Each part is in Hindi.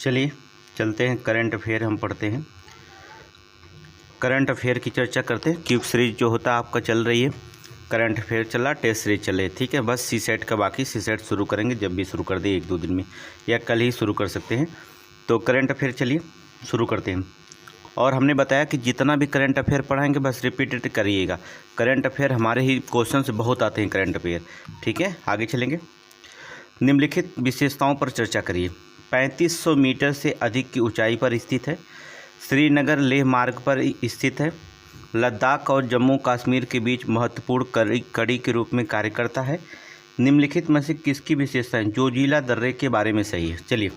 चलिए चलते हैं, करंट अफेयर हम पढ़ते हैं। करंट अफेयर की चर्चा करते हैं। क्यूब सीरीज जो होता है आपका चल रही है, करंट अफेयर चला, टेस्ट सीरीज चले, ठीक है। बस सी सेट का बाकी, सी सेट शुरू करेंगे जब भी शुरू कर दे, 1-2 दिन में या कल ही शुरू कर सकते हैं। तो करंट अफेयर चलिए शुरू करते हैं। और हमने बताया कि जितना भी करंट अफेयर पढ़ाएंगे बस रिपीटेड करिएगा। करंट अफेयर हमारे ही क्वेश्चन से बहुत आते हैं करंट अफेयर, ठीक है। आगे चलेंगे। निम्नलिखित विशेषताओं पर चर्चा करिए। 3500 मीटर से अधिक की ऊंचाई पर स्थित है। श्रीनगर लेह मार्ग पर स्थित है। लद्दाख और जम्मू कश्मीर के बीच महत्वपूर्ण कड़ी के रूप में कार्य करता है। निम्नलिखित में से किसकी विशेषताएं जोजिला दर्रे के बारे में सही है? चलिए,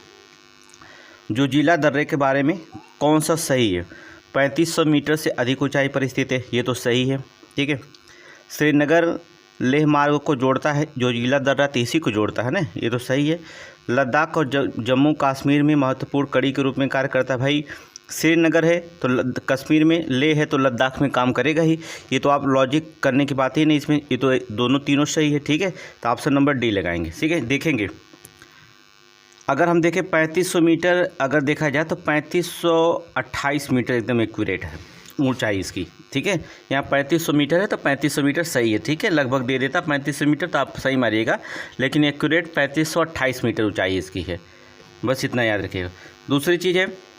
जोजिला दर्रे के बारे में कौन सा सही है? 3500 मीटर से अधिक ऊंचाई पर स्थित है, ये तो सही है, ठीक है। श्रीनगर लेह मार्ग को जोड़ता है, जोजिला दर्रा तो इसी को जोड़ता है ना, ये तो सही है। लद्दाख और जम्मू कश्मीर में महत्वपूर्ण कड़ी के रूप में कार्य करता है। भाई श्रीनगर है तो कश्मीर में, लेह है तो लद्दाख में काम करेगा ही। ये तो आप लॉजिक करने की बात ही नहीं इसमें, ये तो दोनों तीनों सही है, ठीक है। तो ऑप्शन नंबर डी लगाएंगे, ठीक है। देखेंगे अगर हम देखें 3500 मीटर अगर देखा जाए तो 3528 मीटर एकदम एक्यूरेट है ऊंचाई इसकी, ठीक है। यहाँ 3500 मीटर है तो 3500 मीटर सही है, ठीक है। लगभग दे देता 3500 मीटर तो आप सही मारिएगा, लेकिन एक्यूरेट 3528 मीटर ऊंचाई इसकी है, बस इतना याद रखिएगा। दूसरी चीज़ है,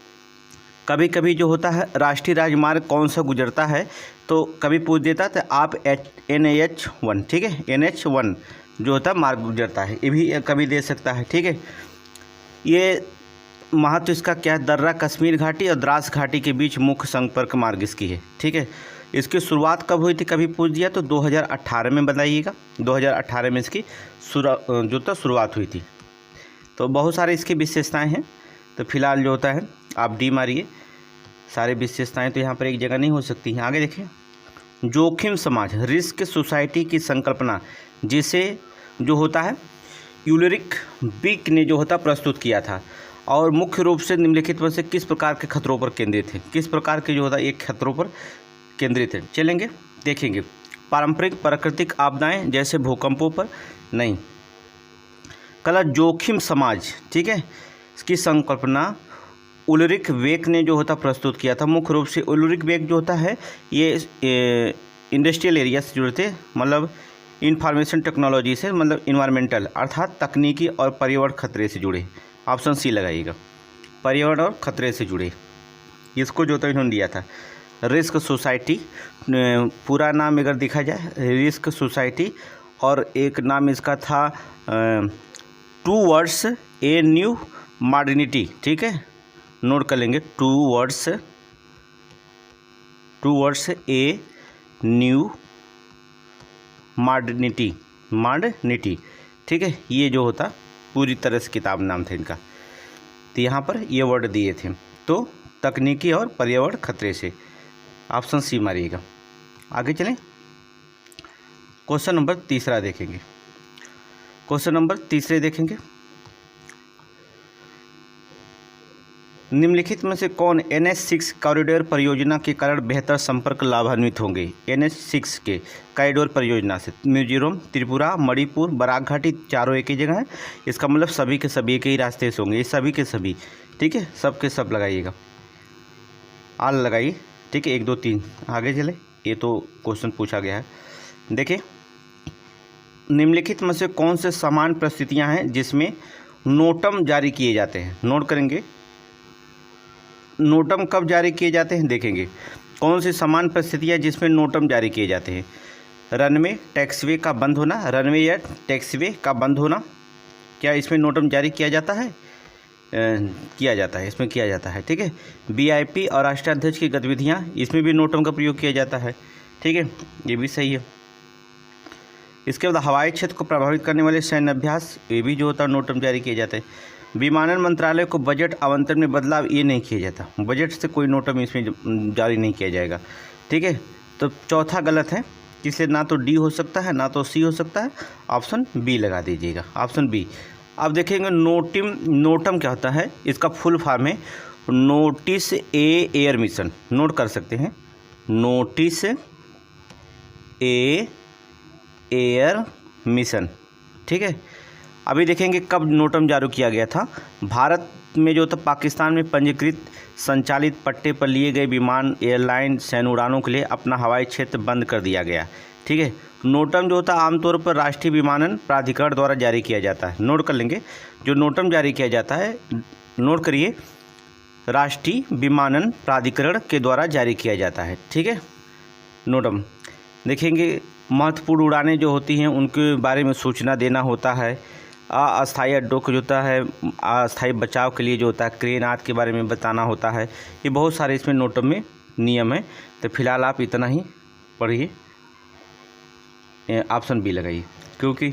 कभी कभी जो होता है राष्ट्रीय राजमार्ग कौन सा गुजरता है, तो कभी पूछ देता तो आप NH1, ठीक है, NH1 जो होता है मार्ग गुजरता है, ये भी कभी दे सकता है, ठीक है। ये महत्व इसका क्या है? दर्रा कश्मीर घाटी और द्रास घाटी के बीच मुख्य संपर्क मार्ग इसकी है, ठीक है। इसकी शुरुआत कब हुई थी कभी पूछ दिया तो 2018 में बताइएगा। 2018 में इसकी शुरुआत हुई थी। तो बहुत सारे इसकी विशेषताएं हैं, तो फिलहाल जो होता है आप डी मारिए। सारे विशेषताएं तो यहाँ पर एक जगह नहीं हो सकती हैं। आगे देखें, जोखिम समाज रिस्क सोसाइटी की संकल्पना जिसे जो होता है यूलेरिक बिक ने जो होता प्रस्तुत किया था, और मुख्य रूप से निम्नलिखित में से किस प्रकार के खतरों पर केंद्रित है? किस प्रकार के जो होता है एक खतरों पर केंद्रित है? चलेंगे देखेंगे। पारंपरिक प्राकृतिक आपदाएं जैसे भूकंपों पर नहीं। कला जोखिम समाज, ठीक है, इसकी संकल्पना उलरिक बेक ने जो होता प्रस्तुत किया था। मुख्य रूप से उलरिक बेक जो होता है ये इंडस्ट्रियल एरिया से जुड़े थे, मतलब इंफॉर्मेशन टेक्नोलॉजी से, मतलब इन्वायरमेंटल अर्थात तकनीकी और पर्यावरण खतरे से जुड़े। ऑप्शन सी लगाइएगा, पर्यावरण और खतरे से जुड़े। इसको जो तो इन्होंने दिया था रिस्क सोसाइटी, पूरा नाम अगर देखा जाए रिस्क सोसाइटी, और एक नाम इसका था टूवर्ड्स ए न्यू मॉडर्निटी, ठीक है, नोट कर लेंगे। टूवर्ड्स ए न्यू मॉडर्निटी, ठीक है। ये जो होता पूरी तरह से किताब नाम था इनका। तो यहाँ पर ये वर्ड दिए थे, तो तकनीकी और पर्यावरण खतरे से, ऑप्शन सी मारिएगा। आगे चलें, क्वेश्चन नंबर तीसरा देखेंगे। क्वेश्चन नंबर तीसरे देखेंगे, निम्नलिखित में से कौन NH6 कॉरिडोर परियोजना के कारण बेहतर संपर्क लाभान्वित होंगे? NH6 के कॉरिडोर परियोजना से मिजोरम, त्रिपुरा, मणिपुर, बराक घाटी चारों एक ही जगह है। इसका मतलब सभी के सभी एक ही रास्ते से होंगे, ये सभी के सभी, ठीक है, सब के सब लगाइएगा, आल लगाइए, ठीक है। 1 2 3 आगे चले, ये तो क्वेश्चन पूछा गया है। देखिए, निम्नलिखित में से कौन से समान परिस्थितियाँ हैं जिसमें नोटम जारी किए जाते हैं? नोट करेंगे, नोटम कब जारी किए जाते हैं देखेंगे। कौन सी समान परिस्थितियाँ जिसमें नोटम जारी किए जाते हैं? रनवे, टैक्सीवे का बंद होना, रनवे या टैक्सीवे का बंद होना, क्या इसमें नोटम जारी किया जाता है? किया जाता है, इसमें किया जाता है, ठीक है। VIP और राष्ट्राध्यक्ष की गतिविधियाँ, इसमें भी नोटम का प्रयोग किया जाता है, ठीक है, ये भी सही है। इसके बाद हवाई क्षेत्र को प्रभावित करने वाले सैन्य अभ्यास, ये भी जो होता है नोटम जारी किए जाते हैं। विमानन मंत्रालय को बजट आवंटन में बदलाव, ये नहीं किया जाता, बजट से कोई नोटम इसमें जारी नहीं किया जाएगा, ठीक है। तो चौथा गलत है, इसलिए ना तो डी हो सकता है ना तो सी हो सकता है, ऑप्शन बी लगा दीजिएगा, ऑप्शन बी। अब देखेंगे नोटम क्या होता है, इसका फुल फॉर्म है नोटिस ए एयर मिशन, नोट कर सकते हैं, नोटिस ए एयर मिशन, ठीक है। अभी देखेंगे कब नोटम जारी किया गया था। भारत में जो था पाकिस्तान में पंजीकृत संचालित पट्टे पर लिए गए विमान एयरलाइन सैन्य उड़ानों के लिए अपना हवाई क्षेत्र बंद कर दिया गया। ठीक है। नोटम जो होता है आमतौर पर राष्ट्रीय विमानन प्राधिकरण द्वारा जारी किया जाता है। नोट कर लेंगे, जो नोटम जारी किया जाता है, नोट करिए, राष्ट्रीय विमानन प्राधिकरण के द्वारा जारी किया जाता है। ठीक है, नोटम देखेंगे। महत्वपूर्ण उड़ानें जो होती हैं उनके बारे में सूचना देना होता है। अस्थायी अड्डों को जो होता है अस्थायी बचाव के लिए जो होता है क्रेन आदि के बारे में बताना होता है। ये बहुत सारे इसमें नोटम में नियम है। तो फिलहाल आप इतना ही पढ़िए, ऑप्शन बी लगाइए, क्योंकि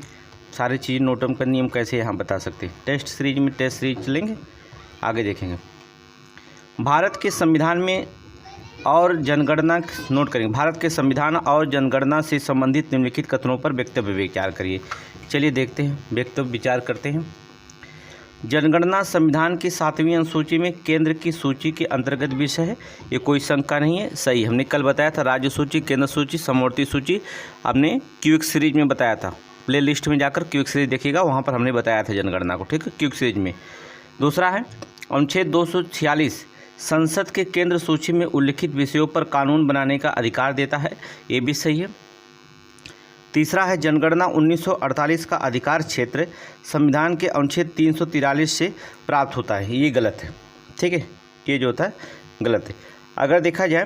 सारी चीज़ नोटम का नियम कैसे यहाँ बता सकते हैं। टेस्ट सीरीज में टेस्ट सीरीज चलेंगे, आगे देखेंगे। भारत के संविधान में और जनगणना, नोट करेंगे, भारत के संविधान और जनगणना से संबंधित निम्नलिखित कथनों पर वक्तव्य विचार करिए। चलिए देखते हैं, वक्तव्य विचार करते हैं। जनगणना संविधान की 7वीं अनुसूची में केंद्र की सूची के अंतर्गत विषय है, ये कोई शंका नहीं है, सही। हमने कल बताया था राज्य सूची, केंद्र सूची, समवर्ती सूची, हमने क्विक सीरीज में बताया था। प्ले लिस्ट में जाकर क्विक सीरीज देखिएगा, वहाँ पर हमने बताया था जनगणना को। ठीक है, क्विक सीरीज में। दूसरा है अनुच्छेद 246 संसद के केंद्र सूची में उल्लिखित विषयों पर कानून बनाने का अधिकार देता है, ये भी सही है। तीसरा है जनगणना 1948 का अधिकार क्षेत्र संविधान के अनुच्छेद 343 से प्राप्त होता है, ये गलत है। ठीक है, ये जो होता है गलत है। अगर देखा जाए,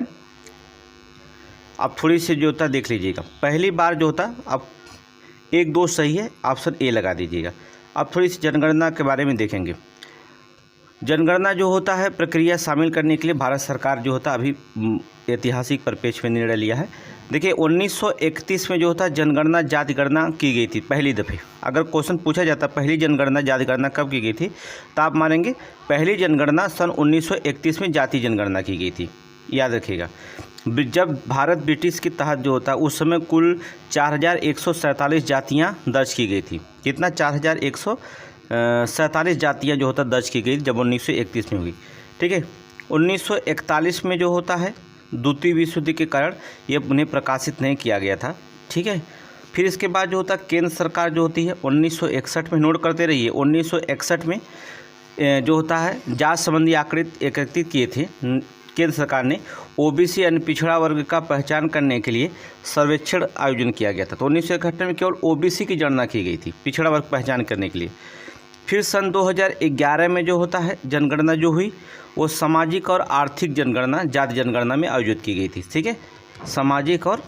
आप थोड़ी सी जो होता है देख लीजिएगा, पहली बार जो होता है आप 1-2 सही है, ऑप्शन ए लगा दीजिएगा। अब थोड़ी सी जनगणना के बारे में देखेंगे। जनगणना जो होता है प्रक्रिया शामिल करने के लिए भारत सरकार जो होता है अभी ऐतिहासिक परिप्रेक्ष्य में निर्णय लिया है। देखिए 1931 में जो होता है जनगणना जाति गणना की गई थी पहली दफ़े। अगर क्वेश्चन पूछा जाता पहली जनगणना जाति गणना कब की गई थी, तो आप मानेंगे पहली जनगणना सन 1931 में जाति जनगणना की गई थी, याद रखिएगा। जब भारत ब्रिटिश के तहत जो होता है उस समय कुल 4147 जातियाँ दर्ज की गई थी। कितना? 4147 जातियाँ जो होता दर्ज की गई जब 1931 में हुई। ठीक है, 1941 में जो होता है द्वितीय विश्व युद्ध के कारण ये उन्हें प्रकाशित नहीं किया गया था। ठीक है, फिर इसके बाद जो होता है केंद्र सरकार जो होती है 1961 में, नोट करते रहिए, 1961 में जो होता है जाति संबंधी आंकड़े एकत्रित किए थे केंद्र सरकार ने। ओबीसी यानी पिछड़ा वर्ग का पहचान करने के लिए सर्वेक्षण आयोजन किया गया था। तो 1961 में केवल ओबीसी की गणना की गई थी पिछड़ा वर्ग पहचान करने के लिए। फिर सन 2011 में जो होता है जनगणना जो हुई वो सामाजिक और आर्थिक जनगणना जाति जनगणना में आयोजित की गई थी। ठीक है, सामाजिक और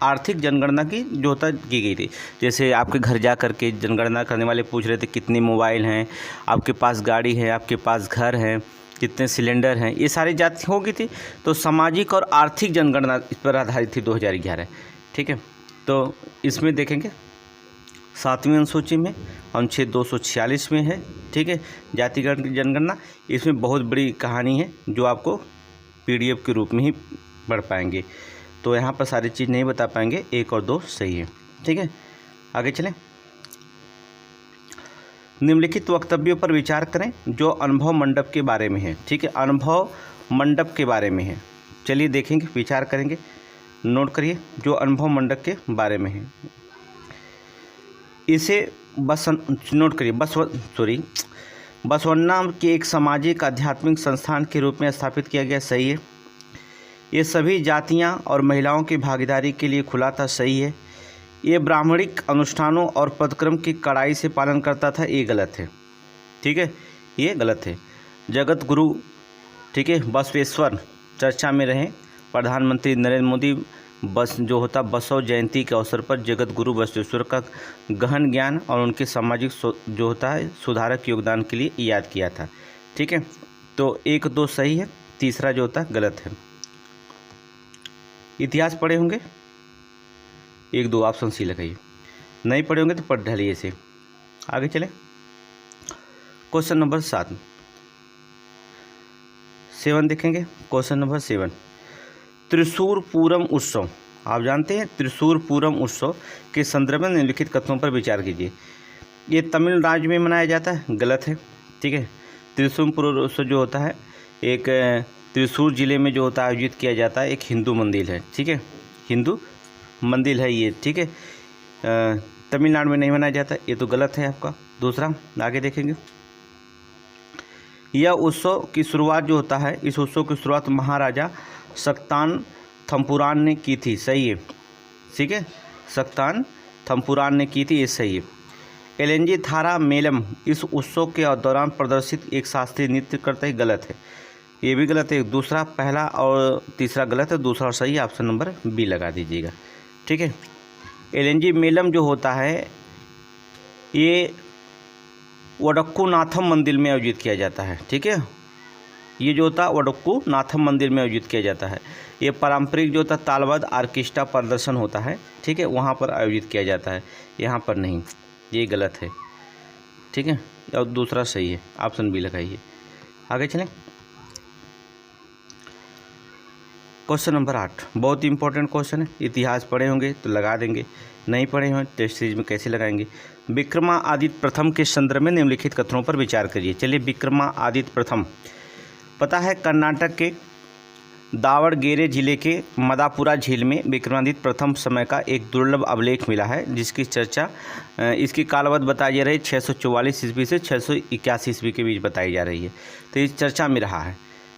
आर्थिक जनगणना की जो होता की गई थी। जैसे आपके घर जा कर के जनगणना करने वाले पूछ रहे थे कितने मोबाइल हैं, आपके पास गाड़ी है, आपके पास घर है, कितने सिलेंडर हैं, ये सारी जाति हो गई थी। तो सामाजिक और आर्थिक जनगणना इस पर आधारित थी 2011। ठीक है, तो इसमें देखेंगे 7वीं अनुसूची में अनुच्छेद 246 में है। ठीक है, जातिगत जनगणना, इसमें बहुत बड़ी कहानी है जो आपको PDF के रूप में ही पढ़ पाएंगे, तो यहाँ पर सारी चीज़ नहीं बता पाएंगे। 1 और 2 सही है। ठीक है, आगे चलें। निम्नलिखित वक्तव्यों पर विचार करें जो अनुभव मंडप के बारे में है। ठीक है, अनुभव मंडप के बारे में है। चलिए देखेंगे, विचार करेंगे, नोट करिए जो अनुभव मंडप के बारे में है। इसे नोट करिए बसवन्ना के एक सामाजिक आध्यात्मिक संस्थान के रूप में स्थापित किया गया, सही है। ये सभी जातियां और महिलाओं की भागीदारी के लिए खुला था, सही है। ये ब्राह्मणिक अनुष्ठानों और पदक्रम की कड़ाई से पालन करता था, ये गलत है। ठीक है, ये गलत है। जगत गुरु, ठीक है, बसवेश्वर चर्चा में रहे। प्रधानमंत्री नरेंद्र मोदी बस जो होता बसव जयंती के अवसर पर जगत गुरु बसवेश्वर का गहन ज्ञान और उनके सामाजिक जो होता है सुधारक योगदान के लिए याद किया था। ठीक है, तो 1 2 सही है, तीसरा जो होता है गलत है। इतिहास पढ़े होंगे, 1 2 ऑप्शन सी लगाइए। नहीं पढ़े होंगे तो पढ़ ढालिए इसे। आगे चले, क्वेश्चन नंबर 7 देखेंगे। क्वेश्चन नंबर 7, त्रिशूर पूरम उत्सव, आप जानते हैं त्रिशूर पूरम उत्सव के संदर्भ में निम्नलिखित कथनों पर विचार कीजिए। ये तमिलनाडु में मनाया जाता है, गलत है। ठीक है, त्रिशूर पूरम उत्सव जो होता है एक त्रिशूर जिले में जो होता है आयोजित किया जाता है, एक हिंदू मंदिर है। ठीक है, हिंदू मंदिर है ये। ठीक है, तमिलनाडु में नहीं मनाया जाता, ये तो गलत है आपका। दूसरा आगे देखेंगे, यह उत्सव की शुरुआत जो होता है, इस उत्सव की शुरुआत महाराजा सक्तान थम्पुरान ने की थी। सही है, ठीक है, सक्तान थम्पुरान ने की थी, ये सही है। एलएनजी थारा मेलम इस उत्सव के दौरान प्रदर्शित एक शास्त्रीय नृत्य करते ही, गलत है, ये भी गलत है। दूसरा, पहला और तीसरा गलत है, दूसरा और सही, ऑप्शन नंबर बी लगा दीजिएगा, ठीक है। एलएनजी मेलम जो होता है ये वडक्कू नाथम मंदिर में आयोजित किया जाता है, ठीक है। ये जो होता है वडक्कू नाथम मंदिर में आयोजित किया जाता है। ये पारंपरिक जो होता है तालबद्ध ऑर्केस्ट्रा प्रदर्शन होता है, ठीक है, वहाँ पर आयोजित किया जाता है, यहाँ पर नहीं, ये गलत है, ठीक है। और दूसरा सही है, ऑप्शन बी लगाइए। आगे चलें, क्वेश्चन नंबर 8, बहुत इंपॉर्टेंट क्वेश्चन है। इतिहास पढ़े होंगे तो लगा देंगे, नहीं पढ़े हों टेस्ट सीरीज में कैसे लगाएंगे। विक्रमादित्य प्रथम के संदर्भ में निम्नलिखित कथनों पर विचार करिए। चलिए, विक्रमादित्य प्रथम पता है, कर्नाटक के दावणगेरे जिले के मदापुरा झील में विक्रमादित्य प्रथम समय का एक दुर्लभ अभिलेख मिला है, जिसकी चर्चा इसकी कालावधि बताई जा रही है 644 ईस्वी से 681 ईस्वी के बीच बताई जा रही है, तो इस चर्चा में रहा है,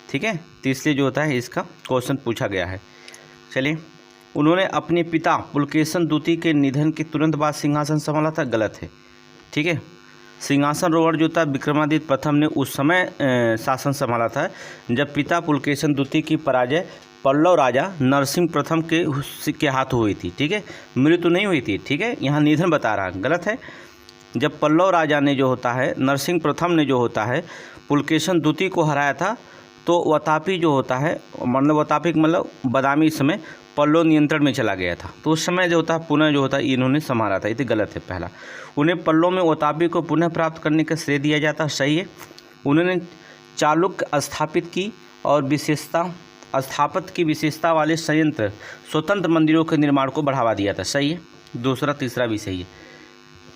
ठीक है। तो इसलिए जो होता है इसका क्वेश्चन पूछा गया है। चलिए, उन्होंने अपने पिता पुलकेशन द्वितीय के निधन के तुरंत बाद सिंहासन संभाला था, गलत है, ठीक है। सिंहासन रोहण जो था विक्रमादित्य प्रथम ने उस समय शासन संभाला था जब पिता पुलकेशन द्वितीय की पराजय पल्लव राजा नरसिंह प्रथम के हाथ हुई थी, ठीक है, मृत्यु नहीं हुई थी, ठीक है, यहाँ निधन बता रहा, गलत है। जब पल्लव राजा ने जो होता है, नरसिंह प्रथम ने जो होता है पुलकेशन द्वितीय को हराया था, तो वतापी जो होता है, मतलब वतापी मतलब बदामी इस समय पल्लव नियंत्रण में चला गया था, तो उस समय जो होता है पुनः जो होता है इन्होंने संभाला था, ये गलत है। पहला, उन्हें पल्लव में वतापी को पुनः प्राप्त करने का श्रेय दिया जाता, सही है। उन्होंने चालुक्य स्थापित की और स्थापत्य की विशेषता वाले संयंत्र स्वतंत्र मंदिरों के निर्माण को बढ़ावा दिया था, सही है। दूसरा तीसरा भी सही है,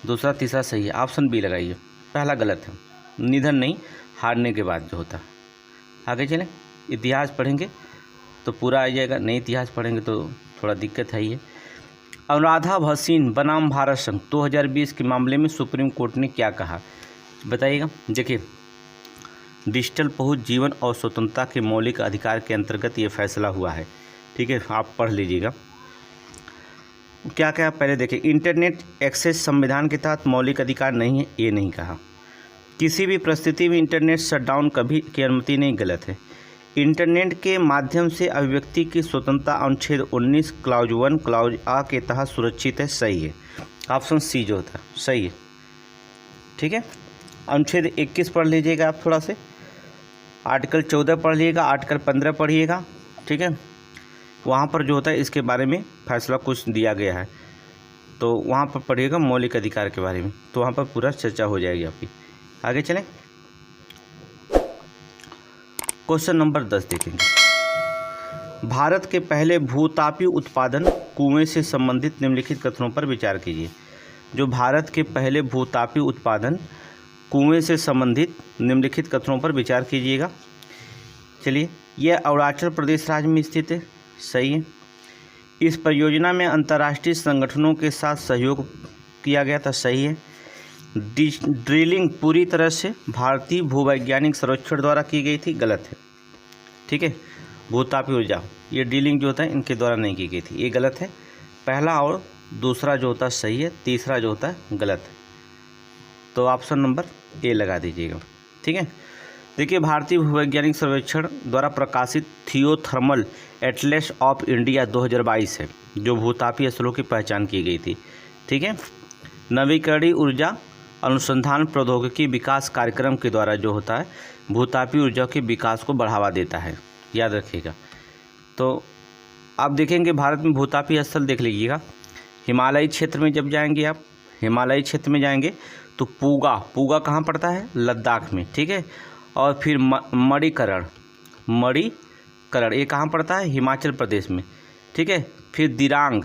दूसरा तीसरा सही है, ऑप्शन बी लगाइए। पहला गलत है, निधन नहीं, हारने के बाद जो होता है। आगे चलें, इतिहास पढ़ेंगे तो पूरा आ जाएगा, नहीं इतिहास पढ़ेंगे तो थोड़ा दिक्कत है। ये अनुराधा भसीन बनाम भारत संघ 2020 के मामले में सुप्रीम कोर्ट ने क्या कहा, बताइएगा। देखिए, डिजिटल पहुंच जीवन और स्वतंत्रता के मौलिक अधिकार के अंतर्गत ये फैसला हुआ है, ठीक है, आप पढ़ लीजिएगा क्या क्या। पहले देखिए, इंटरनेट एक्सेस संविधान के तहत मौलिक अधिकार नहीं है, ये नहीं कहा। किसी भी परिस्थिति में इंटरनेट शटडाउन कभी की अनुमति नहीं, गलत है। इंटरनेट के माध्यम से अभिव्यक्ति की स्वतंत्रता अनुच्छेद 19 क्लाउज 1 क्लाउज आ के तहत सुरक्षित है, सही है, ऑप्शन सी जो होता है सही है, ठीक है। अनुच्छेद 21 पढ़ लीजिएगा आप थोड़ा से, आर्टिकल 14 पढ़ लीजिएगा, आर्टिकल 15 पढ़िएगा, ठीक है। वहाँ पर जो होता है इसके बारे में फैसला कुछ दिया गया है, तो वहाँ पर पढ़िएगा मौलिक अधिकार के बारे में, तो वहाँ पर पूरा चर्चा हो जाएगी आपकी। आगे चलें, क्वेश्चन नंबर 10 देखेंगे। भारत के पहले भूतापीय उत्पादन कुएं से संबंधित निम्नलिखित कथनों पर विचार कीजिए। जो भारत के पहले भूतापीय उत्पादन कुएं से संबंधित निम्नलिखित कथनों पर विचार कीजिएगा। चलिए, यह अरुणाचल प्रदेश राज्य में स्थित है, सही है। इस परियोजना में अंतर्राष्ट्रीय संगठनों के साथ सहयोग किया गया था, सही है। ड्रिलिंग पूरी तरह से भारतीय भूवैज्ञानिक सर्वेक्षण द्वारा की गई थी, गलत है, ठीक है। भूतापीय ऊर्जा ये ड्रिलिंग जो होता है इनके द्वारा नहीं की गई थी, ये गलत है। पहला और दूसरा जो होता है सही है, तीसरा जो होता है गलत है, तो ऑप्शन नंबर ए लगा दीजिएगा, ठीक है। देखिए, भारतीय भूवैज्ञानिक सर्वेक्षण द्वारा प्रकाशित थियोथर्मल एटलस ऑफ इंडिया 2022 है, जो भूतापीय स्थलों की पहचान की गई थी, ठीक है। नवीकरणीय ऊर्जा अनुसंधान प्रौद्योगिकी विकास कार्यक्रम के द्वारा जो होता है भूतापीय ऊर्जा के विकास को बढ़ावा देता है, याद रखिएगा। तो आप देखेंगे भारत में भूतापीय स्थल देख लीजिएगा, हिमालयी क्षेत्र में जब जाएंगे आप, हिमालयी क्षेत्र में जाएंगे तो पूगा कहाँ पड़ता है, लद्दाख में, ठीक है। और फिर मणिकरण ये कहाँ पड़ता है, हिमाचल प्रदेश में, ठीक है। फिर दिरांग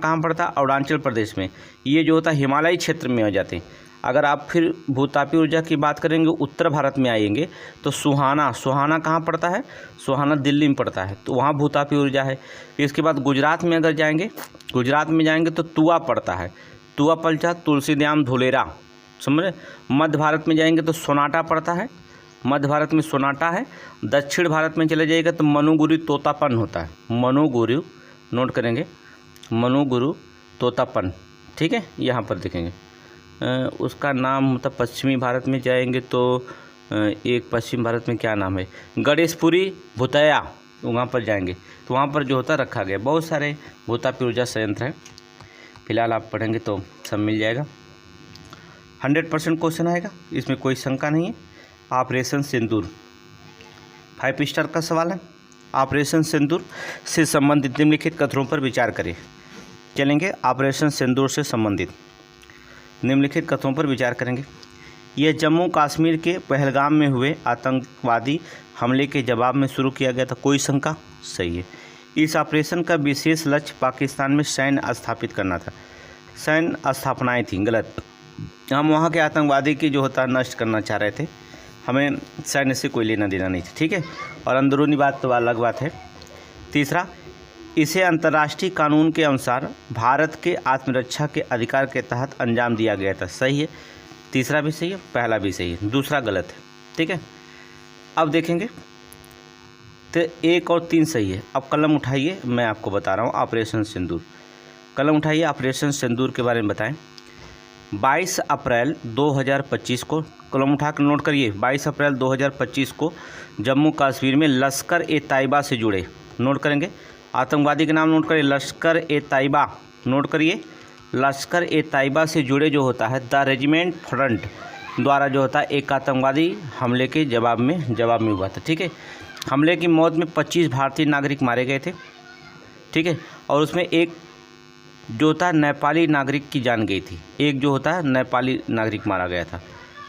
कहाँ पड़ता है, अरुणाचल प्रदेश में, ये जो होता है हिमालयी क्षेत्र में हो जाते हैं। अगर आप फिर भूतापीय ऊर्जा की बात करेंगे उत्तर भारत में आएंगे तो सुहाना कहाँ पड़ता है, सुहाना दिल्ली में पड़ता है, तो वहाँ भूतापीय ऊर्जा है। इसके बाद गुजरात में अगर जाएंगे, गुजरात में जाएंगे तो तुआ पड़ता है, तुआ पलचा तुलसीड्याम धुलेरा, समझे। मध्य भारत में जाएंगे तो सोनाटा पड़ता है, मध्य भारत में सोनाटा है। दक्षिण भारत में चले जाइएगा तो मनुगुरु तोतापन होता है। मनुगुरु, नोट करेंगे, मनुगुरु तोतापन, ठीक है, यहाँ पर देखेंगे। उसका नाम मतलब पश्चिमी भारत में जाएंगे तो एक पश्चिम भारत में क्या नाम है, गणेशपुरी भूतया, वहाँ पर जाएंगे तो वहाँ पर जो होता रखा गया। बहुत सारे भूतापी ऊर्जा संयंत्र हैं, फिलहाल आप पढ़ेंगे तो सब मिल जाएगा। 100% क्वेश्चन आएगा, इसमें कोई शंका नहीं है। ऑपरेशन सिंदूर 5 स्टार का सवाल है। ऑपरेशन सिंदूर से संबंधित निम्नलिखित कथनों पर विचार करें। चलेंगे ऑपरेशन सिंदूर से संबंधित निम्नलिखित कथनों पर विचार करेंगे। यह जम्मू कश्मीर के पहलगाम में हुए आतंकवादी हमले के जवाब में शुरू किया गया था। कोई शंका? सही है। इस ऑपरेशन का विशेष लक्ष्य पाकिस्तान में सैन्य स्थापित करना था। सैन्य स्थापनाएं थी, गलत। हम वहाँ के आतंकवादी की जो होता नष्ट करना चाह रहे थे, हमें सैन्य से कोई लेना देना नहीं था, ठीक है। और अंदरूनी बात तो अलग बात है। तीसरा, इसे अंतर्राष्ट्रीय कानून के अनुसार भारत के आत्मरक्षा के अधिकार के तहत अंजाम दिया गया था। सही है, तीसरा भी सही है, पहला भी सही है, दूसरा गलत है, ठीक है। अब देखेंगे तो 1 और 3 सही है। अब कलम उठाइए, मैं आपको बता रहा हूँ ऑपरेशन सिंदूर। कलम उठाइए, ऑपरेशन सिंदूर के बारे में बताएं। 22 अप्रैल 2025 को, कलम उठा कर नोट करिए, 22 अप्रैल 2025 को जम्मू कश्मीर में लश्कर ए तैयबा से जुड़े, नोट करेंगे, आतंकवादी के नाम नोट करिए, लश्कर ए तैयबा, नोट करिए, लश्कर ए तैयबा से जुड़े जो होता है द रेजिमेंट फ्रंट द्वारा जो होता है एक आतंकवादी हमले के जवाब में हुआ था, ठीक है। हमले की मौत में 25 भारतीय नागरिक मारे गए थे, ठीक है। और उसमें एक जो होता है नेपाली नागरिक की जान गई थी, एक जो होता है नेपाली नागरिक मारा गया था,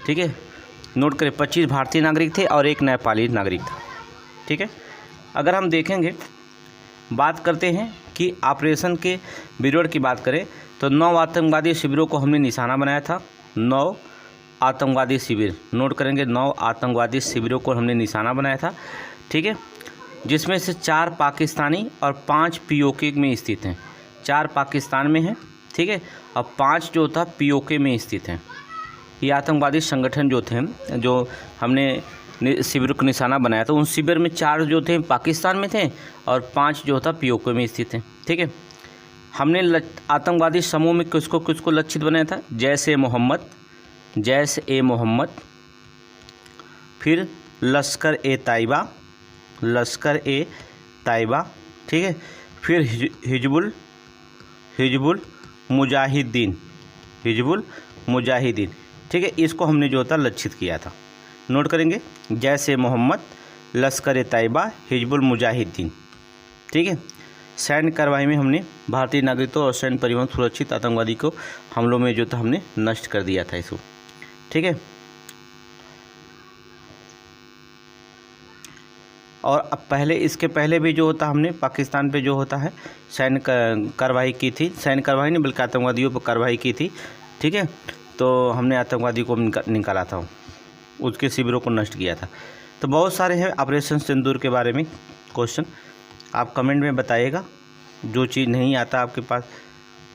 ठीक है। नोट करें, 25 भारतीय नागरिक थे और एक नेपाली नागरिक था, ठीक है। अगर हम देखेंगे, बात करते हैं कि ऑपरेशन के विवरण की बात करें तो 9 आतंकवादी शिविरों को हमने निशाना बनाया था। 9 आतंकवादी शिविर, नोट करेंगे, 9 आतंकवादी शिविरों को हमने निशाना बनाया था, ठीक है। जिसमें से 4 पाकिस्तानी और 5 पीओके में स्थित हैं। 4 पाकिस्तान में हैं, ठीक है, और 5 जो था पीओके में स्थित हैं। ये आतंकवादी संगठन जो थे, जो हमने शिविर को निशाना बनाया था, उन शिविर में 4 जो थे पाकिस्तान में थे और 5 जो था पीओके में स्थित हैं, ठीक है। हमने आतंकवादी समूह में किसको लक्षित बनाया था? जैश ए मोहम्मद, फिर लश्कर ए तैयबा, ठीक है, फिर हिजबुल मुजाहिदीन, ठीक है। इसको हमने जो था लक्षित किया था, नोट करेंगे, जैश ए मोहम्मद, लश्कर ए तैयबा, हिजबुल मुजाहिदीन, ठीक है। सैन्य कार्रवाई में हमने भारतीय नागरिकों और सैन्य परिवहन सुरक्षित आतंकवादी को हमलों में जो था हमने नष्ट कर दिया था इसको, ठीक है। और अब इसके पहले भी जो होता हमने पाकिस्तान पे जो होता है सैन्य कार्रवाई की थी, सैन्य कार्रवाई नहीं बल्कि आतंकवादियों पर कार्रवाई की थी, ठीक है। तो हमने आतंकवादी को निकाला था, उसके शिविरों को नष्ट किया था। तो बहुत सारे हैं ऑपरेशन सिंदूर के बारे में क्वेश्चन, आप कमेंट में बताइएगा। जो चीज़ नहीं आता आपके पास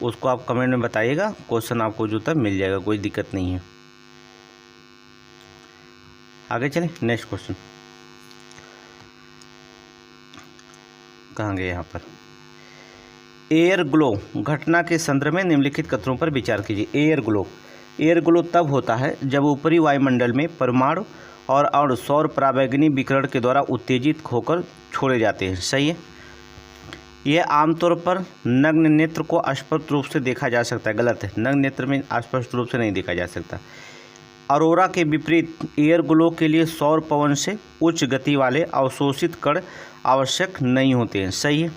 उसको आप कमेंट में बताइएगा, क्वेश्चन आपको जो था मिल जाएगा, कोई दिक्कत नहीं है। आगे चलें, नेक्स्ट क्वेश्चन कहाँ गए? यहाँ पर एयर ग्लो घटना के संदर्भ में निम्नलिखित कथनों पर विचार कीजिए। एयर ग्लो तब होता है जब ऊपरी वायुमंडल में परमाणु और सौर पराबैंगनी विकिरण के द्वारा उत्तेजित होकर छोड़े जाते हैं। सही है। यह आमतौर पर नग्न नेत्र को स्पष्ट रूप से देखा जा सकता है। गलत है, नग्न नेत्र में स्पष्ट रूप से नहीं देखा जा सकता। अरोरा के विपरीत एयर ग्लो के लिए सौर पवन से उच्च गति वाले अवशोषित कण आवश्यक नहीं होते हैं। सही है,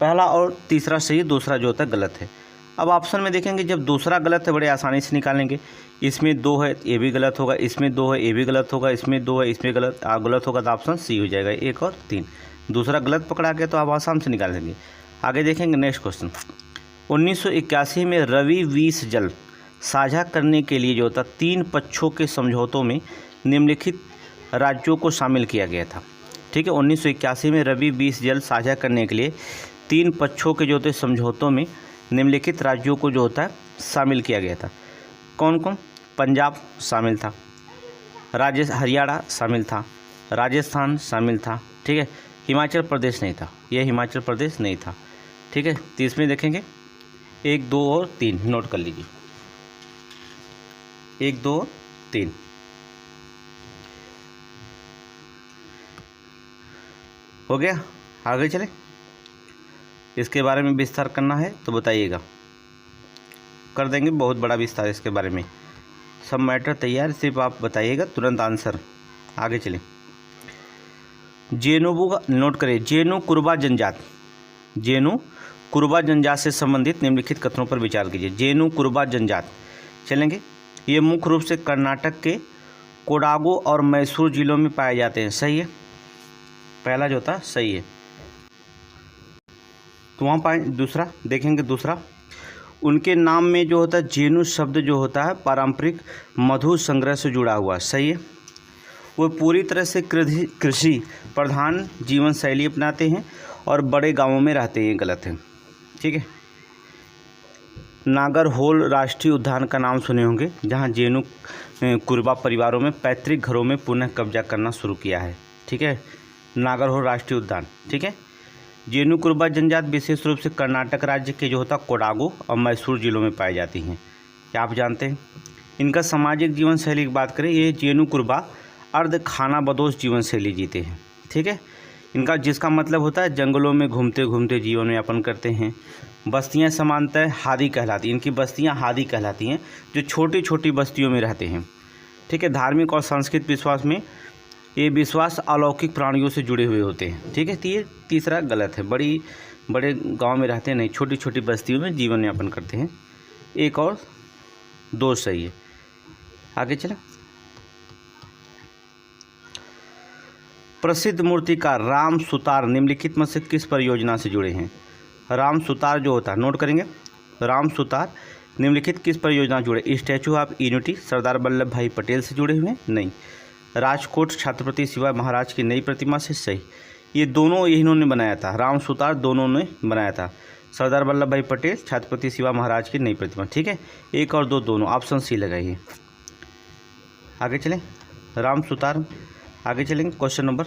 पहला और तीसरा सही, दूसरा जो होता है गलत है। अब ऑप्शन में देखेंगे, जब दूसरा गलत है बड़े आसानी से निकालेंगे। इसमें 2 है, ये भी गलत होगा, इसमें 2 है, ये भी गलत होगा, इसमें 2 है, इसमें गलत होगा, तो ऑप्शन सी हो जाएगा, 1 और 3। दूसरा गलत पकड़ा गया तो आप आसानी से निकाल लेंगे। आगे देखेंगे नेक्स्ट क्वेश्चन। 1981 में रवि विष जल साझा करने के लिए जो था 3 पक्षों के समझौतों में निम्नलिखित राज्यों को शामिल किया गया था। ठीक है, 1981 में रवि विष जल साझा करने के लिए 3 पक्षों के जो होते समझौतों में निम्नलिखित राज्यों को जो होता है शामिल किया गया था। कौन कौन? पंजाब शामिल था, हरियाणा शामिल था, राजस्थान शामिल था, ठीक है। हिमाचल प्रदेश नहीं था, यह हिमाचल प्रदेश नहीं था, ठीक है। तो इसमें देखेंगे 1, 2 और 3 नोट कर लीजिए, 1, 2, 3। हो गया, आगे चले। इसके बारे में विस्तार करना है तो बताइएगा, कर देंगे बहुत बड़ा विस्तार इसके बारे में। सब मैटर तैयार, सिर्फ आप बताइएगा तुरंत आंसर। आगे चलें। जेनुबू का नोट करें, जेनु कुरुबा जनजात, जेनु कुरुबा जनजात से संबंधित निम्नलिखित कथनों पर विचार कीजिए। जेनु कुरुबा जनजात चलेंगे, ये मुख्य रूप से कर्नाटक के कोडागु और मैसूर जिलों में पाए जाते हैं। सही है, पहला जो था सही है। तो वहाँ पाए, दूसरा देखेंगे, दूसरा उनके नाम में जो होता है जेनु शब्द जो होता है पारंपरिक मधु संग्रह से जुड़ा हुआ। सही है, वो पूरी तरह से कृषि प्रधान जीवन शैली अपनाते हैं और बड़े गांवों में रहते हैं। गलत है, ठीक है। नागरहोल राष्ट्रीय उद्यान का नाम सुने होंगे, जहां जेनु कुरुबा परिवारों में पैतृक घरों में पुनः कब्जा करना शुरू किया है, ठीक है। नागरहोल राष्ट्रीय उद्यान, ठीक है। जेनु कुरुबा जनजात विशेष रूप से कर्नाटक राज्य के जो होता कोडागु और मैसूर जिलों में पाई जाती हैं। क्या आप जानते हैं? इनका सामाजिक जीवन शैली की बात करें, ये जेनु कुरुबा अर्ध खानाबदोश जीवन शैली जीते हैं, ठीक है। इनका जिसका मतलब होता है जंगलों में घूमते घूमते जीवन यापन करते हैं। बस्तियां सामान्यतः हादी कहलाती हैं, इनकी बस्तियां हादी कहलाती हैं, जो छोटी छोटी बस्तियों में रहते हैं, ठीक है। धार्मिक और सांस्कृतिक विश्वास में ये विश्वास अलौकिक प्राणियों से जुड़े हुए होते हैं, ठीक है। तो ये तीसरा गलत है, बड़े गांव में रहते नहीं, छोटी छोटी बस्तियों में जीवन यापन करते हैं। 1 और 2 सही है। आगे चलें। प्रसिद्ध मूर्तिकार राम सुतार निम्नलिखित में से किस परियोजना से जुड़े हैं? राम सुतार जो होता है, नोट करेंगे, राम सुतार निम्नलिखित किस परियोजना से जुड़े? Statue of unity Sardar Vallabh भाई पटेल से जुड़े हुए हैं? नहीं। राजकोट छत्रपति शिवाजी महाराज की नई प्रतिमा से? सही। ये दोनों इन्होंने बनाया था, राम सुतार दोनों ने बनाया था, सरदार वल्लभ भाई पटेल, छत्रपति शिवाजी महाराज की नई प्रतिमा, ठीक है। 1 और 2 दोनों, ऑप्शन सी लगाइए। आगे चलें, राम सुतार। आगे चलेंगे, क्वेश्चन नंबर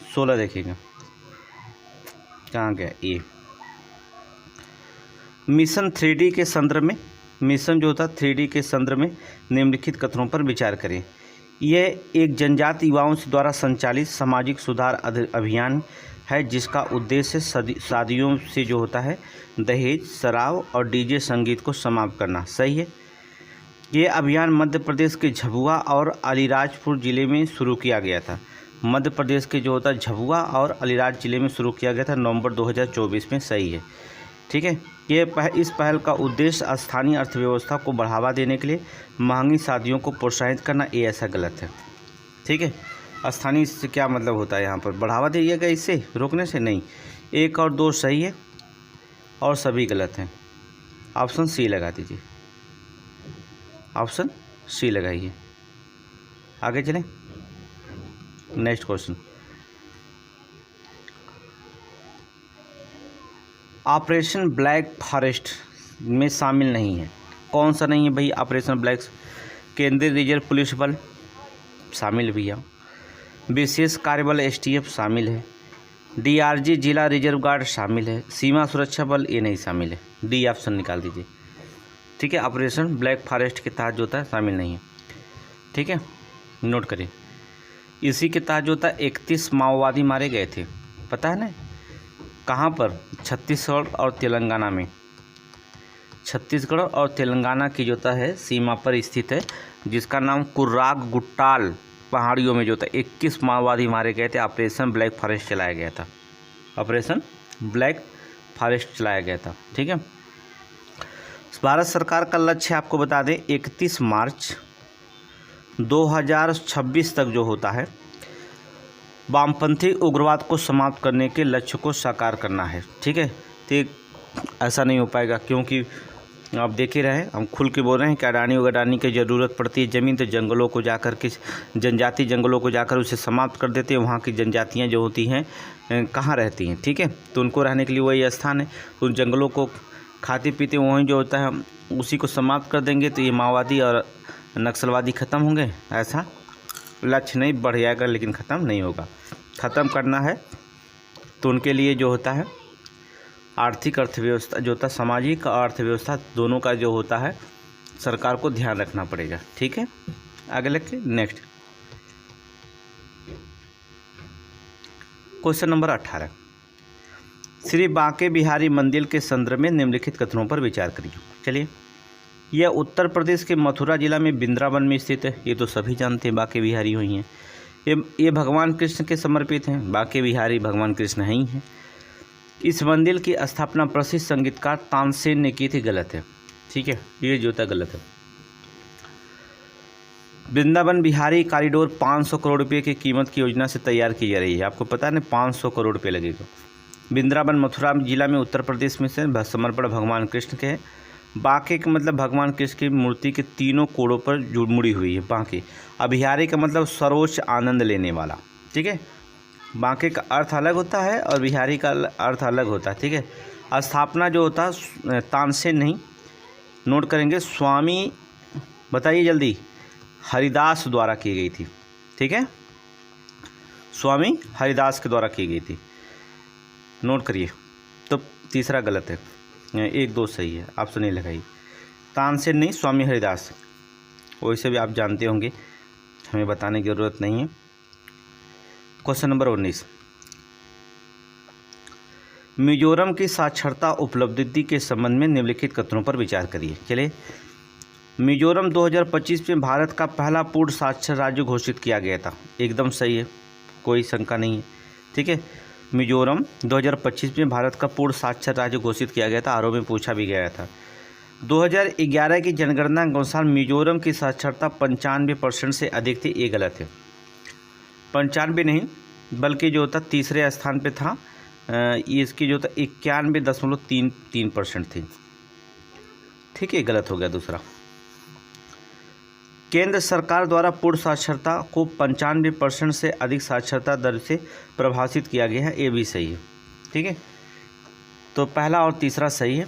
16 देखिएगा, कहाँ गया ये। मिशन 3D के संदर्भ में, मिशन जो होता है 3D के संदर्भ में निम्नलिखित कथनों पर विचार करें। यह एक जनजाति युवाओं से द्वारा संचालित सामाजिक सुधार अभियान है, जिसका उद्देश्य शादियों से जो होता है दहेज, शराब और डीजे संगीत को समाप्त करना। सही है। ये अभियान मध्य प्रदेश के झाबुआ और अलीराजपुर ज़िले में शुरू किया गया था। मध्य प्रदेश के जो होता है झाबुआ और अलीराज ज़िले में शुरू किया गया था नवंबर 2024 में। सही है, ठीक है। इस पहल का उद्देश्य स्थानीय अर्थव्यवस्था को बढ़ावा देने के लिए महंगी शादियों को प्रोत्साहित करना। ये ऐसा गलत है, ठीक है। स्थानीय से क्या मतलब होता है, यहाँ पर बढ़ावा दिएगा, इससे रोकने से नहीं। 1 और 2 सही है और सभी गलत हैं। ऑप्शन सी लगा दीजिए, ऑप्शन सी लगाइए। आगे चलें, next question. Operation black forest में शामिल नहीं है, कौन सा नहीं है भाई? ऑपरेशन ब्लैक, केंद्रीय रिजर्व पुलिस बल शामिल भी है, विशेष कार्यबल STF शामिल है, DRG जिला रिजर्व गार्ड शामिल है, सीमा सुरक्षा बल ये नहीं शामिल है। डी ऑप्शन निकाल दीजिए, ठीक है। ऑपरेशन ब्लैक फॉरेस्ट के तहत जो होता है शामिल नहीं है, ठीक है, नोट करिए। इसी के तहत जो होता है 31 माओवादी मारे गए थे, पता है ना कहाँ पर? छत्तीसगढ़ और तेलंगाना में। छत्तीसगढ़ और तेलंगाना की जो होता है सीमा पर स्थित है, जिसका नाम कुर्राग गुट्टाल पहाड़ियों में जो था 21 माओवादी मारे गए थे। ऑपरेशन ब्लैक फॉरेस्ट चलाया गया था, ऑपरेशन ब्लैक फॉरेस्ट चलाया गया था, ठीक है। भारत सरकार का लक्ष्य आपको बता दें 31 मार्च 2026 तक जो होता है वामपंथी उग्रवाद को समाप्त करने के लक्ष्य को साकार करना है, ठीक है। तो ऐसा नहीं हो पाएगा, क्योंकि आप देख ही रहे, हम खुल के बोल रहे हैं कि अडानी उडानी की ज़रूरत पड़ती है ज़मीन, तो जंगलों को जाकर के, जनजाति जंगलों को जाकर उसे समाप्त कर देते हैं। वहाँ की जनजातियाँ जो होती हैं कहाँ रहती हैं, ठीक है, तो उनको रहने के लिए वही स्थान है। तो उन जंगलों को खाते पीते वहीं जो होता है उसी को समाप्त कर देंगे, तो ये माओवादी और नक्सलवादी ख़त्म होंगे, ऐसा लक्ष्य नहीं, बढ़ जाएगा लेकिन ख़त्म नहीं होगा। ख़त्म करना है तो उनके लिए जो होता है आर्थिक अर्थव्यवस्था जो होता है, सामाजिक अर्थव्यवस्था दोनों का जो होता है सरकार को ध्यान रखना पड़ेगा। ठीक है, आगे लग के next question number 18, Shri Banke Bihari मंदिर के संदर्भ में निम्नलिखित कथनों पर विचार करिए। चलिए, यह उत्तर प्रदेश के मथुरा जिला में बिंद्रावन में स्थित है। ये तो सभी जानते हैं, बांके बिहारी हुई हैं। ये भगवान कृष्ण के समर्पित हैं। बांके बिहारी भगवान कृष्ण ही हैं। इस मंदिर की स्थापना प्रसिद्ध संगीतकार तानसेन ने की थी। गलत है। ठीक है, ये जो था गलत है। वृंदावन बिहारी कॉरिडोर 500 करोड़ रुपये की कीमत की योजना से तैयार की जा रही है। आपको पता है ना, 500 करोड़ रुपये लगेगा। वृंदावन मथुरा जिला में उत्तर प्रदेश में से समर्पण भगवान कृष्ण के है। बांके का मतलब भगवान कृष्ण की मूर्ति के तीनों कोणों पर मुड़ी हुई है बांके। बिहारी का मतलब सर्वोच्च आनंद लेने वाला। ठीक है, बांके का अर्थ अलग होता है और बिहारी का अर्थ अलग होता है। ठीक है, स्थापना जो होता है तानसेन नहीं, नोट करेंगे, स्वामी बताइए जल्दी, हरिदास द्वारा की गई थी। ठीक है, स्वामी हरिदास के द्वारा की गई थी, नोट करिए। तो तीसरा गलत है, 1-2 सही है, ऑप्शन नहीं लगाइए। तानसेन नहीं, स्वामी हरिदास। वैसे भी आप जानते होंगे, हमें बताने की ज़रूरत नहीं है। क्वेश्चन नंबर 19, मिजोरम की साक्षरता उपलब्धि के संबंध में निम्नलिखित कथनों पर विचार करिए। चलिए, मिजोरम 2025 में भारत का पहला पूर्ण साक्षर राज्य घोषित किया गया था। एकदम सही है, कोई शंका नहीं है। ठीक है, मिजोरम 2025 में भारत का पूर्ण साक्षर राज्य घोषित किया गया था। आरओ में पूछा भी गया था। 2011 की जनगणना के अनुसार मिजोरम की साक्षरता 95% से अधिक थी। ये गलत है, 95 नहीं बल्कि जो था तीसरे स्थान पे था। इसकी जो था 91.33% थी। ठीक है, गलत हो गया। दूसरा, केंद्र सरकार द्वारा पूर्ण साक्षरता को 95% से अधिक साक्षरता दर से परिभाषित किया गया है। ये भी सही है। ठीक है, तो पहला और तीसरा सही है।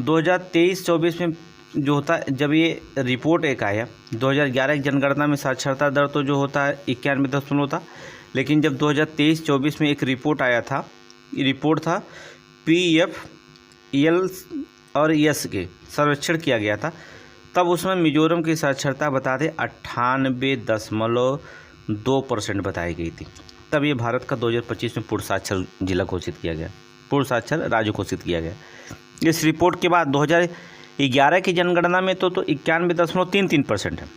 2023-24 में जो होता है, जब ये रिपोर्ट एक आया 2011 की जनगणना में साक्षरता दर तो जो होता है 91 था, लेकिन जब 2023-24 में एक रिपोर्ट आया था, ये रिपोर्ट था PF, EL और ES के सर्वेक्षण किया गया था, तब उसमें मिजोरम की साक्षरता बता दें 98.2% बताई गई थी। तब ये भारत का 2025 में पूर्ण साक्षर जिला घोषित किया गया, पूर्ण साक्षर राज्य घोषित किया गया। इस रिपोर्ट के बाद 2011 की जनगणना में तो 91.33% है,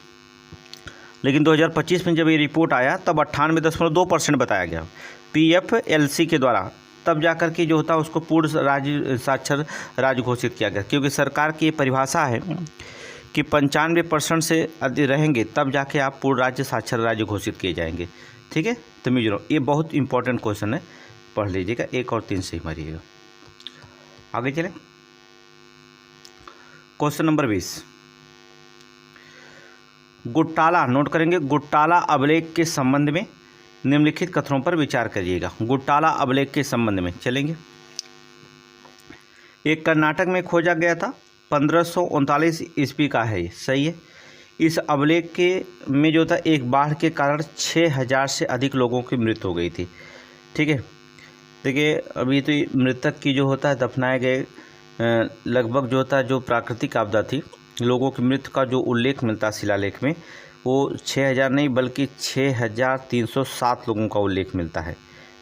लेकिन 2025 में जब ये रिपोर्ट आया तब 98.2% बताया गया PFLC के द्वारा। तब जाकर के जो होता उसको पूर्ण राज्य साक्षर राज्य घोषित किया गया, क्योंकि सरकार की ये परिभाषा है कि 95% से अधिक रहेंगे तब जाके आप पूर्ण राज्य साक्षर राज्य घोषित किए जाएंगे। ठीक है, तो मिजोरम, ये बहुत इंपॉर्टेंट क्वेश्चन है, पढ़ लीजिएगा। 1 और 3 सही मारिएगा। आगे चले, क्वेश्चन नंबर 20, गुट्टाला, नोट करेंगे, गुट्टाला अभिलेख के संबंध में निम्नलिखित कथनों पर विचार करिएगा। गुट्टाला अभिलेख के संबंध में चलेंगे। एक कर्नाटक में खोजा गया था, 1539 ईस्वी का है, सही है। इस अभिलेख के में जो था एक बाढ़ के कारण 6000 से अधिक लोगों की मृत्यु हो गई थी। ठीक है, देखिए अभी तो मृतक की जो होता है दफनाए गए लगभग जो होता है जो प्राकृतिक आपदा थी, लोगों की मृत्यु का जो उल्लेख मिलता है शिलालेख में, वो 6000 नहीं बल्कि 6307 लोगों का उल्लेख मिलता है।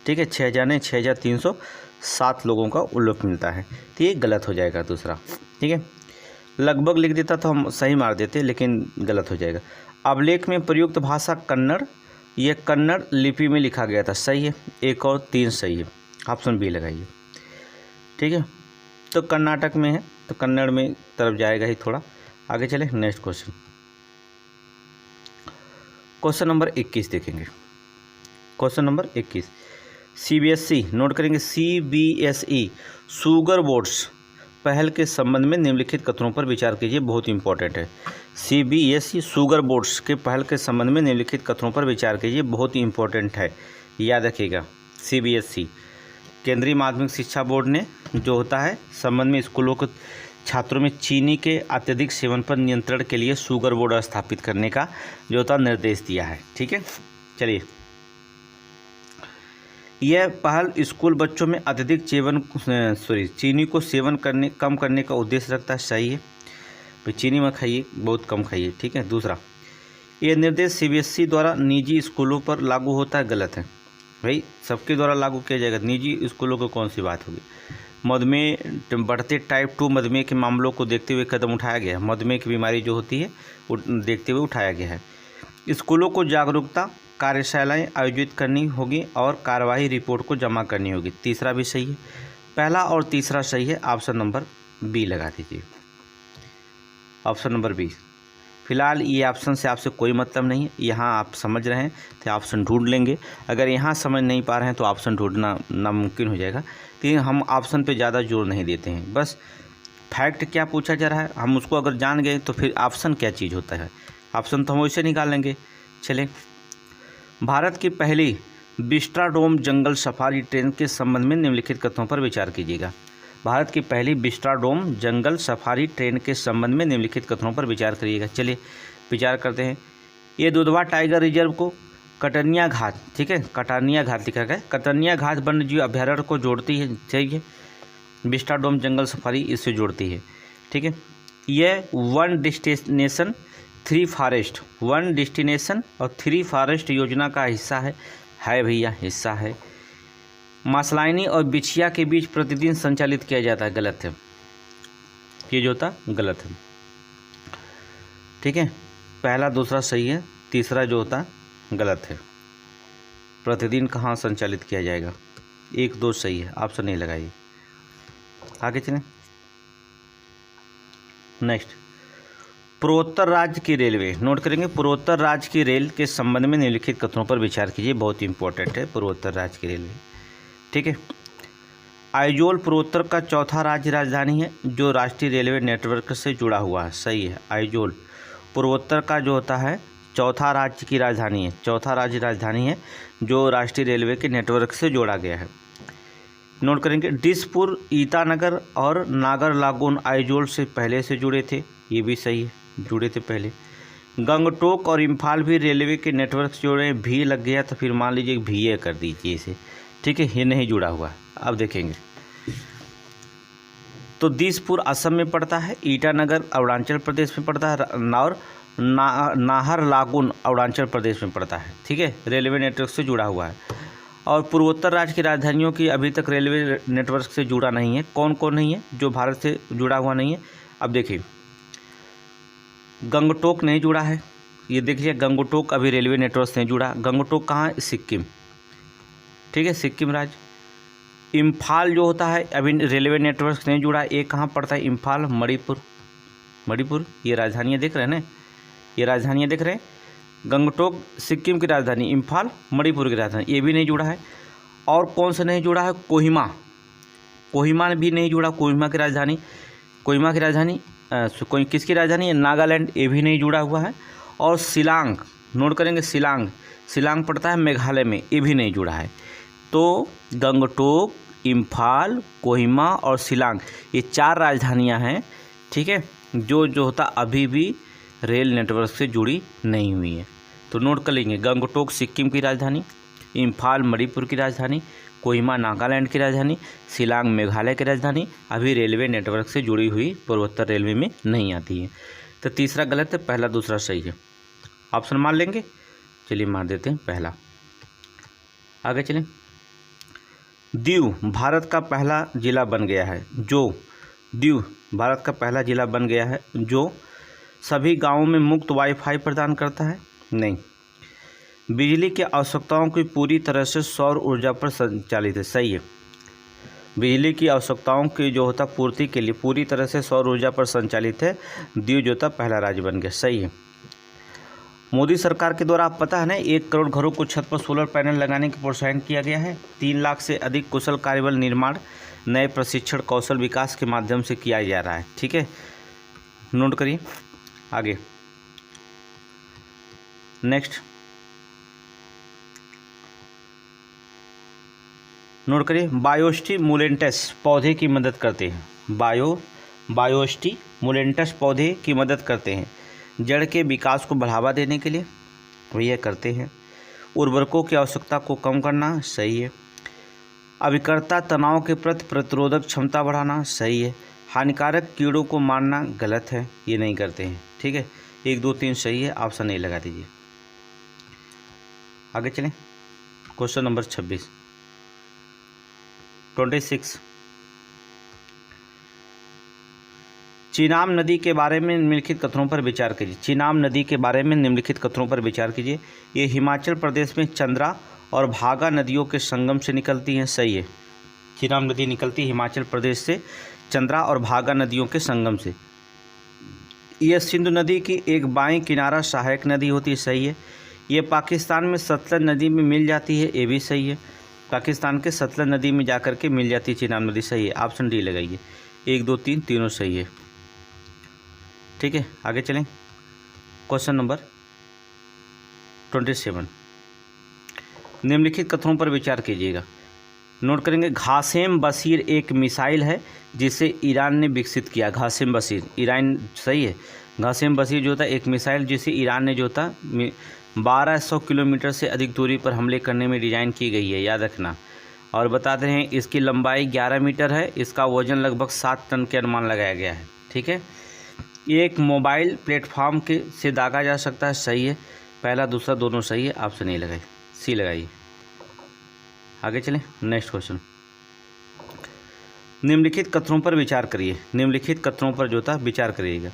ठीक है, 6000 नहीं 6307 लोगों का उल्लेख मिलता है, तो ये गलत हो जाएगा दूसरा। ठीक है, लगभग लिख देता तो हम सही मार देते, लेकिन गलत हो जाएगा। अभिलेख में प्रयुक्त भाषा कन्नड़, ये कन्नड़ लिपि में लिखा गया था, सही है। 1 और 3 सही है, ऑप्शन बी लगाइए। ठीक है, तो कर्नाटक में है तो कन्नड़ में तरफ जाएगा ही थोड़ा। आगे चले, नेक्स्ट क्वेश्चन, क्वेश्चन नंबर 21 देखेंगे। क्वेश्चन नंबर 21, CBSE, नोट करेंगे, CBSE शुगर बोर्ड्स पहल के संबंध में निम्नलिखित कथनों पर विचार कीजिए। बहुत इंपॉर्टेंट है। CBSE शुगर बोर्ड्स के पहल के संबंध में निम्नलिखित कथनों पर विचार कीजिए, बहुत ही इंपॉर्टेंट है, याद रखिएगा। CBSE केंद्रीय माध्यमिक शिक्षा बोर्ड ने जो होता है संबंध में स्कूलों को छात्रों में चीनी के अत्यधिक सेवन पर नियंत्रण के लिए शुगर बोर्ड स्थापित करने का जो होता निर्देश दिया है। ठीक है, चलिए, यह पहल स्कूल बच्चों में अत्यधिक चीनी को सेवन कम करने का उद्देश्य रखता है। सही है भाई, चीनी मत खाइए, बहुत कम खाइए। ठीक है, दूसरा, यह निर्देश CBSE द्वारा निजी स्कूलों पर लागू होता है। गलत है भाई, सबके द्वारा लागू किया जाएगा, निजी स्कूलों को कौन सी बात होगी। मधुमेह, बढ़ते टाइप 2 मधुमेह के मामलों को देखते हुए कदम उठाया गया है। मधुमेह की बीमारी जो होती है वो देखते हुए उठाया गया है। स्कूलों को जागरूकता कार्यशालाएं आयोजित करनी होगी और कार्यवाही रिपोर्ट को जमा करनी होगी। तीसरा भी सही है, पहला और तीसरा सही है। ऑप्शन नंबर बी लगा दीजिए, ऑप्शन नंबर बी। फिलहाल ये ऑप्शन से आपसे कोई मतलब नहीं है, यहाँ आप समझ रहे हैं तो ऑप्शन ढूंढ लेंगे। अगर यहाँ समझ नहीं पा रहे हैं तो ऑप्शन ढूंढना नामुमकिन हो जाएगा, लेकिन हम ऑप्शन पे ज़्यादा जोर नहीं देते हैं। बस फैक्ट क्या पूछा जा रहा है हम उसको अगर जान गए तो फिर ऑप्शन क्या चीज़ होता है, ऑप्शन तो हम वैसे निकाल लेंगे। चलें, भारत की पहली विस्टाडोम जंगल सफारी ट्रेन के संबंध में निम्नलिखित कथनों पर विचार कीजिएगा। भारत की पहली विस्टाडोम जंगल सफारी ट्रेन के संबंध में निम्नलिखित कथनों पर विचार करिएगा। चलिए विचार करते हैं। ये दुधवा टाइगर रिजर्व को कटनिया घाट, ठीक है, कटानिया घाट लिखा गया है, कटनिया घाट वन्यजीव अभ्यारण्य को जोड़ती है। चाहिए विस्टाडोम जंगल सफारी इससे जोड़ती है। ठीक है, यह 1 डेस्टिनेशन 3 फॉरेस्ट, 1 डेस्टिनेशन और 3 फॉरेस्ट योजना का हिस्सा है भैया, हिस्सा है। मासलाइनी और बिछिया के बीच प्रतिदिन संचालित किया जाता है। गलत है, ये जो होता गलत है। ठीक है, पहला दूसरा सही है, तीसरा जो होता गलत है। प्रतिदिन कहाँ संचालित किया जाएगा, 1 2 सही है, ऑप्शन नहीं लगाइए। आगे चलें, नेक्स्ट, पूर्वोत्तर राज्य की रेलवे, नोट करेंगे, पूर्वोत्तर राज्य की रेल के संबंध में निम्नलिखित कथनों पर विचार कीजिए। बहुत इंपॉर्टेंट है पूर्वोत्तर राज्य की रेलवे। ठीक है, आइजोल पूर्वोत्तर का चौथा राज्य राजधानी है जो राष्ट्रीय रेलवे नेटवर्क से जुड़ा हुआ है। सही है, आइजोल पूर्वोत्तर का जो होता है चौथा राज्य की राजधानी है, चौथा राज्य राजधानी है जो राष्ट्रीय रेलवे के नेटवर्क से जोड़ा गया है। नोट करेंगे, डिसपुर, ईटानगर और नागरलागुन आइजोल से पहले से जुड़े थे। ये भी सही है, जुड़े थे पहले। गंगटोक और इम्फाल भी रेलवे के नेटवर्क से जुड़े, भी लग गया तो फिर मान लीजिए भी ये कर दीजिए इसे। ठीक है, ये नहीं जुड़ा हुआ। अब देखेंगे तो दिसपुर असम में पड़ता है, ईटानगर अरुणाचल प्रदेश में पड़ता है और नाहरलागुन अरुणाचल प्रदेश में पड़ता है। ठीक है, रेलवे नेटवर्क से जुड़ा हुआ है। और पूर्वोत्तर राज्य की राजधानियों की अभी तक रेलवे नेटवर्क से जुड़ा नहीं है। कौन कौन नहीं है जो भारत से जुड़ा हुआ नहीं है? अब देखिए, गंगटोक नहीं जुड़ा है, ये देखिए गंगटोक अभी रेलवे नेटवर्क से नहीं जुड़ा। गंगटोक कहाँ है? सिक्किम। ठीक है, सिक्किम राज्य। इम्फाल जो होता है अभी रेलवे नेटवर्क से नहीं जुड़ा, ये कहाँ पड़ता है? इम्फाल, मणिपुर। मणिपुर, ये राजधानियाँ देख रहे हैं ना, ये राजधानियाँ देख रहे हैं। गंगटोक सिक्किम की राजधानी, इम्फाल मणिपुर की राजधानी, ये भी नहीं जुड़ा है। और कौन सा नहीं जुड़ा है? कोहिमा, कोहिमा भी नहीं जुड़ा। कोहिमा की राजधानी, कोहिमा की राजधानी कोई किसकी राजधानी है? नागालैंड, ये भी नहीं जुड़ा हुआ है। और शिलांग, नोट करेंगे, शिलांग, शिलांग पड़ता है मेघालय में, ये भी नहीं जुड़ा है। तो गंगटोक, इम्फाल, कोहिमा और शिलांग, ये 4 राजधानियां हैं। ठीक है, जो होता अभी भी रेल नेटवर्क से जुड़ी नहीं हुई है। तो नोट कर लेंगे, गंगटोक सिक्किम की राजधानी, इम्फाल मणिपुर की राजधानी, कोहिमा नागालैंड की राजधानी, शिलांग मेघालय की राजधानी अभी रेलवे नेटवर्क से जुड़ी हुई पूर्वोत्तर रेलवे में नहीं आती है। तो तीसरा गलत है, पहला दूसरा सही है। ऑप्शन मान लेंगे, चलिए मान देते हैं पहला। आगे चलें, दीव भारत का पहला जिला बन गया है जो, दीव भारत का पहला जिला बन गया है जो सभी गांवों में मुफ्त वाईफाई प्रदान करता है। नहीं, बिजली की आवश्यकताओं की पूरी तरह से सौर ऊर्जा पर संचालित है। सही है, बिजली की आवश्यकताओं की जो होता पूर्ति के लिए पूरी तरह से सौर ऊर्जा पर संचालित है। दीव जो होता पहला राज्य बन गया। सही है। मोदी सरकार के द्वारा, आप पता है ना, 1 करोड़ घरों को छत पर सोलर पैनल लगाने की प्रोत्साहन किया गया है। 3 लाख से अधिक कुशल कार्यबल निर्माण नए प्रशिक्षण कौशल विकास के माध्यम से किया जा रहा है। ठीक है, नोट करिए। आगे नेक्स्ट, नोट करिए, बायोस्टिमुलेंट्स पौधे की मदद करते हैं। बायो बायोस्टिमुलेंट्स पौधे की मदद करते हैं जड़ के विकास को बढ़ावा देने के लिए, वही करते हैं। उर्वरकों की आवश्यकता को कम करना, सही है। अभिकर्ता तनाव के प्रति प्रतिरोधक क्षमता बढ़ाना, सही है। हानिकारक कीड़ों को मारना, गलत है, ये नहीं करते हैं, ठीक है। 1 2 3 सही है, ऑप्शन ए लगा दीजिए। आगे चलें, क्वेश्चन नंबर 26। चीनाब नदी के बारे में निम्नलिखित कथनों पर विचार कीजिए। चीनाब नदी के बारे में निम्नलिखित कथनों पर विचार कीजिए। ये हिमाचल प्रदेश में चंद्रा और भागा नदियों के संगम से निकलती हैं, सही है। चीनाब नदी निकलती है हिमाचल प्रदेश से चंद्रा और भागा नदियों के संगम से। यह सिंधु नदी की एक बाएं किनारा सहायक नदी होती है, सही है। ये पाकिस्तान में सतलज नदी में मिल जाती है, ये भी सही है। पाकिस्तान के सतलज नदी में जाकर के मिल जाती है चीनाब नदी, सही है। ऑप्शन डी लगाइए। 1 2 3 तीनों सही है, ठीक है। आगे चलें, क्वेश्चन नंबर 27। निम्नलिखित कथनों पर विचार कीजिएगा। नोट करेंगे, घासेम बशीर एक मिसाइल है जिसे ईरान ने विकसित किया। घासेम बशीर, ईरान, सही है। घासेम बशीर जो था एक मिसाइल जिसे ईरान ने जो था 1200 किलोमीटर से अधिक दूरी पर हमले करने में डिज़ाइन की गई है, याद रखना। और बताते हैं इसकी लंबाई 11 मीटर है, इसका वजन लगभग 7 टन के अनुमान लगाया गया है, ठीक है। ये एक मोबाइल प्लेटफॉर्म के से दागा जा सकता है, सही है। पहला दूसरा दोनों सही है, ऑप्शन ए लगाइए, सी लगाइए। आगे चलें, नेक्स्ट क्वेश्चन। निम्नलिखित कथनों पर विचार करिए। निम्नलिखित कथनों पर जो था विचार करिएगा।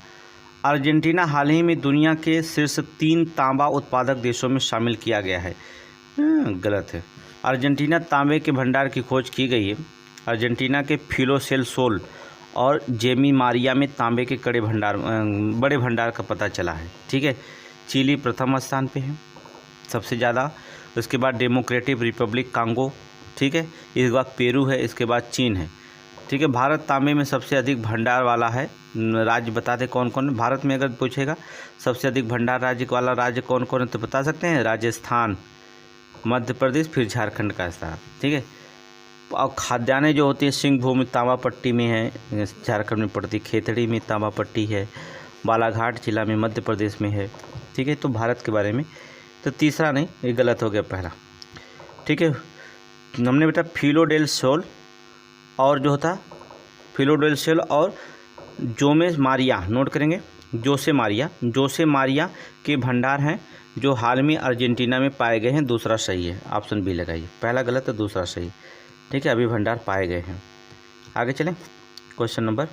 अर्जेंटीना हाल ही में दुनिया के शीर्ष 3 तांबा उत्पादक देशों में शामिल किया गया है, गलत है। अर्जेंटीना तांबे के भंडार की खोज की गई है। अर्जेंटीना के फिलोसेल सोल और जेमी मारिया में तांबे के बड़े भंडार का पता चला है, ठीक है। चिली प्रथम स्थान पे है सबसे ज़्यादा, उसके बाद डेमोक्रेटिक रिपब्लिक कांगो, ठीक है। इसके बाद पेरू है, इसके बाद चीन है, ठीक है। भारत तांबे में सबसे अधिक भंडार वाला है। राज्य बता दें कौन कौन है भारत में, अगर पूछेगा सबसे अधिक भंडार राज्य वाला राज्य कौन कौन है तो बता सकते हैं, राजस्थान, मध्य प्रदेश, फिर झारखंड का स्थान, ठीक है। और खाद्यान्नें जो होती है सिंहभूम तांबा पट्टी में है, झारखंड में पड़ती। खेतड़ी में तांबा पट्टी है, बालाघाट जिला में मध्य प्रदेश में है, ठीक है। तो भारत के बारे में तो तीसरा नहीं, ये गलत हो गया पहला, ठीक है। हमने बेटा फिलोडेल सोल और जो था फिलोडेल सोल और जोसे मारिया, नोट करेंगे, जोसे मारिया के भंडार हैं जो हाल में अर्जेंटीना में पाए गए हैं, दूसरा सही है, ऑप्शन बी लगाइए। पहला गलत है, दूसरा सही, ठीक है। अभी भंडार पाए गए हैं। आगे चलें, क्वेश्चन नंबर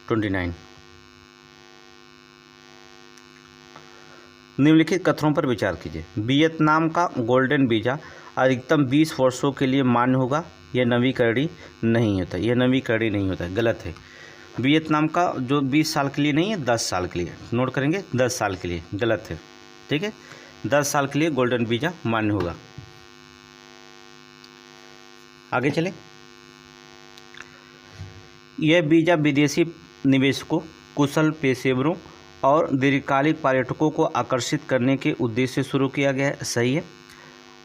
29। निम्नलिखित कथनों पर विचार कीजिए। वियतनाम का गोल्डन वीज़ा अधिकतम 20 वर्षों के लिए मान्य होगा, यह नवीकरणीय नहीं होता, यह नवीकरणीय नहीं होता, गलत है। वियतनाम का जो 20 साल के लिए नहीं है, 10 साल के लिए, नोट करेंगे 10 साल के लिए, गलत है, ठीक है। 10 साल के लिए गोल्डन वीज़ा मान्य होगा। आगे चलें, यह वीज़ा विदेशी निवेशकों, कुशल पेशेवरों और दीर्घकालिक पर्यटकों को आकर्षित करने के उद्देश्य से शुरू किया गया है, सही है।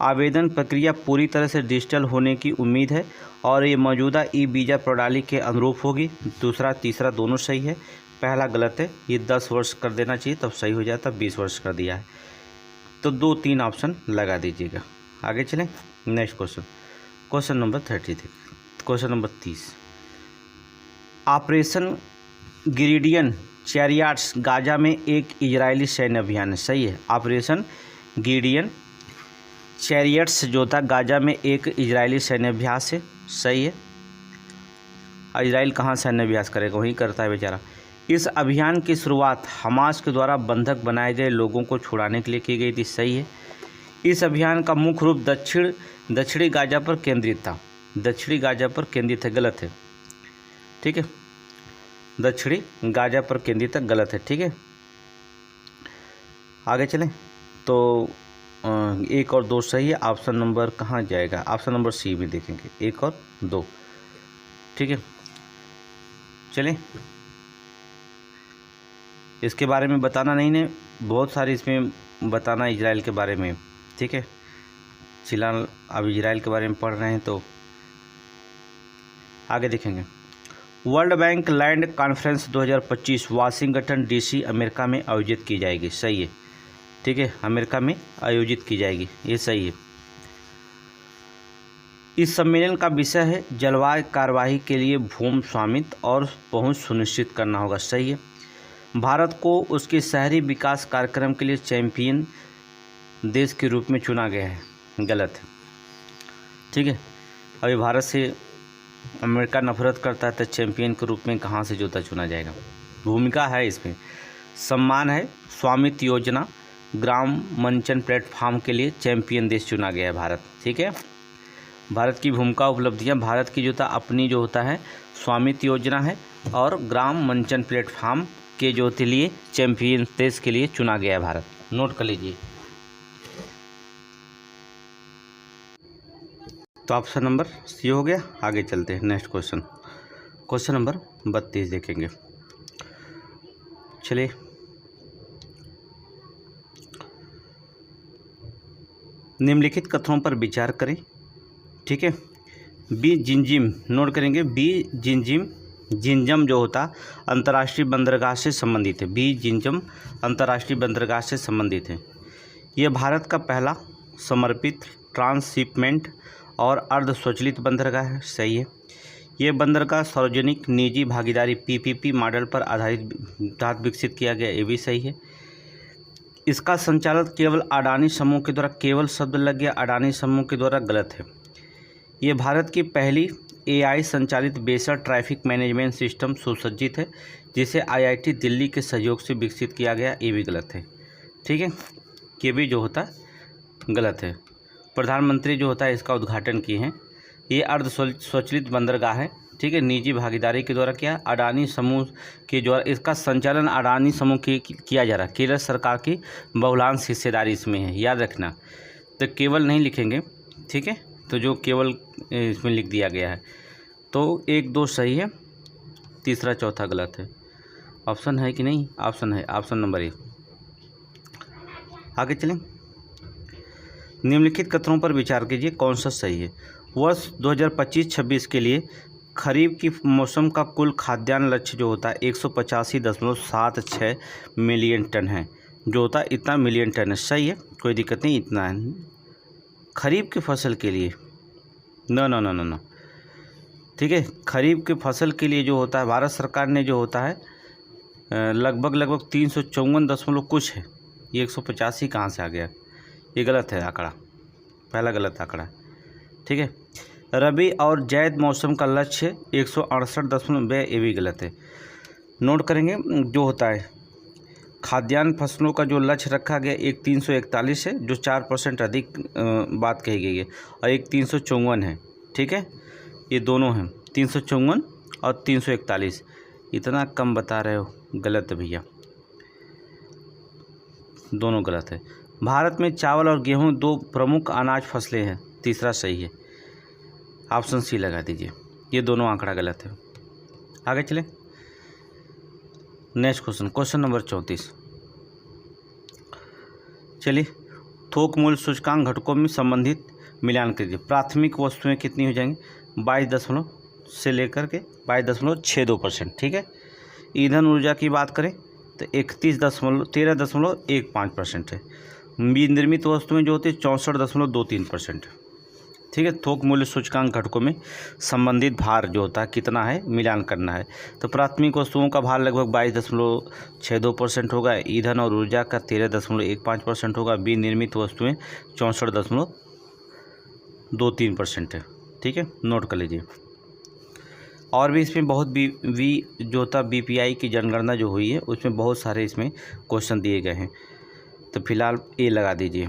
आवेदन प्रक्रिया पूरी तरह से डिजिटल होने की उम्मीद है और ये मौजूदा ई वीज़ा प्रणाली के अनुरूप होगी, दूसरा तीसरा दोनों सही है। पहला गलत है, ये 10 वर्ष कर देना चाहिए तब सही हो जाता, 20 वर्ष कर दिया है, तो 2 3 ऑप्शन लगा दीजिएगा। आगे चलें, next question, question number 33, question number 30। Operation गिरिडियन चैरियट्स गाजा में एक इजरायली सैन्य अभियान है, सही है। ऑपरेशन गिरिडियन चैरियट्स जो था गाजा में एक इजरायली सैन्य अभ्यास है, सही है। इजराइल कहाँ सैन्य अभ्यास करेगा, वहीं करता है बेचारा। इस अभियान की शुरुआत हमास के द्वारा बंधक बनाए गए लोगों को छुड़ाने के लिए की गई थी, सही है। इस अभियान का मुख्य रूप दक्षिणी गाजा पर केंद्रित था, दक्षिणी गाजा पर केंद्रित है, गलत है, ठीक है। दक्षिणी गाजा पर केंद्रित है, गलत है, ठीक है। आगे चलें, तो 1 और 2 सही है। ऑप्शन नंबर कहाँ जाएगा, ऑप्शन नंबर सी में देखेंगे, 1 और 2, ठीक है। चलें, इसके बारे में बताना नहीं ने, बहुत सारी इसमें बताना इजराइल के बारे में, ठीक है। फिलहाल अब इजराइल के बारे में पढ़ रहे हैं तो आगे देखेंगे। World bank land conference 2025 Washington DC America में आयोजित की जाएगी। सही है, ठीक है, अमेरिका में आयोजित की जाएगी, ये सही है। इस सम्मेलन का विषय है जलवायु कार्यवाही के लिए भूमि स्वामित्व और पहुंच सुनिश्चित करना होगा। सही है। भारत को उसके शहरी विकास कार्यक्रम के लिए चैंपियन देश के रूप में चुना गया है। गलत है, ठीक है। अभी भारत से अमेरिका नफरत करता है तो चैंपियन के रूप में कहाँ से जोता चुना जाएगा। भूमिका है इसमें, सम्मान है, स्वामित्व योजना, ग्राम मंचन प्लेटफॉर्म के लिए चैंपियन देश चुना गया है भारत। ठीक है, भारत की भूमिका उपलब्धियां, भारत की जोता अपनी जो होता है स्वामित्व योजना है और ग्राम मंचन प्लेटफॉर्म के जो के लिए चैंपियन देश के लिए चुना गया है भारत। नोट कर लीजिए। तो ऑप्शन नंबर सी हो गया। आगे चलते हैं नेक्स्ट क्वेश्चन, क्वेश्चन नंबर 32 देखेंगे। चलिए, निम्नलिखित कथनों पर विचार करें। ठीक है, बी जिंजिम, नोट करेंगे, बी जिंजम जो होता अंतर्राष्ट्रीय बंदरगाह से संबंधित है। बी जिंजम अंतर्राष्ट्रीय बंदरगाह से संबंधित है। यह भारत का पहला समर्पित ट्रांसशिपमेंट और अर्ध स्वचालित बंदरगाह है। सही है। यह बंदरगाह सार्वजनिक निजी भागीदारी पीपीपी मॉडल पर आधारित विकसित किया गया, ये भी सही है। इसका संचालन केवल अडानी समूह के द्वारा, केवल शब्द लग गया अडानी समूह के द्वारा, गलत है। ये भारत की पहली एआई संचालित बेसर ट्रैफिक मैनेजमेंट सिस्टम सुसज्जित है, जिसे आईआईटी दिल्ली के सहयोग से विकसित किया गया, ये भी गलत है। ठीक है, ये भी जो होता है गलत है। प्रधानमंत्री जो होता है इसका उद्घाटन किए हैं। ये अर्ध स्वचालित बंदरगाह है। ठीक है, निजी भागीदारी के द्वारा क्या, अडानी समूह के द्वारा, इसका संचालन अडानी समूह की किया जा रहा है। केरल सरकार की बहुलांश हिस्सेदारी इसमें है, याद रखना। तो केवल नहीं लिखेंगे, ठीक है, तो जो केवल इसमें लिख दिया गया है। तो 1 2 सही है, तीसरा चौथा गलत है। ऑप्शन है कि नहीं? ऑप्शन है, ऑप्शन नंबर 1। आगे चलें। निम्नलिखित कथनों पर विचार कीजिए, कौन सा सही है। वर्ष 2025-26 के लिए खरीफ की मौसम का कुल खाद्यान्न लक्ष्य जो होता है 185.76 मिलियन टन है, जो होता है इतना मिलियन टन है। सही है, कोई दिक्कत नहीं, इतना है खरीफ की फसल के लिए। नो, ठीक है, खरीफ की फसल के लिए जो होता है भारत सरकार ने जो होता है लगभग 354 कुछ है। ये 185 कहाँ से आ गया? ये गलत है आंकड़ा, पहला गलत आंकड़ा। ठीक है, रबी और जैद मौसम का लक्ष्य 168.2, ये भी गलत है। नोट करेंगे, जो होता है खाद्यान्न फसलों का जो लक्ष्य रखा गया एक 341 है, जो 4% अधिक बात कही गई है, और एक 354 है। ठीक है, ये दोनों हैं, 354 और 341। इतना कम बता रहे हो, गलत है भैया, दोनों गलत है। भारत में चावल और गेहूं 2 प्रमुख अनाज फसलें हैं, तीसरा सही है। ऑप्शन सी लगा दीजिए, ये दोनों आंकड़ा गलत है। आगे चलें, नेक्स्ट क्वेश्चन, क्वेश्चन नंबर 34। चलिए, थोक मूल्य सूचकांक घटकों में संबंधित मिलान कीजिए। प्राथमिक वस्तुएं कितनी हो जाएंगी? 22 से लेकर के 22.62%। ठीक है, ईंधन ऊर्जा की बात करें तो 13.15% है। विनिर्मित वस्तुएं जो होती है 64.23%। ठीक है, थोक मूल्य सूचकांक घटकों में संबंधित भार जो होता है कितना है, मिलान करना है। तो प्राथमिक वस्तुओं का भार लगभग 22.62% होगा, ईंधन और ऊर्जा का 13.15% होगा, विनिर्मित वस्तुएं 64.23% है। ठीक है, नोट कर लीजिए। और भी इसमें बहुत बी जो होता बीपीआई की जनगणना जो हुई है उसमें बहुत सारे इसमें क्वेश्चन दिए गए हैं, तो फिलहाल ए लगा दीजिए।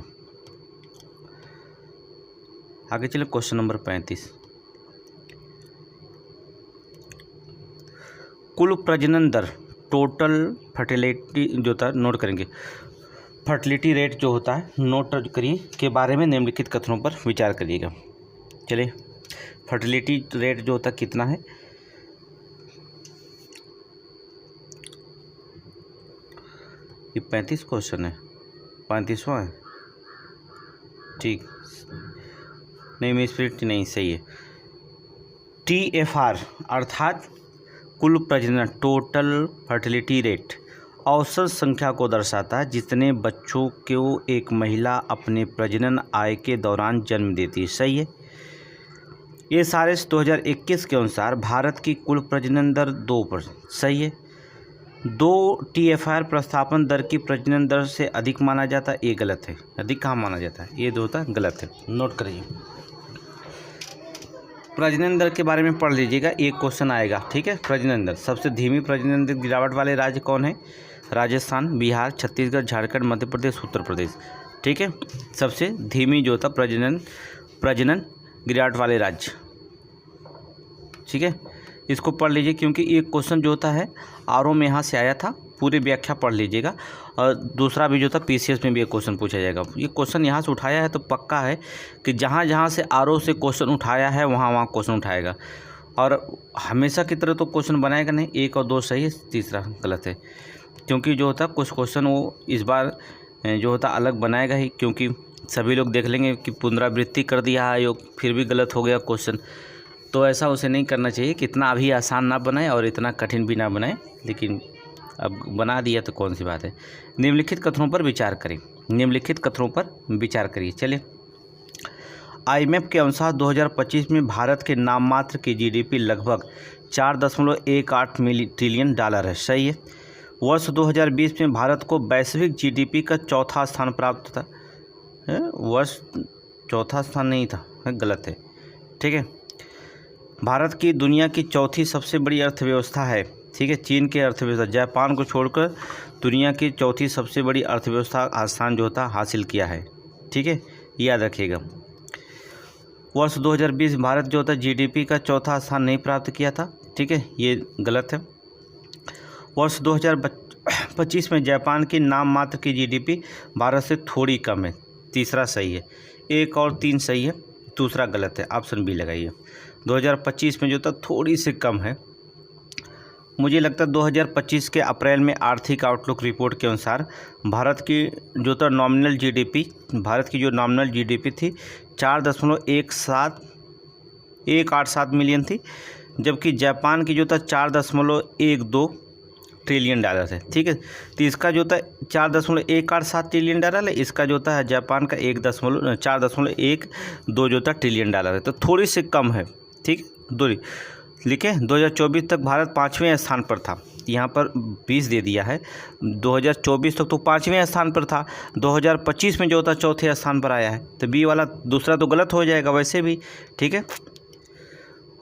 आगे चले, क्वेश्चन नंबर 35। कुल प्रजनन दर, टोटल फर्टिलिटी जो होता है, नोट करेंगे। फर्टिलिटी रेट जो होता है नोट करिए, के बारे में निम्नलिखित कथनों पर विचार करिएगा। चलिए, फर्टिलिटी रेट जो होता है कितना है? ये 35 क्वेश्चन है, 35वां है। ठीक नहीं, मिसप्रिंट नहीं, सही है। TFR अर्थात कुल प्रजनन टोटल फर्टिलिटी रेट औसत संख्या को दर्शाता है जितने बच्चों को एक महिला अपने प्रजनन आय के दौरान जन्म देती है। सही है। ये सारे 2021 के अनुसार भारत की कुल प्रजनन दर 2%। सही है। 2 TFR प्रस्थापन दर की प्रजनन दर से अधिक माना जाता है, ये गलत है। अधिक कहाँ माना जाता है, ये 2 होता गलत है। नोट करिए। प्रजनन दर के बारे में पढ़ लीजिएगा, एक क्वेश्चन आएगा। ठीक है। प्रजनन दर, सबसे धीमी प्रजनन दर गिरावट वाले राज्य कौन है? राजस्थान, बिहार, छत्तीसगढ़, झारखंड, मध्य प्रदेश, उत्तर प्रदेश। ठीक है। सबसे धीमी जो था प्रजनन गिरावट वाले राज्य। ठीक है। इसको पढ़ लीजिए क्योंकि एक क्वेश्चन जो होता है आरओ में यहाँ से आया था, पूरी व्याख्या पढ़ लीजिएगा। और दूसरा भी जो था पीसीएस में भी एक क्वेश्चन पूछा जाएगा। ये क्वेश्चन यहाँ से उठाया है तो पक्का है कि जहाँ जहाँ से आरओ से क्वेश्चन उठाया है वहाँ वहाँ क्वेश्चन उठाएगा। और हमेशा की तरह तो क्वेश्चन बनाएगा नहीं, 1 और 2 सही है, तीसरा गलत है। क्योंकि जो होता कुछ क्वेश्चन वो इस बार जो होता अलग बनाएगा ही, क्योंकि सभी लोग देख लेंगे कि पुनरावृत्ति कर दिया आयोग, फिर भी गलत हो गया क्वेश्चन। तो ऐसा उसे नहीं करना चाहिए कि इतना अभी आसान ना बनाए और इतना कठिन भी ना बनाए, लेकिन अब बना दिया तो कौन सी बात है। निम्नलिखित कथनों पर विचार करें। निम्नलिखित कथनों पर विचार करिए। चलिए, IMF के अनुसार 2025 में भारत के नाम मात्र की GDP लगभग 4.18 ट्रिलियन डॉलर है। सही है। वर्ष 2020 में भारत को वैश्विक GDP का चौथा स्थान प्राप्त था। वर्ष चौथा स्थान नहीं था, गलत है। ठीक है। भारत की दुनिया की चौथी सबसे बड़ी अर्थव्यवस्था है। ठीक है। चीन के अर्थव्यवस्था, जापान को छोड़कर दुनिया की चौथी सबसे बड़ी अर्थव्यवस्था स्थान जो होता हासिल किया है। ठीक है, याद रखिएगा। वर्ष 2020 भारत जो होता GDP का चौथा स्थान नहीं प्राप्त किया था। ठीक है, ये गलत है। वर्ष 2025 में जापान की नाम मात्र की GDP भारत से थोड़ी कम है। तीसरा सही है। 1 और 3 सही है, दूसरा गलत है। ऑप्शन बी लगाइए। 2025 में जो था थोड़ी सी कम है। मुझे लगता है 2025 के अप्रैल में आर्थिक आउटलुक रिपोर्ट के अनुसार भारत की जो था नॉमिनल GDP, भारत की जो नॉमिनल GDP थी 4.187 मिलियन थी, जबकि जापान की जो था 4.12 ट्रिलियन डॉलर है। ठीक है। तो इसका जो था 4.187 ट्रिलियन डॉलर है, इसका जो था जापान का 4.12 जो था ट्रिलियन डॉलर है, तो थोड़ी सी कम है। ठीक, दूरी लिखे। 2024 तक भारत 5वें स्थान पर था, यहाँ पर 20 दे दिया है। 2024 तक तो 5वें स्थान पर था, 2025 में जो था चौथे स्थान पर आया है, तो बी वाला दूसरा तो गलत हो जाएगा वैसे भी। ठीक है।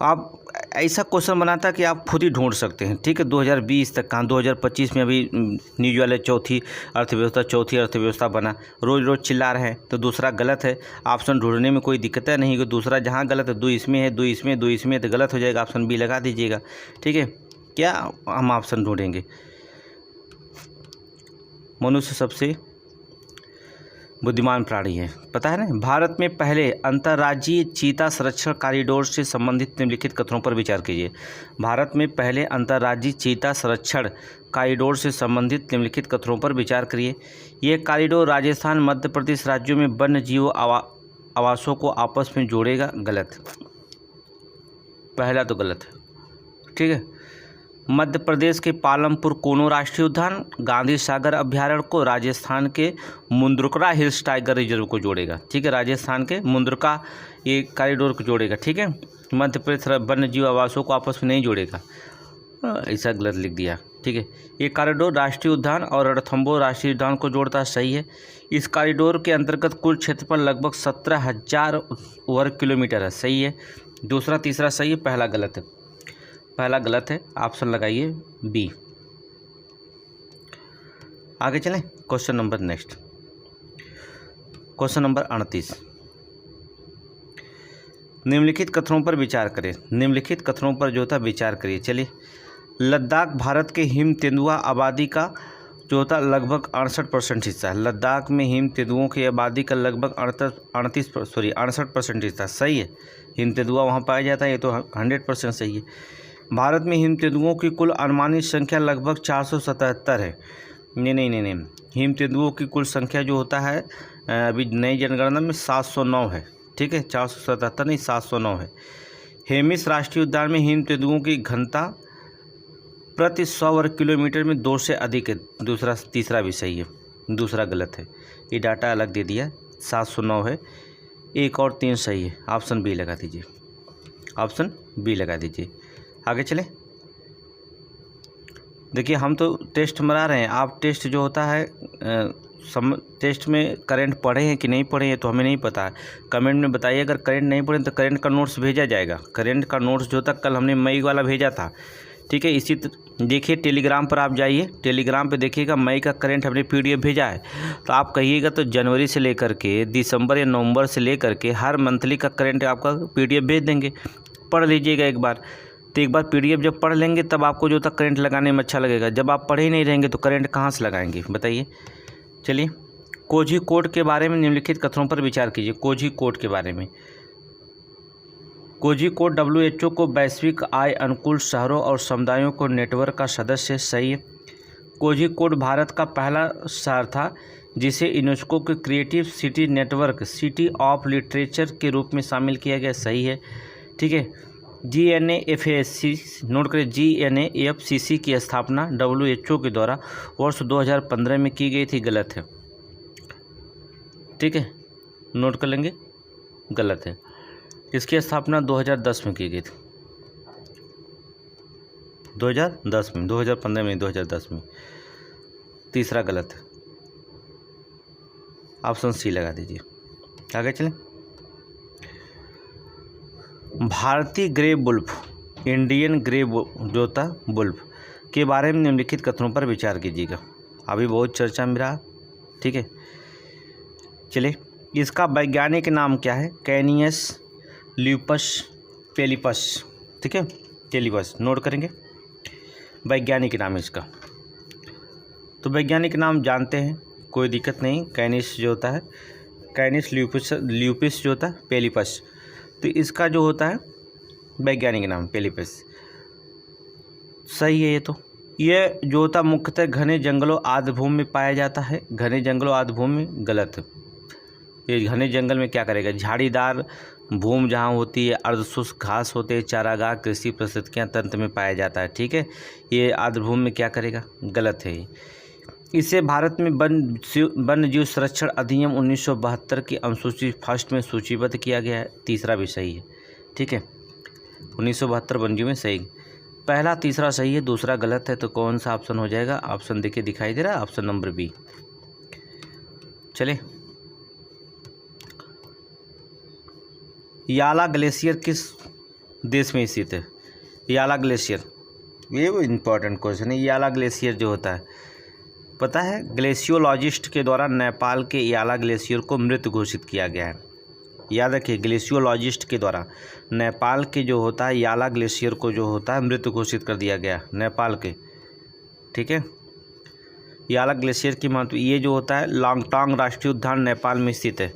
आप ऐसा क्वेश्चन बनाता कि आप खुद ही ढूंढ सकते हैं। ठीक है। 2020 तक कहाँ, 2025 में अभी न्यूज वाले चौथी अर्थव्यवस्था बना, रोज़ रोज़ चिल्ला रहे हैं, तो दूसरा गलत है। ऑप्शन ढूंढने में कोई दिक्कत है नहीं कि दूसरा जहाँ गलत है, 2 इसमें है, 2 इसमें, 2 इसमें, तो गलत हो जाएगा। ऑप्शन बी लगा दीजिएगा। ठीक है। क्या हम ऑप्शन ढूंढेंगे? मनुष्य सबसे बुद्धिमान प्राणी है, पता है ना। भारत में पहले अंतर्राज्यीय चीता संरक्षण कॉरिडोर से संबंधित निम्नलिखित कथनों पर विचार कीजिए। भारत में पहले अंतर्राज्यीय चीता संरक्षण कॉरिडोर से संबंधित निम्नलिखित कथनों पर विचार करिए। यह कॉरिडोर राजस्थान, मध्य प्रदेश राज्यों में वन्य जीव आवासों को आपस में जोड़ेगा। गलत, पहला तो गलत है। ठीक है। मध्य प्रदेश के पालमपुर कोनो राष्ट्रीय उद्यान गांधी सागर अभ्यारण्य को राजस्थान के मुंद्रुकरा हिल्स टाइगर रिजर्व को जोड़ेगा। ठीक है। राजस्थान के मुंद्रुका ये कॉरिडोर को जोड़ेगा। ठीक है। मध्य प्रदेश वन्य जीव आवासों को आपस में नहीं जोड़ेगा, ऐसा गलत लिख दिया। ठीक है। ये कॉरिडोर राष्ट्रीय उद्यान और रणथंभौर राष्ट्रीय उद्यान को जोड़ता है। सही है। इस कॉरिडोर के अंतर्गत कुल क्षेत्रफल लगभग 17,000 वर्ग किलोमीटर है। सही है। दूसरा तीसरा सही है, पहला गलत है। पहला गलत है, ऑप्शन लगाइए बी। आगे चलें। Question number next, question number 38। निम्नलिखित कथनों पर विचार करें। निम्नलिखित कथनों पर जो था विचार करिए। चलिए, लद्दाख भारत के हिम तेंदुआ आबादी का जो होता लगभग 68% हिस्सा है। लद्दाख में हिम तेंदुओं की आबादी का लगभग 68% हिस्सा। सही है। हिम तेंदुआ वहाँ पाया जाता है, ये तो 100% सही है। भारत में हिम तेंदुओं की कुल अनुमानित संख्या लगभग 477 है। नहीं, हिम तेंदुओं की कुल संख्या जो होता है अभी नई जनगणना में 709 है। ठीक है। 477 नहीं, 709 है। हेमिस राष्ट्रीय उद्यान में हिम तेंदुओं की घनता प्रति 100 वर्ग किलोमीटर में 2 से अधिक है, तीसरा भी सही है, दूसरा गलत है। ये डाटा अलग दे दिया, 709 है, एक और 3 सही है। ऑप्शन बी लगा दीजिए, ऑप्शन बी लगा दीजिए। आगे चले। देखिए हम तो टेस्ट मरा रहे हैं, आप टेस्ट जो होता है टेस्ट में करंट पढ़े हैं कि नहीं पढ़े हैं तो हमें नहीं पता है। कमेंट में बताइए, अगर करंट नहीं पढ़े तो करंट का नोट्स भेजा जाएगा। करंट का नोट्स जो था कल हमने मई वाला भेजा था, ठीक है। इसी देखिए टेलीग्राम पर आप जाइए, टेलीग्राम पे देखिएगा मई का करंट हमने PDF भेजा है। तो आप कहिएगा तो जनवरी से लेकर के दिसंबर या नवंबर से लेकर के हर मंथली का करंट आपका PDF भेज देंगे, पढ़ लीजिएगा एक बार। तो एक बार PDF जब पढ़ लेंगे तब आपको जो था करंट लगाने में अच्छा लगेगा। जब आप पढ़े ही नहीं रहेंगे तो करंट कहाँ से लगाएंगे बताइए। चलिए, कोझिकोड के बारे में निम्नलिखित कथनों पर विचार कीजिए। कोझिकोड के बारे में, कोझिकोड WHO को वैश्विक आय अनुकूल शहरों और समुदायों को नेटवर्क का सदस्य सही है। कोझिकोड भारत का पहला शहर था जिसे यूनेस्को के creative city network city of literature के रूप में शामिल किया गया, सही है, ठीक है। GNAFCC नोट करें, GNAFCC की स्थापना WHO के द्वारा वर्ष 2015 में की गई थी, गलत है, ठीक है, नोट कर लेंगे, गलत है। इसकी स्थापना 2010 में की गई थी, 2010 में, 2015 में, 2010 में, तीसरा गलत है, ऑप्शन सी लगा दीजिए। आगे चलें। भारतीय ग्रे वुल्फ, इंडियन ग्रे जो था वुल्फ के बारे में निम्नलिखित कथनों पर विचार कीजिएगा। अभी बहुत चर्चा में रहा, ठीक है। चलिए, इसका वैज्ञानिक नाम क्या है? कैनियस ल्यूपस पेलिपस, ठीक है, टेलिपस, नोट करेंगे वैज्ञानिक नाम इसका। तो वैज्ञानिक नाम जानते हैं, कोई दिक्कत नहीं। कैनिस जो होता है, कैनिस ल्यूपिस जो होता है पेलिपस, तो इसका जो होता है वैज्ञानिक नाम पेलिपस, सही है। ये तो ये जो होता मुख्यतः घने जंगलों आर्द्र भूमि में पाया जाता है। घने जंगलों आर्द्र भूमि में, गलत है। ये घने जंगल में क्या करेगा? झाड़ीदार भूमि जहाँ होती है, अर्धशुष्क घास होते हैं, चारागाह, कृषि परिस्थितियाँ तंत्र में पाया जाता है, ठीक है। ये आर्द्र भूमि में क्या करेगा? गलत है। इसे भारत में वन्य जीव संरक्षण अधिनियम 1972 की अनुसूची फर्स्ट में सूचीबद्ध किया गया है, तीसरा भी सही है, ठीक है। 1972 वन्य जीव में सही, पहला तीसरा सही है, दूसरा गलत है। तो कौन सा ऑप्शन हो जाएगा? ऑप्शन देखिए दिखाई दे रहा है, ऑप्शन नंबर बी। चले, याला ग्लेशियर किस देश में स्थित है? याला ग्लेशियर, ये वो इम्पोर्टेंट क्वेश्चन है। याला ग्लेशियर जो होता है पता है, ग्लेशियोलॉजिस्ट के द्वारा नेपाल के याला ग्लेशियर को मृत घोषित किया गया है। याद रखिए, ग्लेशियोलॉजिस्ट के द्वारा नेपाल के जो होता है याला ग्लेशियर को जो होता है मृत घोषित कर दिया गया नेपाल के, ठीक है। याला ग्लेशियर की महत्व, ये जो होता है लांगटांग राष्ट्रीय उद्यान नेपाल में स्थित है।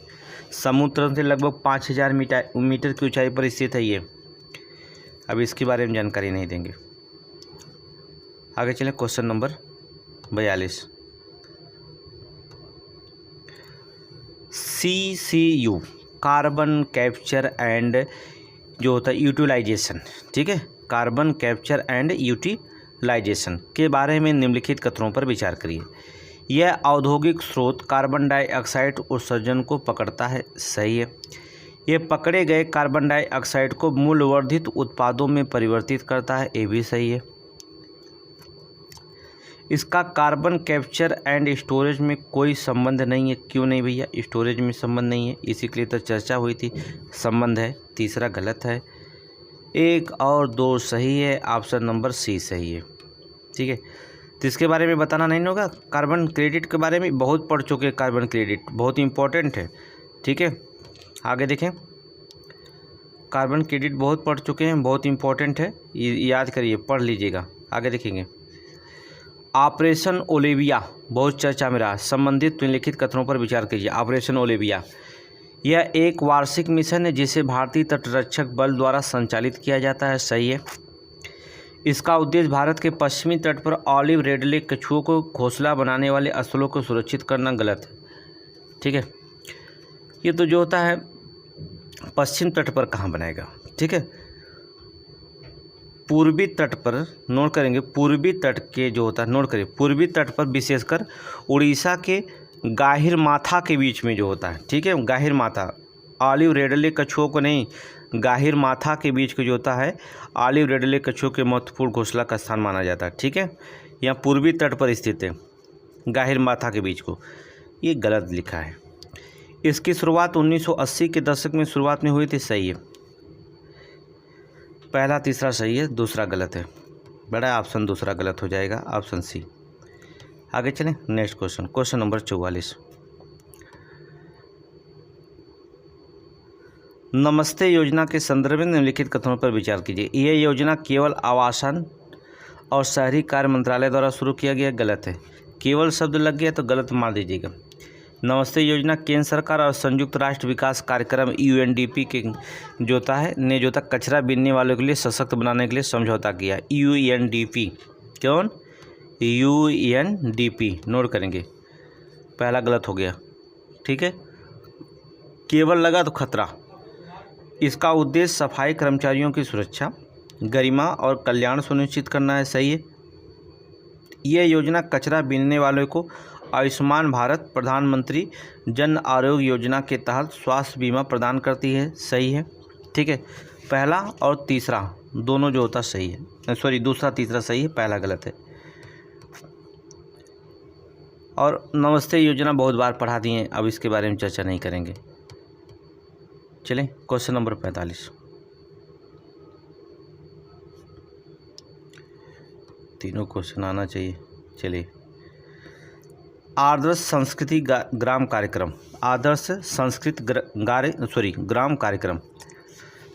समुद्र से लगभग 5000 मीटर की ऊंचाई पर स्थित है ये। अब इसके बारे में जानकारी नहीं देंगे। आगे चलें, question number 42। CCU carbon capture and जो होता है यूटिलाइजेशन, ठीक है, कार्बन कैप्चर एंड यूटिलाइजेशन के बारे में निम्नलिखित कथनों पर विचार करिए। यह औद्योगिक स्रोत कार्बन डाइऑक्साइड उत्सर्जन को पकड़ता है, सही है। यह पकड़े गए कार्बन डाइऑक्साइड को मूल्यवर्धित उत्पादों में परिवर्तित करता है, ये भी सही है। इसका कार्बन कैप्चर एंड स्टोरेज में कोई संबंध नहीं है। क्यों नहीं भैया? स्टोरेज में संबंध नहीं है, इसी के लिए तो चर्चा हुई थी। संबंध है, तीसरा गलत है। 1 और 2 सही है, ऑप्शन नंबर सी सही है, ठीक है। तो इसके बारे में बताना नहीं होगा। कार्बन क्रेडिट के बारे में बहुत पढ़ चुके हैं, कार्बन क्रेडिट बहुत इंपॉर्टेंट है, ठीक है। आगे देखें, कार्बन क्रेडिट बहुत पढ़ चुके हैं, बहुत इंपॉर्टेंट है, याद करिए, पढ़ लीजिएगा। आगे देखेंगे, ऑपरेशन ओलिविया बहुत चर्चा में रहा, संबंधित निम्नलिखित कथनों पर विचार कीजिए। ऑपरेशन ओलिविया यह एक वार्षिक मिशन है जिसे भारतीय तटरक्षक बल द्वारा संचालित किया जाता है, सही है। इसका उद्देश्य भारत के पश्चिमी तट पर ऑलिव रेडले कछुओं को घोंसला बनाने वाले स्थलों को सुरक्षित करना, गलत है, ठीक है। ये तो जो होता है पश्चिम तट पर कहाँ बनाएगा, ठीक है। पूर्वी तट पर नोट करेंगे, पूर्वी तट के जो होता है, नोट करिए, पूर्वी तट पर विशेषकर उड़ीसा के गाहिरमाथा के बीच में जो होता है, ठीक है, गाहिरमाथा, ऑलिव रेडले कछुओं को नहीं, गाहिरमाथा के बीच का जो होता है ऑलिव रेडले कछुओं के महत्वपूर्ण घोंसला का स्थान माना जाता है, ठीक है। यहाँ पूर्वी तट पर स्थित है, गाहिरमाथा के बीच को, ये गलत लिखा है। इसकी शुरुआत 1980 के दशक में शुरुआत में हुई थी, सही है। पहला तीसरा सही है, दूसरा गलत है। बड़ा ऑप्शन दूसरा गलत हो जाएगा, ऑप्शन सी। आगे चलें, नेक्स्ट क्वेश्चन, क्वेश्चन नंबर 44। नमस्ते योजना के संदर्भ में निम्नलिखित कथनों पर विचार कीजिए। यह योजना केवल आवासन और शहरी कार्य मंत्रालय द्वारा शुरू किया गया, गलत है। केवल शब्द लग गया तो गलत मार दीजिएगा। नमस्ते योजना केंद्र सरकार और संयुक्त राष्ट्र विकास कार्यक्रम UNDP के ने कचरा बीनने वालों के लिए सशक्त बनाने के लिए समझौता किया। UNDP कौन? UNDP नोट करेंगे, पहला गलत हो गया, ठीक है। केवल लगा तो खतरा। इसका उद्देश्य सफाई कर्मचारियों की सुरक्षा, गरिमा और कल्याण सुनिश्चित करना है, सही है। यह योजना कचरा बीनने वालों को आयुष्मान भारत प्रधानमंत्री जन आरोग्य योजना के तहत स्वास्थ्य बीमा प्रदान करती है, सही है, ठीक है। पहला और तीसरा दोनों जो होता सही है, सॉरी दूसरा तीसरा सही है, पहला गलत है। और नमस्ते योजना बहुत बार पढ़ा दी है, अब इसके बारे में चर्चा नहीं करेंगे। चलें क्वेश्चन नंबर 45। तीनों क्वेश्चन आना चाहिए। चलिए, आदर्श संस्कृति ग्राम कार्यक्रम, आदर्श संस्कृत ग्राम कार्यक्रम।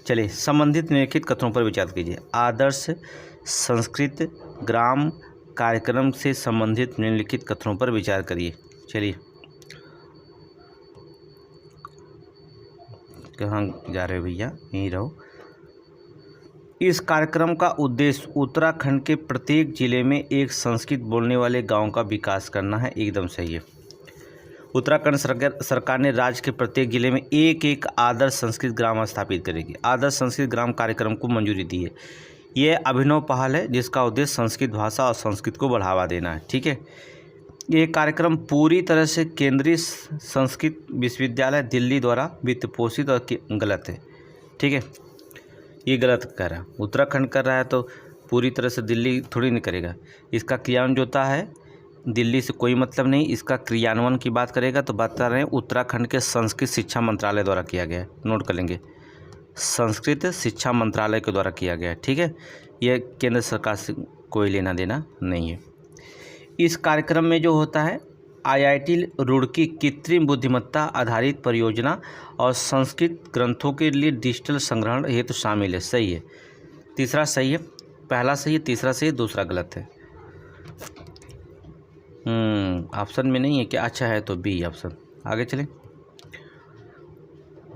चलिए, संबंधित निम्नलिखित कथनों पर विचार कीजिए। आदर्श संस्कृत ग्राम कार्यक्रम से संबंधित निम्नलिखित कथनों पर विचार करिए। चलिए, कहाँ जा रहे हो भैया, यहीं रहो। इस कार्यक्रम का उद्देश्य उत्तराखंड के प्रत्येक जिले में एक संस्कृत बोलने वाले गांव का विकास करना है, एकदम सही है। उत्तराखंड सरकार ने राज्य के प्रत्येक जिले में एक आदर्श संस्कृत ग्राम स्थापित करेगी। आदर्श संस्कृत ग्राम कार्यक्रम को मंजूरी दी है। यह अभिनव पहल है जिसका उद्देश्य संस्कृत भाषा और संस्कृत को बढ़ावा देना है, ठीक है। ये कार्यक्रम पूरी तरह से केंद्रीय संस्कृत विश्वविद्यालय दिल्ली द्वारा वित्त पोषित और गलत है, ठीक है। ये गलत कर रहा है, उत्तराखंड कर रहा है तो पूरी तरह से दिल्ली थोड़ी नहीं करेगा। इसका क्रियान्वयन जो होता है दिल्ली से कोई मतलब नहीं। इसका क्रियान्वयन की बात करेगा तो बता रहे हैं उत्तराखंड के संस्कृत शिक्षा मंत्रालय द्वारा किया गया है, नोट कर लेंगे, संस्कृत शिक्षा मंत्रालय के द्वारा किया गया है, ठीक है। यह केंद्र सरकार से कोई लेना देना नहीं है। इस कार्यक्रम में जो होता है IIT रुड़की कृत्रिम बुद्धिमत्ता आधारित परियोजना और संस्कृत ग्रंथों के लिए डिजिटल संग्रहण हेतु शामिल है, सही है। तीसरा सही है, पहला सही है, तीसरा सही है, दूसरा गलत है। ऑप्शन में नहीं है क्या? अच्छा है तो बी ऑप्शन। आगे चलें,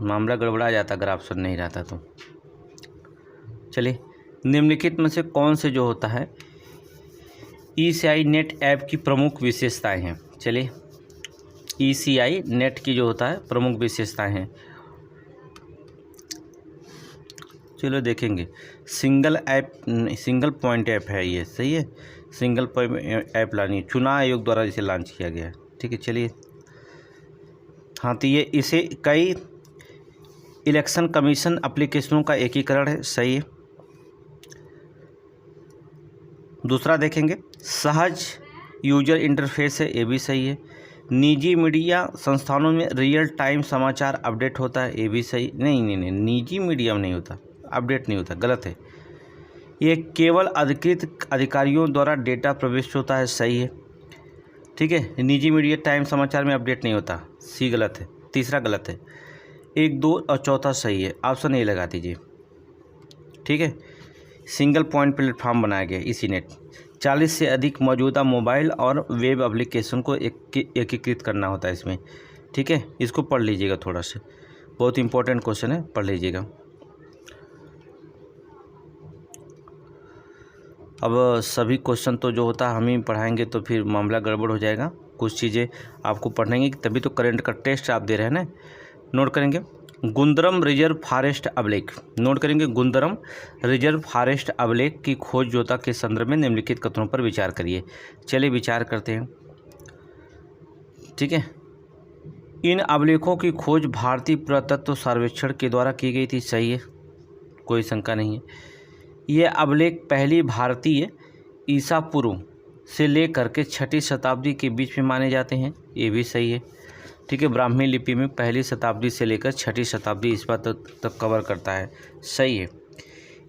मामला गड़बड़ा जाता अगर ऑप्शन नहीं रहता तो। चलिए, निम्नलिखित में से कौन से जो होता है ECI नेट ऐप की प्रमुख विशेषताएं हैं। चलिए, ECI नेट की जो होता है प्रमुख विशेषताएं हैं, चलो देखेंगे। सिंगल पॉइंट ऐप है ये, सही है। सिंगल पॉइंट ऐप लानी चुनाव आयोग द्वारा इसे लॉन्च किया गया है, ठीक है। चलिए, हाँ तो ये इसे कई इलेक्शन कमीशन एप्लीकेशनों का एकीकरण है, सही है। दूसरा देखेंगे, सहज यूजर इंटरफेस है, ये भी सही है। निजी मीडिया संस्थानों में रियल टाइम समाचार अपडेट होता है, ये भी सही। नहीं, निजी मीडिया में नहीं होता, अपडेट नहीं होता, गलत है। ये केवल अधिकृत अधिकारियों द्वारा डेटा प्रविष्ट होता है, सही है, ठीक है। निजी मीडिया टाइम समाचार में अपडेट नहीं होता, सी गलत है। तीसरा गलत है। 1, 2 और चौथा सही है, ऑप्शन ए लगा दीजिए, ठीक है। सिंगल पॉइंट प्लेटफॉर्म बनाया गया इसी नेट। 40 से अधिक मौजूदा मोबाइल और वेब एप्लीकेशन को एकीकृत करना होता है इसमें, ठीक है। इसको पढ़ लीजिएगा थोड़ा सा, बहुत इंपॉर्टेंट क्वेश्चन है, पढ़ लीजिएगा। अब सभी क्वेश्चन तो जो होता है हम ही पढ़ाएंगे तो फिर मामला गड़बड़ हो जाएगा। कुछ चीज़ें आपको पढ़ेंगे तभी तो करंट का टेस्ट आप दे रहे हैं ना। नोट करेंगे, गुंदरम रिजर्व फॉरेस्ट अभिलेख, नोट करेंगे, गुंदरम रिजर्व फॉरेस्ट अभिलेख की खोज योजना के संदर्भ में निम्नलिखित कथनों पर विचार करिए। चलिए विचार करते हैं। ठीक है, इन अभिलेखों की खोज भारतीय पुरातत्व सर्वेक्षण के द्वारा की गई थी। सही है, कोई शंका नहीं है। ये अभिलेख पहली भारतीय ईसा पूर्व से लेकर के 6वीं शताब्दी के बीच में माने जाते हैं। ये भी सही है। ठीक है, ब्राह्मी लिपि में पहली शताब्दी से लेकर 6वीं शताब्दी इस बात तक कवर करता है। सही है।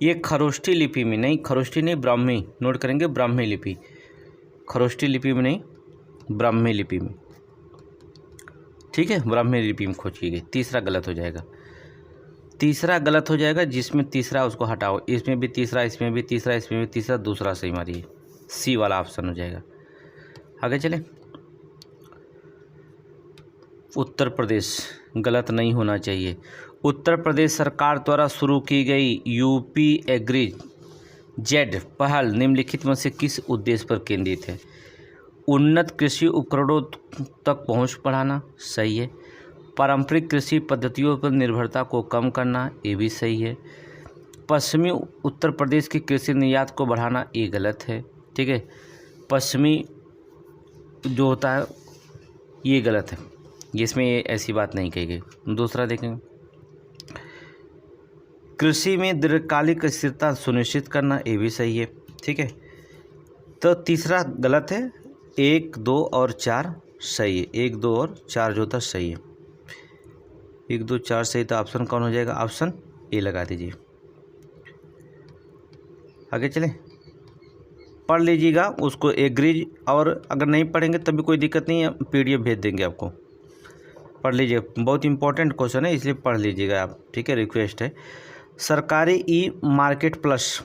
ये खरोष्ठी लिपि में नहीं, खरोष्ठी नहीं, ब्राह्मी, नोट करेंगे, ब्राह्मी लिपि, खरोष्ठी लिपि में नहीं, ब्राह्मी लिपि में। ठीक है, ब्राह्मी लिपि में खोज की गई। तीसरा गलत हो जाएगा, तीसरा गलत हो जाएगा, जिसमें तीसरा उसको हटाओ। इसमें भी तीसरा, इसमें भी तीसरा, इसमें भी तीसरा, दूसरा सही मारिए, सी वाला ऑप्शन हो जाएगा। आगे चलें। उत्तर प्रदेश गलत नहीं होना चाहिए। उत्तर प्रदेश सरकार द्वारा शुरू की गई यूपी एग्री जेड पहल निम्नलिखित में से किस उद्देश्य पर केंद्रित है? उन्नत कृषि उपकरणों तक पहुंच बढ़ाना। सही है। पारंपरिक कृषि पद्धतियों पर निर्भरता को कम करना। ये भी सही है। पश्चिमी उत्तर प्रदेश की कृषि निर्यात को बढ़ाना। ये गलत है। ठीक है, पश्चिमी जो होता है ये गलत है, जिसमें ये ऐसी बात नहीं कही गई। दूसरा देखेंगे, कृषि में दीर्घकालिक स्थिरता सुनिश्चित करना। ये भी सही है। ठीक है, तो तीसरा गलत है। 1, 2 और 4 सही है। 1, 2 और 4 जो था सही है। 1, 2, 4 सही, तो ऑप्शन कौन हो जाएगा? ऑप्शन ए लगा दीजिए। आगे चलें, पढ़ लीजिएगा उसको एग्री, और अगर नहीं पढ़ेंगे तब भी कोई दिक्कत नहीं है, PDF भेज देंगे आपको। पढ़ लीजिए, बहुत इंपॉर्टेंट क्वेश्चन है, इसलिए पढ़ लीजिएगा आप। ठीक है, रिक्वेस्ट है। सरकारी ई मार्केट प्लस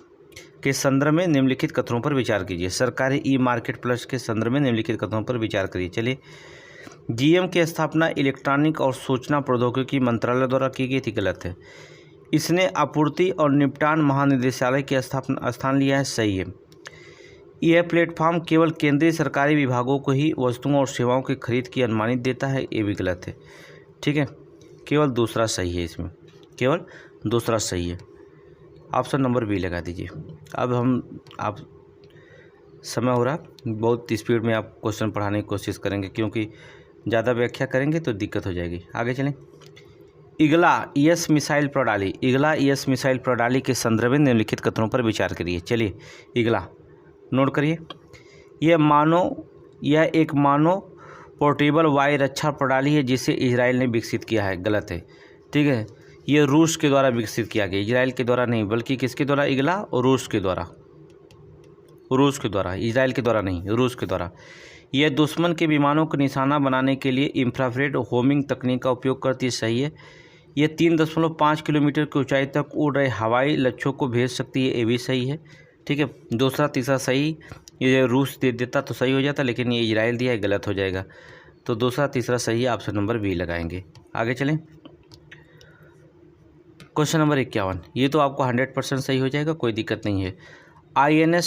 के संदर्भ में निम्नलिखित कथनों पर विचार कीजिए। सरकारी ई मार्केट प्लस के संदर्भ में निम्नलिखित कथनों पर विचार करिए। चलिए, GM की स्थापना इलेक्ट्रॉनिक और सूचना प्रौद्योगिकी मंत्रालय द्वारा की गई थी। गलत है। इसने आपूर्ति और निपटान महानिदेशालय की स्थान लिया है। सही है। यह प्लेटफॉर्म केवल केंद्रीय सरकारी विभागों को ही वस्तुओं और सेवाओं की खरीद की अनुमति देता है। ये भी गलत है। ठीक है, केवल दूसरा सही है, इसमें केवल दूसरा सही है। ऑप्शन नंबर बी लगा दीजिए। अब आप समय हो रहा, बहुत स्पीड में आप क्वेश्चन पढ़ाने की कोशिश करेंगे, क्योंकि ज़्यादा व्याख्या करेंगे तो दिक्कत हो जाएगी। आगे चलें। इगला ES मिसाइल प्रणाली, इगला ES मिसाइल प्रणाली के संदर्भ में निम्नलिखित कथनों पर विचार करिए। चलिए, इगला नोट करिए। यह एक मानव पोर्टेबल वायु रक्षा प्रणाली है जिसे इजराइल ने विकसित किया है। गलत है। ठीक है, ये रूस के द्वारा विकसित किया गया, इजराइल के द्वारा नहीं, बल्कि किसके द्वारा? इगला और रूस के द्वारा, रूस के द्वारा, इजराइल के द्वारा नहीं, रूस के द्वारा। यह दुश्मन के विमानों को निशाना बनाने के लिए इंफ्रारेड होमिंग तकनीक का उपयोग करती है। सही है। यह 3.5 किलोमीटर की ऊंचाई तक उड़ रहे हवाई लक्ष्यों को भेज सकती है। ये भी सही है। ठीक है, दूसरा तीसरा सही। ये रूस दे देता तो सही हो जाता, लेकिन ये इजराइल दिया है, गलत हो जाएगा। तो दूसरा तीसरा सही है, ऑप्शन नंबर बी लगाएंगे। आगे चलें। क्वेश्चन नंबर 51, ये तो आपको 100% सही हो जाएगा, कोई दिक्कत नहीं है। INS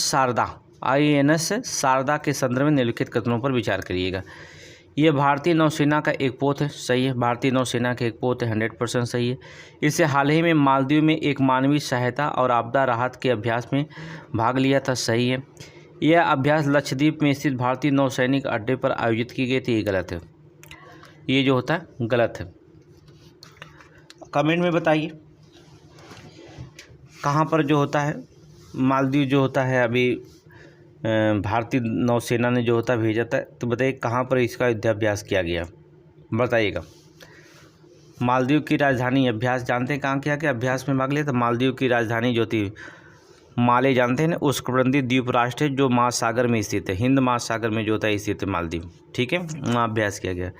शारदा के संदर्भ में निम्नलिखित कथनों पर विचार करिएगा। यह भारतीय नौसेना का एक पोत है। सही है, भारतीय नौसेना का एक पोत है, 100% सही है। इसे हाल ही में मालदीव में एक मानवीय सहायता और आपदा राहत के अभ्यास में भाग लिया था। सही है। यह अभ्यास लक्षद्वीप में स्थित भारतीय नौसैनिक अड्डे पर आयोजित की गई थी। ये गलत है, ये जो होता है गलत है। कमेंट में बताइए कहाँ पर जो होता है मालदीव जो होता है, अभी भारतीय नौसेना ने जो होता है भेजा था, तो बताइए कहाँ पर इसका युद्धाभ्यास किया गया, बताइएगा। मालदीव की राजधानी, अभ्यास जानते हैं कहाँ किया गया, अभ्यास में भाग लिया था। मालदीव की राजधानी जो थी माले, जानते हैं ना, उष्णकटिबंधीय द्वीप राष्ट्र है जो महासागर में स्थित है, हिंद महासागर में जो होता है स्थित है मालदीव। ठीक है, वहाँ अभ्यास किया गया।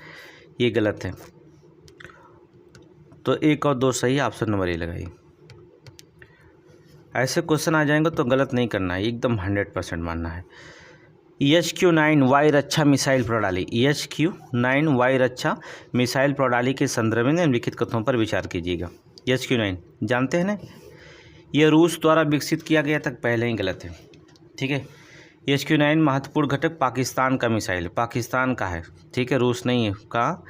ये गलत है, तो 1 और 2 सही, ऑप्शन नंबर ए लगाइए। ऐसे क्वेश्चन आ जाएंगे तो गलत नहीं करना है, एकदम 100% मानना है। EHQ-9 वायु रक्षा मिसाइल प्रणाली, EHQ-9 वायु रक्षा मिसाइल प्रणाली के संदर्भ में निम्नलिखित कथनों पर विचार कीजिएगा। EHQ-9 जानते हैं ना, यह रूस द्वारा विकसित किया गया था, पहले ही गलत है। ठीक है, EHQ-9 महत्वपूर्ण घटक पाकिस्तान का मिसाइल, पाकिस्तान का है। ठीक है, रूस नहीं है, कहाँ?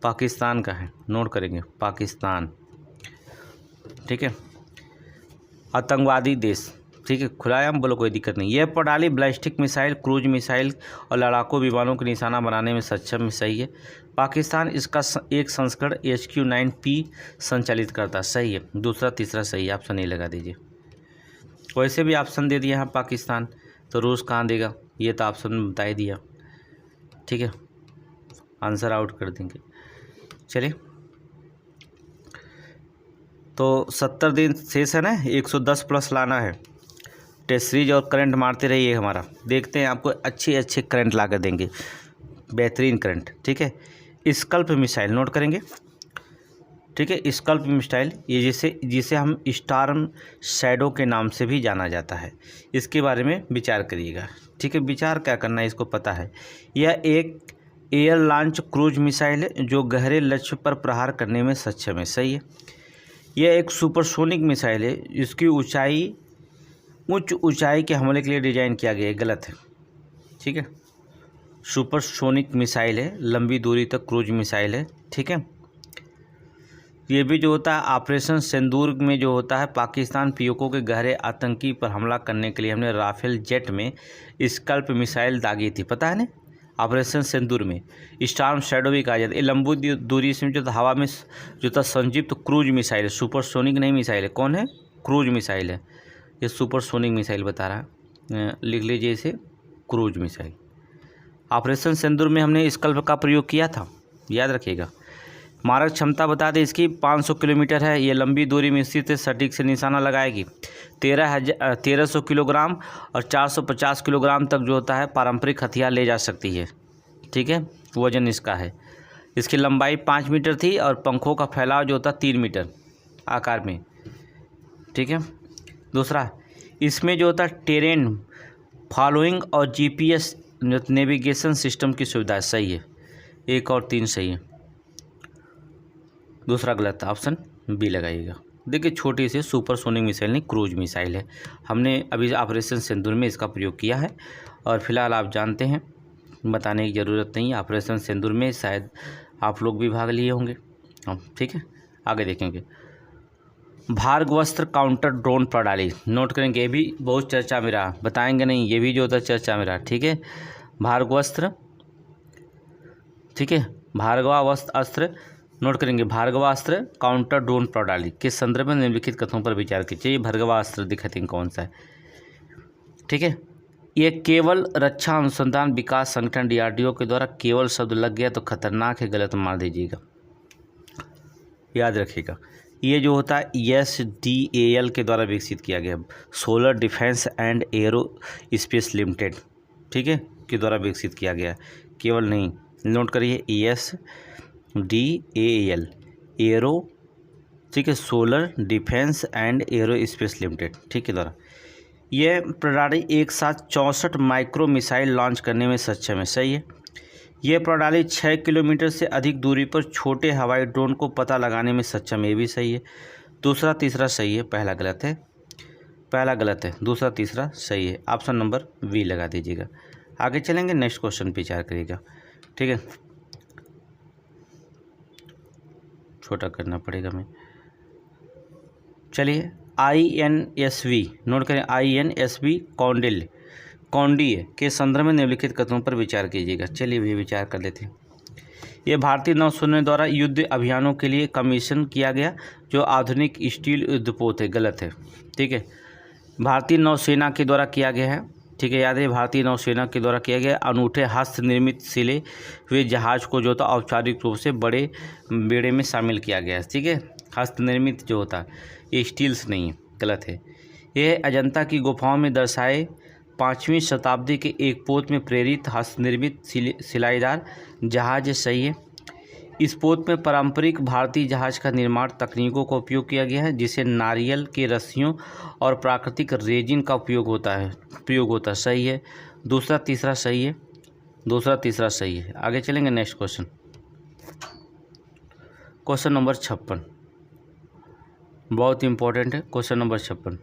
पाकिस्तान का है, नोट करेंगे, पाकिस्तान। ठीक है, आतंकवादी देश, ठीक है, खुलायाम बोलो, कोई दिक्कत नहीं। यह प्रणाली बैलिस्टिक मिसाइल, क्रूज मिसाइल और लड़ाकू विमानों को निशाना बनाने में सक्षम है, सही है। पाकिस्तान इसका एक संस्करण HQ-9P संचालित करता, सही है। दूसरा तीसरा सही है, ऑप्शन ए लगा दीजिए। वैसे भी ऑप्शन दे दिया यहाँ पाकिस्तान, तो रूस कहाँ देगा, ये तो ऑप्शन में बता ही दिया, ठीक है, आंसर आउट कर देंगे। चलिए, तो 70 दिन शेष है ना, 110 प्लस लाना है। टेस्ट सीरीज और करंट मारते रहिए हमारा, देखते हैं आपको अच्छे करंट ला कर देंगे, बेहतरीन करंट, ठीक है। स्कल्प मिसाइल नोट करेंगे, ठीक है। स्कल्प मिसाइल ये जिसे हम स्टॉर्म शैडो के नाम से भी जाना जाता है, इसके बारे में विचार करिएगा, ठीक है। विचार क्या करना है, इसको पता है। यह एक एयर लॉन्च क्रूज मिसाइल है जो गहरे लक्ष्य पर प्रहार करने में सक्षम है, सही है। यह एक सुपरसोनिक मिसाइल है, इसकी उच्च ऊंचाई के हमले के लिए डिजाइन किया गया है, गलत है, ठीक है। सुपरसोनिक मिसाइल है, लंबी दूरी तक क्रूज मिसाइल है, ठीक है। ये भी जो होता है ऑपरेशन सिंदूर में जो होता है, पाकिस्तान पीओके के गहरे आतंकी पर हमला करने के लिए हमने राफेल जेट में स्कल्प मिसाइल दागी थी, पता है ना, ऑपरेशन सिंदूर में। स्टॉर्म शैडो भी कहा जाता है। ये लंबी दूरी से जो हवा में जो था संजीवित क्रूज मिसाइल है, सुपरसोनिक नहीं मिसाइल है, कौन है, क्रूज मिसाइल है। ये सुपरसोनिक मिसाइल बता रहा है, लिख लीजिए इसे, क्रूज मिसाइल। ऑपरेशन सिंदूर में हमने स्कल्प का प्रयोग किया था, याद रखिएगा। मारक क्षमता बता दें इसकी 500 किलोमीटर है। ये लंबी दूरी में स्थित है, सटीक से निशाना लगाएगी। 1300 किलोग्राम और 450 किलोग्राम तक जो होता है पारंपरिक हथियार ले जा सकती है, ठीक है, वजन इसका है। इसकी लंबाई 5 मीटर थी और पंखों का फैलाव जो होता 3 मीटर आकार में, ठीक है। दूसरा, इसमें जो होता है टेरेन फॉलोइंग और GPS नेविगेशन सिस्टम की सुविधा, सही है। 1 और 3 सही है, दूसरा गलत, ऑप्शन बी लगाइएगा। देखिए, छोटी सी सुपरसोनिक मिसाइल नहीं, क्रूज मिसाइल है। हमने अभी ऑपरेशन सिंदूर में इसका प्रयोग किया है और फिलहाल आप जानते हैं, बताने की ज़रूरत नहीं है। ऑपरेशन सिंदूर में शायद आप लोग भी भाग लिए होंगे, ठीक है। आगे देखेंगे, भार्गवास्त्र काउंटर ड्रोन प्रणाली नोट करेंगे, ये भी बहुत चर्चा में रहा, बताएंगे नहीं, ये भी जो होता है चर्चा में रहा, ठीक है। भार्गवास्त्र, ठीक है, भार्गवास्त्र नोट करेंगे। भार्गवास्त्र काउंटर ड्रोन प्रणाली के संदर्भ में निम्नलिखित कथनों पर विचार कीजिए। ये भार्गवास्त्र दिखाते हैं कौन सा है, ठीक है। ये केवल रक्षा अनुसंधान विकास संगठन DRDO के द्वारा, केवल शब्द लग गया तो खतरनाक है, गलत मार दीजिएगा, याद रखिएगा। ये जो होता है SDAL के द्वारा विकसित किया गया, solar defence and arrow space limited, ठीक है, के द्वारा विकसित किया गया, केवल नहीं, नोट करिए SDAL एरो, ठीक है, solar defence and arrow space limited, ठीक है, द्वारा। यह प्रणाली एक साथ 64 माइक्रो मिसाइल लॉन्च करने में सक्षम है, सही है। यह प्रणाली 6 किलोमीटर से अधिक दूरी पर छोटे हवाई ड्रोन को पता लगाने में सक्षम है, ये भी सही है। दूसरा तीसरा सही है, पहला गलत है, पहला गलत है, दूसरा तीसरा सही है, ऑप्शन नंबर बी लगा दीजिएगा। आगे चलेंगे, नेक्स्ट क्वेश्चन पे विचार करिएगा, ठीक है, छोटा करना पड़ेगा मैं। चलिए, INSV नोट करें, INSV कौंडिन्य के संदर्भ में निम्नलिखित कथनों पर विचार कीजिएगा। चलिए भी विचार कर लेते हैं। ये भारतीय नौसेना द्वारा युद्ध अभियानों के लिए कमीशन किया गया जो आधुनिक स्टील युद्धपोत है, गलत है, ठीक है। भारतीय नौसेना के द्वारा किया गया है, ठीक है, याद है, भारतीय नौसेना के द्वारा किया गया अनूठे हस्त निर्मित सिले हुए जहाज को जो था औपचारिक रूप से बड़े बेड़े में शामिल किया गया है, ठीक है। हस्त निर्मित जो होता है ये स्टील्स नहीं है, गलत है। यह अजंता की गुफाओं में दर्शाए 5वीं शताब्दी के एक पोत में प्रेरित हस्तनिर्मित सिलाईदार जहाज सही है। इस पोत में पारंपरिक भारतीय जहाज का निर्माण तकनीकों का उपयोग किया गया है, जिसे नारियल के रस्सियों और प्राकृतिक रेजिन का प्रयोग होता है, सही है। दूसरा तीसरा सही है, दूसरा तीसरा सही है। आगे चलेंगे, नेक्स्ट क्वेश्चन, क्वेश्चन नंबर 56 बहुत इंपॉर्टेंट है। क्वेश्चन नंबर 56,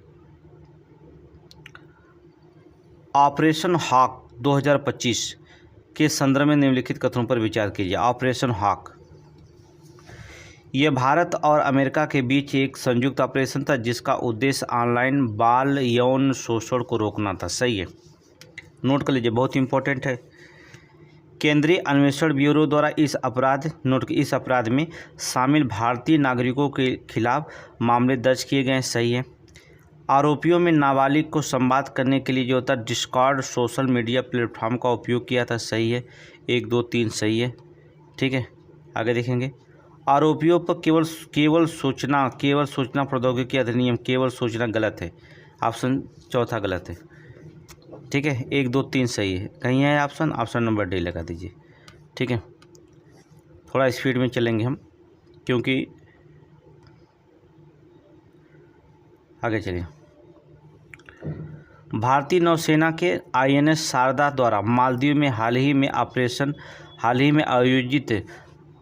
ऑपरेशन हॉक 2025 के संदर्भ में निम्नलिखित कथनों पर विचार कीजिए। ऑपरेशन हॉक ये भारत और अमेरिका के बीच एक संयुक्त ऑपरेशन था जिसका उद्देश्य ऑनलाइन बाल यौन शोषण को रोकना था। सही है, नोट कर लीजिए, बहुत इंपॉर्टेंट है। केंद्रीय अन्वेषण ब्यूरो द्वारा इस अपराध में शामिल भारतीय नागरिकों के खिलाफ मामले दर्ज किए गए। सही है। आरोपियों में नाबालिग को संवाद करने के लिए जो होता है डिस्कॉर्ड सोशल मीडिया प्लेटफॉर्म का उपयोग किया था। सही है, 1 2 3 सही है। ठीक है, आगे देखेंगे। आरोपियों पर केवल सूचना प्रौद्योगिकी अधिनियम केवल सूचना गलत है, ऑप्शन चौथा गलत है। ठीक है, 1 2 3 सही है। कहीं है ऑप्शन नंबर डी लगा दीजिए। ठीक है, थोड़ा स्पीड में चलेंगे हम, क्योंकि आगे चलिए। भारतीय नौसेना के INS शारदा द्वारा मालदीव में हाल ही में आयोजित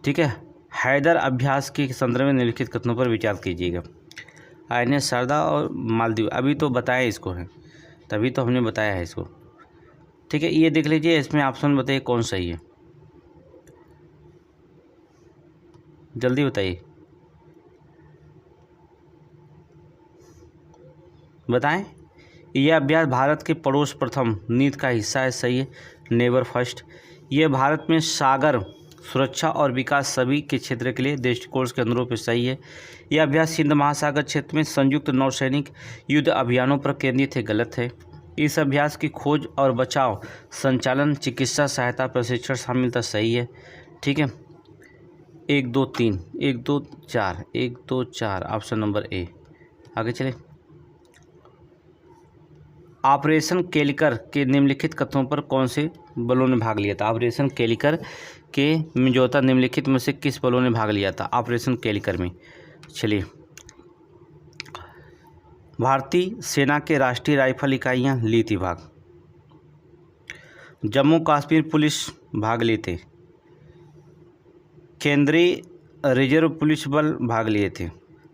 ठीक है हैदर अभ्यास के संदर्भ में निम्नलिखित कथनों पर विचार कीजिएगा। INS शारदा और मालदीव अभी तो बताया इसको है, तभी तो हमने बताया है इसको। ठीक है, ये देख लीजिए, इसमें ऑप्शन बताइए कौन सही है, जल्दी बताइए, बताएं। यह अभ्यास भारत के पड़ोस प्रथम नीति का हिस्सा है। सही है, नेबर फर्स्ट। यह भारत में सागर सुरक्षा और विकास सभी के क्षेत्र के लिए दृष्टिकोण के अनुरूप है। सही है। यह अभ्यास हिंद महासागर क्षेत्र में संयुक्त नौसैनिक युद्ध अभियानों पर केंद्रित है। गलत है। इस अभ्यास की खोज और बचाव, संचालन, चिकित्सा सहायता, प्रशिक्षण शामिल था। सही है। ठीक है, 1 2 3 1 2 4 ऑप्शन नंबर ए। आगे चले। ऑपरेशन केलिकर के निम्नलिखित कथनों पर कौन से बलों ने भाग लिया था? ऑपरेशन केलिकर के में जो था निम्नलिखित में से किस बलों ने भाग लिया था ऑपरेशन केलिकर में? चलिए, भारतीय सेना के राष्ट्रीय राइफल इकाइयां ली थी भाग, जम्मू कश्मीर पुलिस भाग लिए थे, केंद्रीय रिजर्व पुलिस बल भाग लिए थे,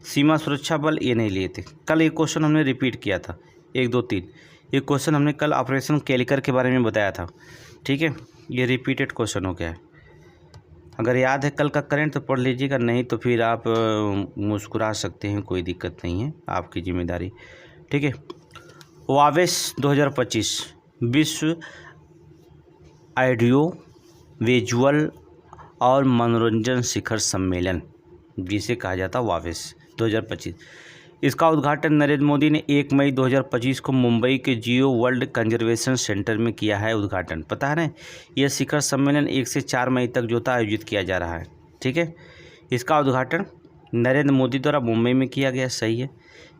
सीमा सुरक्षा बल ये नहीं लिए थे। कल एक क्वेश्चन हमने रिपीट किया था, 1 2 3 ये क्वेश्चन हमने कल ऑपरेशन केलिकर के बारे में बताया था। ठीक है, ये रिपीटेड क्वेश्चन हो गया है। अगर याद है कल का करंट तो पढ़ लीजिएगा, नहीं तो फिर आप मुस्कुरा सकते हैं, कोई दिक्कत नहीं है, आपकी जिम्मेदारी। ठीक है, वावेस 2025 विश्व ऑडियो विजुअल और मनोरंजन शिखर सम्मेलन, जिसे कहा जाता वावेस 2025, इसका उद्घाटन नरेंद्र मोदी ने 1 मई 2025 को मुंबई के जियो वर्ल्ड कंजर्वेशन सेंटर में किया है उद्घाटन। पता है ना, यह शिखर सम्मेलन 1 से 4 मई तक जो था आयोजित किया जा रहा है। ठीक है, इसका उद्घाटन नरेंद्र मोदी द्वारा मुंबई में किया गया। सही है।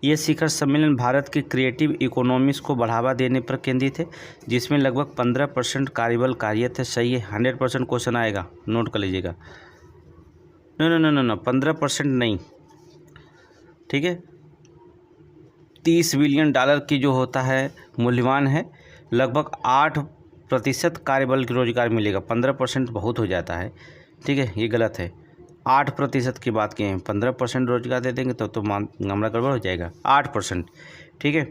यह शिखर सम्मेलन भारत की क्रिएटिव इकोनॉमिक्स को बढ़ावा देने पर केंद्रित है, जिसमें लगभग 15% कार्यबल कार्यरत है। सही है। 100% क्वेश्चन आएगा, नोट कर लीजिएगा। नो 15% नहीं। ठीक है, $30 बिलियन की जो होता है मूल्यवान है, लगभग 8% कार्यबल की रोजगार मिलेगा। 15% बहुत हो जाता है। ठीक है, ये गलत है। 8% की बात की है, 15% रोजगार दे देंगे तो मामला गड़बड़ हो जाएगा। 8%। ठीक है,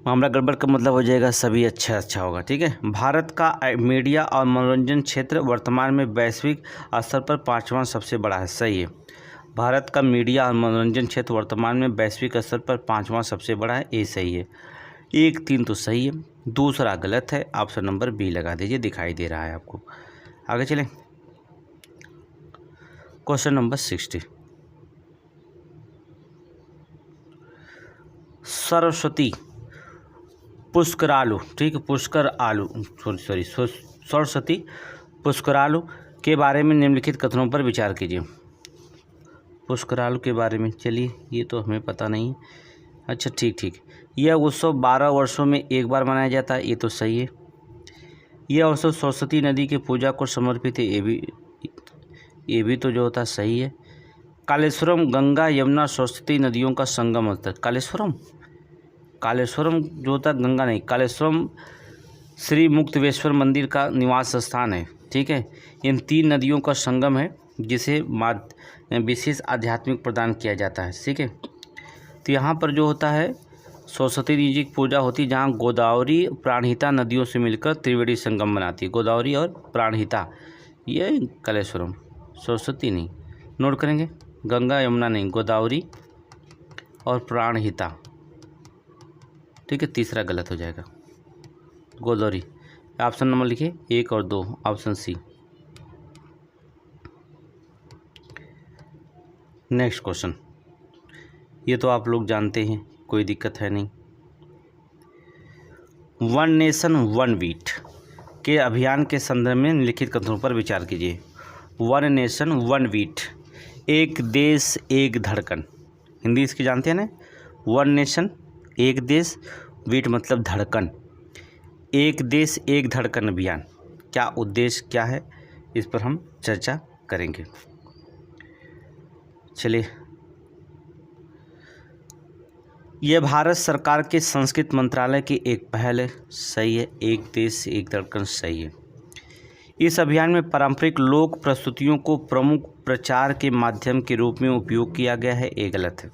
मामला गड़बड़ का मतलब हो जाएगा सभी अच्छा होगा। ठीक है, भारत का मीडिया और मनोरंजन क्षेत्र वर्तमान में वैश्विक स्तर पर 5वां सबसे बड़ा है। सही है। भारत का मीडिया और मनोरंजन क्षेत्र वर्तमान में वैश्विक स्तर पर 5वां सबसे बड़ा है। ये सही है। 1 3 तो सही है, दूसरा गलत है। ऑप्शन नंबर बी लगा दीजिए, दिखाई दे रहा है आपको। आगे चलें। क्वेश्चन नंबर 60, सरस्वती पुष्करालु, ठीक है, सरस्वती पुष्करालु के बारे में निम्नलिखित कथनों पर विचार कीजिए। पुष्करालु के बारे में, चलिए ये तो हमें पता नहीं है। अच्छा ठीक, यह उत्सव 12 वर्षों में एक बार मनाया जाता है। ये तो सही है। यह उत्सव सरस्वती नदी की पूजा को समर्पित है। ये भी तो जो होता है सही है। कालेश्वरम गंगा यमुना सरस्वती नदियों का संगम स्थल। कालेश्वरम जो होता है गंगा नहीं, कालेश्वरम श्री मुक्तेश्वर मंदिर का निवास स्थान है। ठीक है, इन 3 नदियों का संगम है, जिसे विशेष आध्यात्मिक प्रदान किया जाता है। ठीक है, तो यहाँ पर जो होता है सरस्वती जी की पूजा होती है, जहाँ गोदावरी प्राणहिता नदियों से मिलकर त्रिवेणी संगम बनाती है। गोदावरी और प्राणहिता, ये कालेश्वरम, सरस्वती नहीं, नोट करेंगे, गंगा यमुना नहीं, गोदावरी और प्राणहिता, ठीक है, तीसरा गलत हो जाएगा, गोदावरी। ऑप्शन नंबर लिखिए 1 और 2, ऑप्शन सी। नेक्स्ट क्वेश्चन, ये तो आप लोग जानते हैं, कोई दिक्कत है नहीं। वन नेशन वन वीट के अभियान के संदर्भ में निम्नलिखित कथनों पर विचार कीजिए। वन नेशन वन वीट, एक देश एक धड़कन, हिंदी इसकी जानते हैं ना। वन नेशन एक देश, वीट मतलब धड़कन, एक देश एक धड़कन अभियान, क्या उद्देश्य क्या है, इस पर हम चर्चा करेंगे। चलिए, यह भारत सरकार के संस्कृति मंत्रालय की एक पहल है, सही है। एक देश एक धड़कन, सही है। इस अभियान में पारंपरिक लोक प्रस्तुतियों को प्रमुख प्रचार के माध्यम के रूप में उपयोग किया गया है, ये गलत है,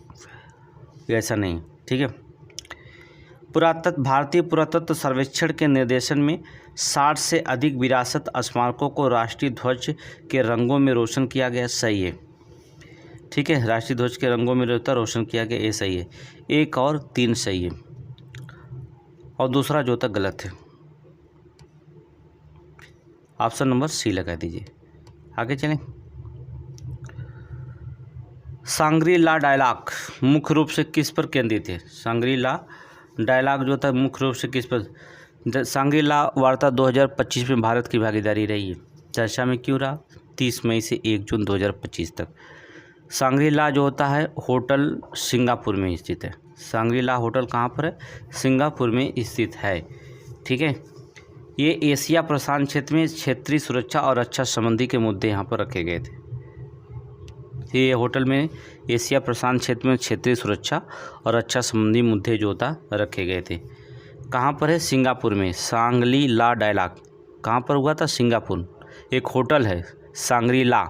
ऐसा नहीं, ठीक है। भारतीय पुरातत्व सर्वेक्षण के निर्देशन में 60 से अधिक विरासत स्मारकों को राष्ट्रीय ध्वज के रंगों में रोशन किया गया, सही है, ठीक है। राष्ट्रीय ध्वज के रंगों में रोशन किया गया, ये सही है। 1 और 3 सही है, और दूसरा जो तक गलत है। ऑप्शन नंबर सी लगा दीजिए। आगे चलें। सांग्री ला डायलॉग मुख्य रूप से किस पर केंद्रित है? सांग्री ला डायलॉग जो था मुख्य रूप से किस पर? सांग्री ला वार्ता 2025 में भारत की भागीदारी रही है। चर्चा में क्यों रहा? 30 मई से 1 जून 2025 तक। सांग्री ला जो होता है होटल सिंगापुर में स्थित है। सांग्री ला होटल कहाँ पर है? सिंगापुर में स्थित है, ठीक है। ये एशिया प्रशांत क्षेत्र में क्षेत्रीय सुरक्षा और रक्षा संबंधी के मुद्दे यहाँ पर रखे गए थे। ये होटल में एशिया प्रशांत क्षेत्र में क्षेत्रीय सुरक्षा और रक्षा संबंधी मुद्दे जो था रखे गए थे। कहाँ पर है? सिंगापुर में। सांग्री ला डायलॉग कहाँ पर हुआ था? सिंगापुर। एक होटल है सांग्री ला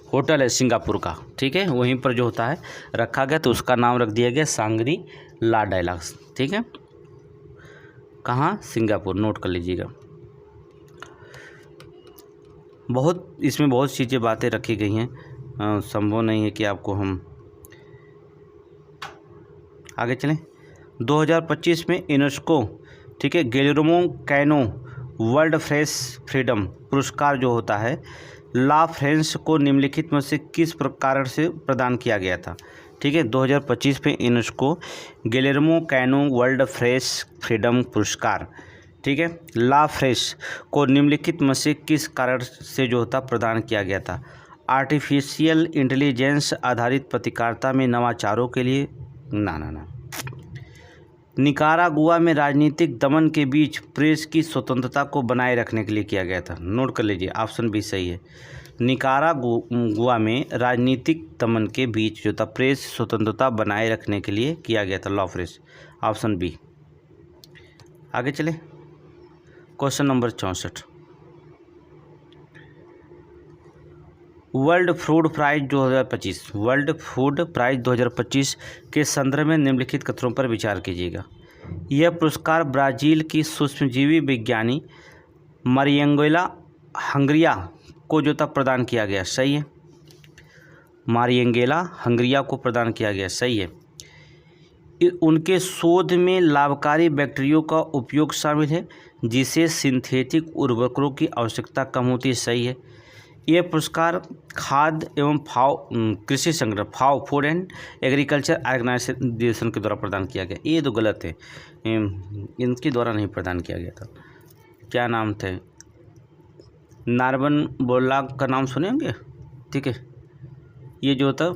होटल है सिंगापुर का, ठीक है, वहीं पर जो होता है रखा गया, तो उसका नाम रख दिया गया सांग्री ला डायलॉग, ठीक है। कहाँ? सिंगापुर, नोट कर लीजिएगा। इसमें बहुत चीज़ें बातें रखी गई हैं, संभव नहीं है कि आपको हम आगे चलें। 2025 में यूनेस्को, ठीक है, Guillermo Cano world press freedom पुरस्कार जो होता है ला फ्रेंस को निम्नलिखित में से किस कारण से प्रदान किया गया था? ठीक है, 2025 में UNESCO Guillermo Cano world press freedom पुरस्कार, ठीक है, ला फ्रेंस को निम्नलिखित में से किस कारण से जो होता प्रदान किया गया था? आर्टिफिशियल इंटेलिजेंस आधारित पत्रकारिता में नवाचारों के लिए? ना। निकारागुआ में राजनीतिक दमन के बीच प्रेस की स्वतंत्रता को बनाए रखने के लिए किया गया था। नोट कर लीजिए, ऑप्शन बी सही है। निकारागुआ में राजनीतिक दमन के बीच जो था प्रेस स्वतंत्रता बनाए रखने के लिए किया गया था, लॉ प्रेस, ऑप्शन बी। आगे चले, question number 64। World food prize 2025 world food prize 2025 के संदर्भ में निम्नलिखित कथनों पर विचार कीजिएगा। यह पुरस्कार ब्राज़ील की सूक्ष्मजीवी विज्ञानी मारिएंगेला हंगरिया को जो था प्रदान किया गया, सही है। मारिएंगेला हंगरिया को प्रदान किया गया, सही है। उनके शोध में लाभकारी बैक्टीरिया का उपयोग शामिल है, जिसे सिंथेटिक उर्वरकों की आवश्यकता कम होती है, सही है। यह पुरस्कार खाद्य एवं कृषि संगठन फाओ फूड एंड एग्रीकल्चर ऑर्गेनाइजेशन के द्वारा प्रदान किया गया। ये तो गलत है, इनके द्वारा नहीं प्रदान किया गया था। क्या नाम थे? नार्बन बोर्लाग का नाम सुने होंगे, ठीक है। ये जो था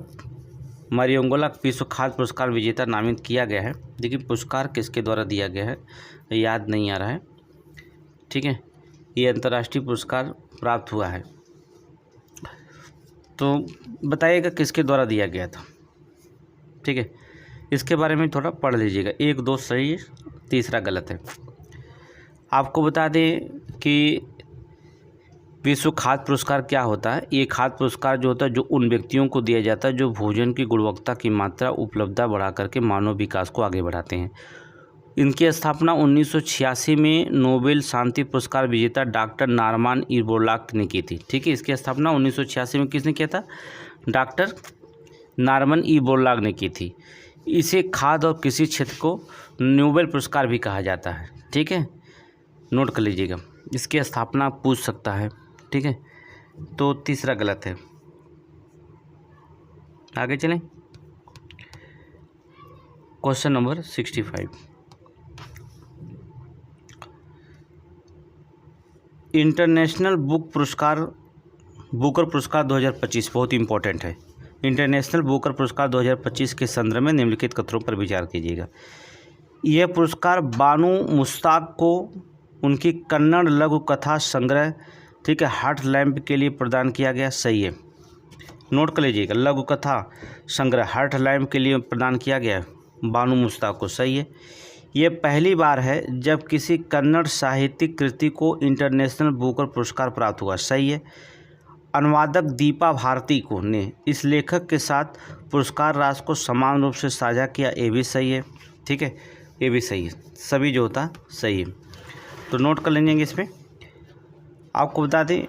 मारिएंगेला विश्व खाद्य पुरस्कार विजेता नामित किया गया है, लेकिन पुरस्कार किसके द्वारा दिया गया है याद नहीं आ रहा है, ठीक है। ये अंतर्राष्ट्रीय पुरस्कार प्राप्त हुआ है, तो बताइएगा किसके द्वारा दिया गया था, ठीक है। इसके बारे में थोड़ा पढ़ लीजिएगा। 1 2 सही है, तीसरा गलत है। आपको बता दें कि विश्व खाद्य पुरस्कार क्या होता है। ये खाद्य पुरस्कार जो होता है जो उन व्यक्तियों को दिया जाता है जो भोजन की गुणवत्ता की मात्रा उपलब्धता बढ़ा करके मानव विकास को आगे बढ़ाते हैं। इनकी स्थापना 1986 में नोबेल शांति पुरस्कार विजेता डॉक्टर नॉर्मन ई बोरलॉग ने की थी। ठीक है, इसकी स्थापना 1986 में किसने किया था? डॉक्टर नॉर्मन ई बोरलॉग ने की थी। इसे खाद्य और कृषि क्षेत्र को नोबेल पुरस्कार भी कहा जाता है। ठीक है, नोट कर लीजिएगा, इसकी स्थापना पूछ सकता है। ठीक है, तो तीसरा गलत है। आगे चलें, क्वेश्चन नंबर 65। इंटरनेशनल बुकर पुरस्कार 2025 बहुत इंपॉर्टेंट है। इंटरनेशनल बुकर पुरस्कार 2025 के संदर्भ में निम्नलिखित कथनों पर विचार कीजिएगा। यह पुरस्कार बानू मुश्ताक को उनकी कन्नड़ लघु कथा संग्रह, ठीक है, हार्ट लैम्प के लिए प्रदान किया गया। सही है, नोट कर लीजिएगा, लघु कथा संग्रह हार्ट लैम्प के लिए प्रदान किया गया बानू मुश्ताक को। सही है, ये पहली बार है जब किसी कन्नड़ साहित्यिक कृति को इंटरनेशनल बुकर पुरस्कार प्राप्त हुआ। सही है, अनुवादक दीपा भारती को ने इस लेखक के साथ पुरस्कार राशि को समान रूप से साझा किया। ये भी सही है। ठीक है, ये भी सही है, सभी जो होता सही है, तो नोट कर लेंगे। इसमें आपको बता दें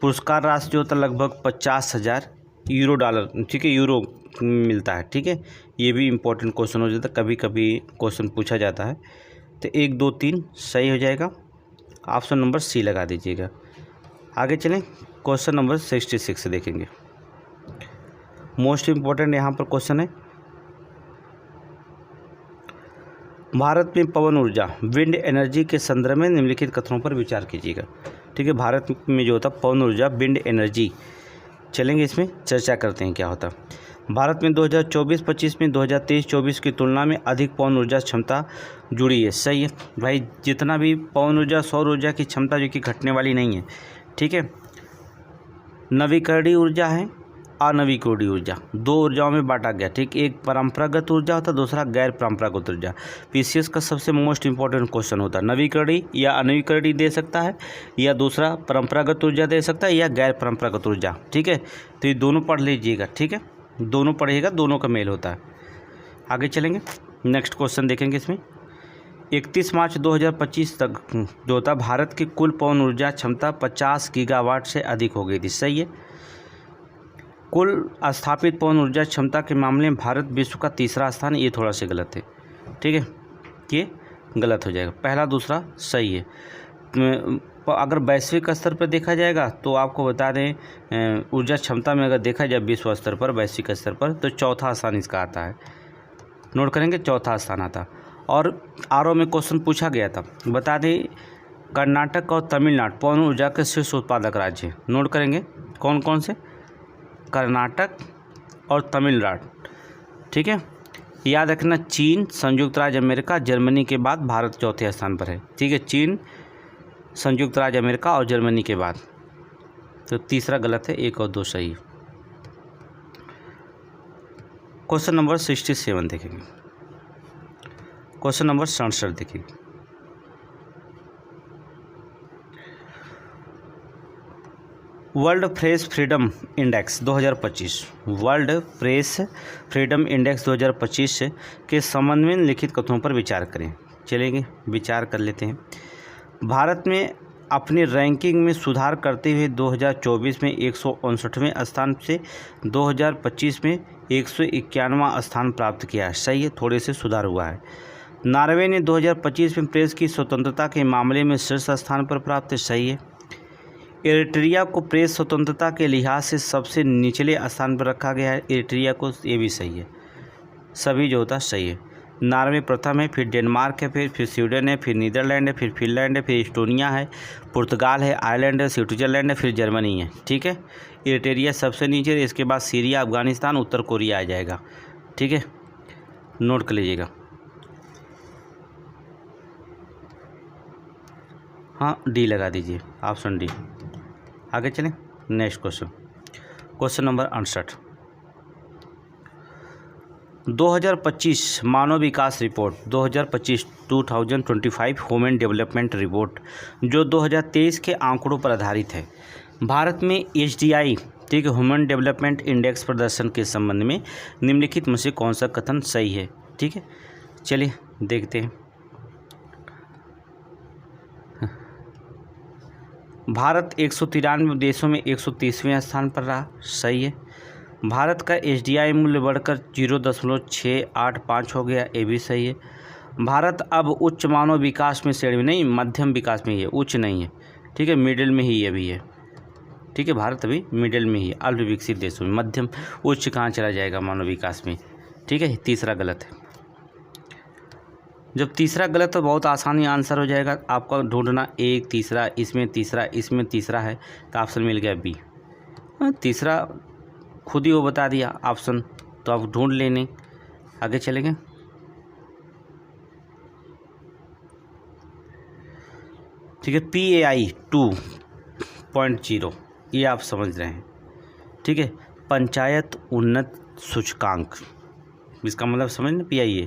पुरस्कार राशि जो होता लगभग 50,000 यूरो डॉलर, ठीक है, यूरो मिलता है। ठीक है, ये भी इम्पोर्टेंट क्वेश्चन हो जाता है, कभी कभी क्वेश्चन पूछा जाता है। तो 1 2 3 सही हो जाएगा, ऑप्शन नंबर सी लगा दीजिएगा। आगे चलें, क्वेश्चन नंबर 66 देखेंगे। मोस्ट इम्पोर्टेंट यहाँ पर क्वेश्चन है, भारत में पवन ऊर्जा विंड एनर्जी के संदर्भ में निम्नलिखित कथनों पर विचार कीजिएगा। ठीक है, भारत में जो होता पवन ऊर्जा विंड एनर्जी, चलेंगे इसमें चर्चा करते हैं क्या होता। भारत में 2024-25 में 2023-24 की तुलना में अधिक पवन ऊर्जा क्षमता जुड़ी है। सही है भाई, जितना भी पवन ऊर्जा सौर ऊर्जा की क्षमता जो कि घटने वाली नहीं है। ठीक है, नवीकरणीय ऊर्जा है, अनवीकरणीय ऊर्जा, दो ऊर्जाओं में बांटा गया। ठीक, एक परंपरागत ऊर्जा होता है, दूसरा गैर परंपरागत ऊर्जा। पीसीएस का सबसे मोस्ट इंपॉर्टेंट क्वेश्चन होता है, नवीकरणीय या अनवीकरणीय दे सकता है, या दूसरा परंपरागत ऊर्जा दे सकता है, या गैर परंपरागत ऊर्जा। ठीक है, तो ये दोनों पढ़ लीजिएगा। ठीक है, दोनों पढ़िएगा, दोनों का मेल होता है। आगे चलेंगे, नेक्स्ट क्वेश्चन देखेंगे। इसमें 31 मार्च 2025 तक जो होता भारत की कुल पवन ऊर्जा क्षमता 50 गीगावाट से अधिक हो गई थी। सही है, कुल स्थापित पवन ऊर्जा क्षमता के मामले में भारत विश्व का तीसरा स्थान, ये थोड़ा सा गलत है। ठीक है, ये गलत हो जाएगा, पहला दूसरा सही है। अगर वैश्विक स्तर पर देखा जाएगा तो आपको बता दें ऊर्जा क्षमता में अगर देखा जाए विश्व स्तर पर, वैश्विक स्तर पर, तो चौथा स्थान इसका आता है। नोट करेंगे, चौथा स्थान आता। और आरओ में क्वेश्चन पूछा गया था, बता दें कर्नाटक और तमिलनाडु पवन ऊर्जा के शीर्ष उत्पादक राज्य। नोट करेंगे कौन कौन से, कर्नाटक और तमिलनाडु। ठीक है, याद रखना चीन, संयुक्त राज्य अमेरिका, जर्मनी के बाद भारत चौथे स्थान पर है। ठीक है, चीन, संयुक्त राज्य अमेरिका और जर्मनी के बाद, तो तीसरा गलत है, 1 और 2 सही। क्वेश्चन नंबर 67 देखेंगे। क्वेश्चन नंबर 67 देखिए, world press freedom index 2025, world press freedom index 2025 के संबंध में लिखित कथनों पर विचार करें। चलेंगे, विचार कर लेते हैं। भारत में अपनी रैंकिंग में सुधार करते हुए 2024 में 159वें स्थान से 2025 में 151वां स्थान प्राप्त किया है। सही है, थोड़े से सुधार हुआ है। नॉर्वे ने 2025 में प्रेस की स्वतंत्रता के मामले में शीर्ष स्थान पर प्राप्त है। सही है। एरिट्रिया को प्रेस स्वतंत्रता के लिहाज से सबसे निचले स्थान पर रखा गया है, एरिट्रिया को, ये भी सही है, सभी जो होता सही है। नॉर्वे प्रथम है, फिर डेनमार्क है, फिर स्वीडन है, फिर नीदरलैंड है, फिर फिनलैंड है, फिर इस्टोनिया है, पुर्तगाल है, आयरलैंड है, स्विट्जरलैंड है, फिर जर्मनी है। ठीक है, एरिट्रिया सबसे नीचे, इसके बाद सीरिया, अफगानिस्तान, उत्तर कोरिया आ जाएगा। ठीक है, नोट कर लीजिएगा। हाँ, डी लगा दीजिए, ऑप्शन डी। आगे चलें, नेक्स्ट क्वेश्चन, क्वेश्चन नंबर 68। 2025 मानव विकास रिपोर्ट 2025 ह्यूमन डेवलपमेंट रिपोर्ट जो 2023 के आंकड़ों पर आधारित है, भारत में HDI, ठीक है, ह्यूमन डेवलपमेंट इंडेक्स प्रदर्शन के संबंध में निम्नलिखित में से कौन सा कथन सही है। ठीक है, चलिए देखते हैं। भारत 193 देशों में 130वें स्थान पर रहा, सही है। भारत का HDI मूल्य बढ़कर 0.685 हो गया, ये भी सही है। भारत अब उच्च मानव विकास में श्रेणी में नहीं, मध्यम विकास में ही है, उच्च नहीं है, ठीक है, मिडिल में ही अभी है, ठीक है। भारत अभी मिडिल में ही है, अल्प विकसित देशों में, मध्यम उच्च कहाँ चला जाएगा मानव विकास में, ठीक है। तीसरा गलत है। जब तीसरा गलत तो बहुत आसानी आंसर हो जाएगा आपका ढूंढना, एक तीसरा, इसमें तीसरा है, तो ऑप्शन मिल गया बी। तीसरा खुद ही वो बता दिया ऑप्शन, तो आप ढूंढ लेने, आगे चलेंगे। ठीक है, PAI 2.0 ये आप समझ रहे हैं, ठीक है। पंचायत उन्नत सूचकांक, इसका मतलब समझ ना, PIA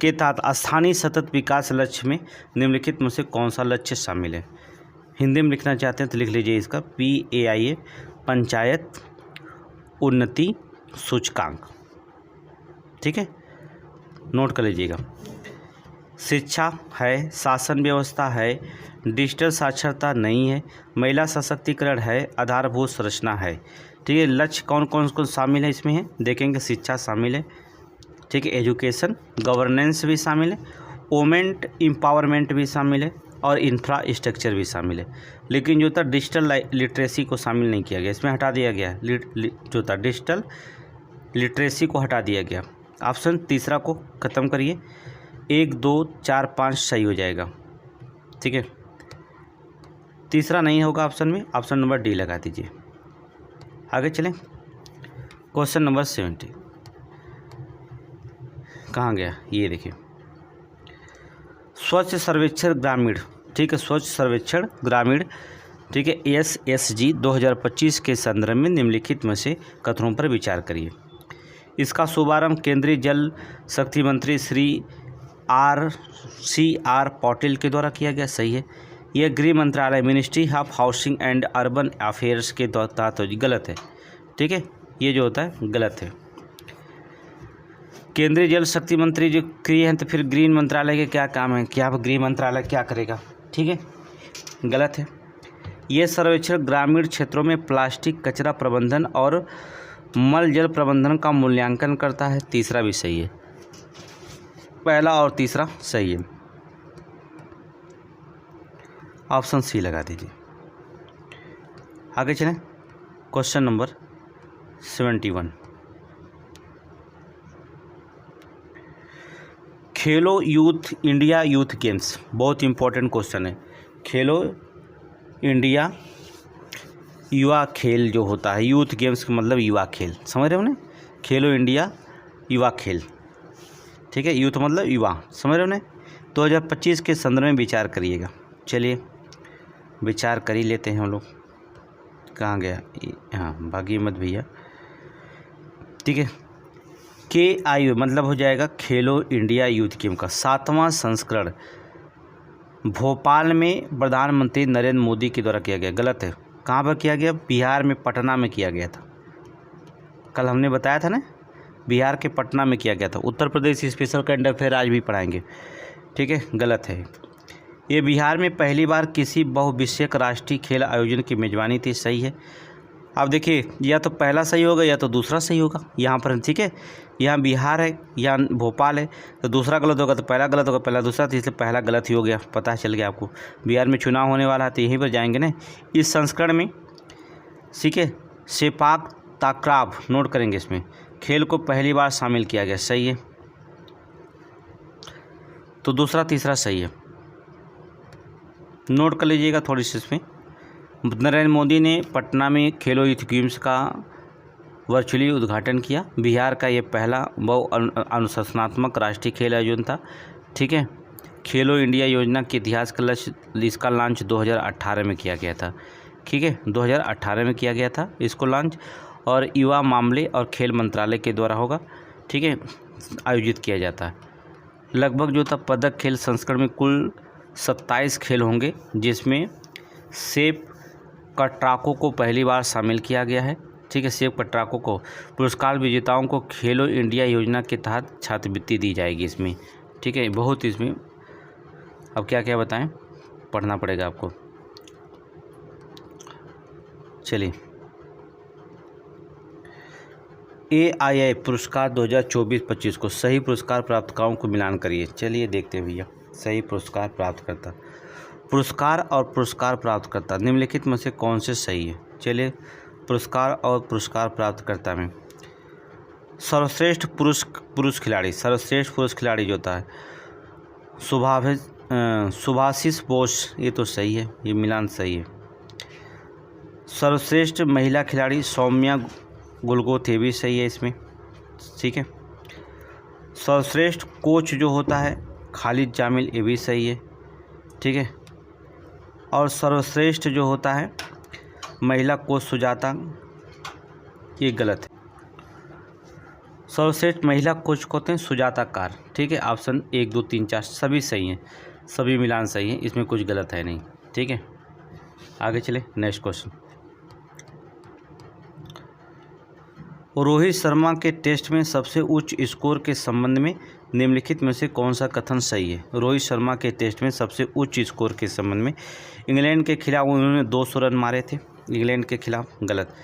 के तहत स्थानीय सतत विकास लक्ष्य में निम्नलिखित में से कौन सा लक्ष्य शामिल है। हिंदी में लिखना चाहते हैं तो लिख लीजिए इसका, PAI पंचायत उन्नति सूचकांक, ठीक है, नोट कर लीजिएगा। शिक्षा है, शासन व्यवस्था है, डिजिटल साक्षरता नहीं है, महिला सशक्तिकरण है, आधारभूत संरचना है, ठीक है। लक्ष्य कौन कौन शामिल है इसमें है, देखेंगे। शिक्षा शामिल है, ठीक है, एजुकेशन, गवर्नेंस भी शामिल है, वोमेन एम्पावरमेंट भी शामिल है, और इंफ्रास्ट्रक्चर भी शामिल है। लेकिन जो था डिजिटल लिटरेसी को शामिल नहीं किया गया, इसमें हटा दिया गया, जो था डिजिटल लिटरेसी को हटा दिया गया। ऑप्शन तीसरा को ख़त्म करिए, 1 2 4 5 सही हो जाएगा, ठीक है। तीसरा नहीं होगा ऑप्शन में, ऑप्शन नंबर डी लगा दीजिए। आगे चलें, क्वेश्चन नंबर 70 कहाँ गया, ये देखिए, स्वच्छ सर्वेक्षण ग्रामीण, ठीक है, स्वच्छ सर्वेक्षण ग्रामीण, ठीक है, SSG 2025 के संदर्भ में निम्नलिखित में से कथनों पर विचार करिए। इसका शुभारंभ केंद्रीय जल शक्ति मंत्री श्री CR पाटिल के द्वारा किया गया, सही है। यह गृह मंत्रालय ministry of housing and urban affairs के तहत गलत है, ठीक है, ये जो होता है गलत है। केंद्रीय जल शक्ति मंत्री जो किए हैं, तो फिर गृह मंत्रालय के क्या काम है, क्या गृह मंत्रालय क्या करेगा, ठीक है, गलत है। यह सर्वेक्षण ग्रामीण क्षेत्रों में प्लास्टिक कचरा प्रबंधन और मल जल प्रबंधन का मूल्यांकन करता है, तीसरा भी सही है, पहला और तीसरा सही है। ऑप्शन सी लगा दीजिए। आगे चलें, क्वेश्चन नंबर 71, खेलो यूथ इंडिया यूथ गेम्स, बहुत इंपॉर्टेंट क्वेश्चन है। खेलो इंडिया युवा खेल जो होता है, यूथ गेम्स का मतलब युवा खेल, समझ रहे हो ना, खेलो इंडिया युवा खेल, ठीक है, यूथ मतलब युवा, समझ रहे हो ना। 2025 के संदर्भ में विचार करिएगा। चलिए विचार कर ही लेते हैं हम लोग, कहाँ गया, हाँ भागी मत भैया, ठीक है। KIU मतलब हो जाएगा खेलो इंडिया यूथ गेम का 7वां संस्करण भोपाल में प्रधानमंत्री नरेंद्र मोदी के द्वारा किया गया, गलत है। कहाँ पर किया गया, बिहार में पटना में किया गया था, कल हमने बताया था ना, बिहार के पटना में किया गया था। Uttar Pradesh special current affair आज भी पढ़ाएंगे, ठीक है, गलत है। ये बिहार में पहली बार किसी बहुविषयक राष्ट्रीय खेल आयोजन की मेजबानी थी, सही है। अब देखिए, या तो पहला सही होगा या तो दूसरा सही होगा यहाँ पर, ठीक है। यहाँ बिहार है, यहाँ भोपाल है, तो दूसरा गलत होगा तो पहला गलत होगा, पहला दूसरा, तो इसलिए पहला गलत ही हो गया, पता चल गया आपको। बिहार में चुनाव होने वाला है तो यहीं पर जाएंगे ना। इस संस्करण में, ठीक है, सेपाक ताकराव नोट करेंगे, इसमें खेल को पहली बार शामिल किया गया, सही है। तो दूसरा तीसरा सही है, नोट कर लीजिएगा थोड़ी सी। इसमें नरेंद्र मोदी ने पटना में खेलो यूथ गेम्स का वर्चुअली उद्घाटन किया। बिहार का ये पहला बहु अनुशासनात्मक राष्ट्रीय खेल आयोजन था, ठीक है। खेलो इंडिया योजना के इतिहास का लक्ष्य, इसका लॉन्च 2018 में किया गया था, ठीक है, 2018 में किया गया था इसको लॉन्च, और युवा मामले और खेल मंत्रालय के द्वारा होगा, ठीक है, आयोजित किया जाता है। लगभग जो था पदक खेल संस्करण में कुल 27 खेल होंगे, जिसमें सेप कट्राकों को पहली बार शामिल किया गया है, ठीक है। सेप कट्राकों को, पुरस्कार विजेताओं को खेलो इंडिया योजना के तहत छात्रवृत्ति दी जाएगी इसमें, ठीक है। बहुत इसमें अब क्या क्या बताएं, पढ़ना पड़ेगा आपको। चलिए, AII पुरस्कार 2024-25 को सही पुरस्कार प्राप्तकर्ताओं को मिलान करिए। चलिए देखते हैं भैया, सही पुरस्कार प्राप्तकर्ता, पुरस्कार और पुरस्कार प्राप्तकर्ता निम्नलिखित में से कौन से सही है। चलिए, पुरस्कार और पुरस्कार प्राप्तकर्ता में सर्वश्रेष्ठ पुरुष खिलाड़ी, सर्वश्रेष्ठ पुरुष खिलाड़ी जो होता है सुभाषिस बोस, ये तो सही है, ये मिलान सही है। सर्वश्रेष्ठ महिला खिलाड़ी सौम्या गुलगोथ, ये भी सही है इसमें, ठीक है। सर्वश्रेष्ठ कोच जो होता है खालिद जामिल, ये भी सही है, ठीक है। और सर्वश्रेष्ठ जो होता है महिला कोच सुजाता, ये गलत है। सर्वश्रेष्ठ महिला कोच को होते हैं सुजाता कार, ठीक है। ऑप्शन 1, 2, 3, 4 सभी सही हैं, सभी मिलान सही हैं, इसमें कुछ गलत है नहीं, ठीक है। आगे चले, नेक्स्ट क्वेश्चन। रोहित शर्मा के टेस्ट में सबसे उच्च स्कोर के संबंध में निम्नलिखित में से कौन सा कथन सही है। रोहित शर्मा के टेस्ट में सबसे उच्च स्कोर के संबंध में इंग्लैंड के खिलाफ उन्होंने 200 रन मारे थे, इंग्लैंड के खिलाफ, गलत।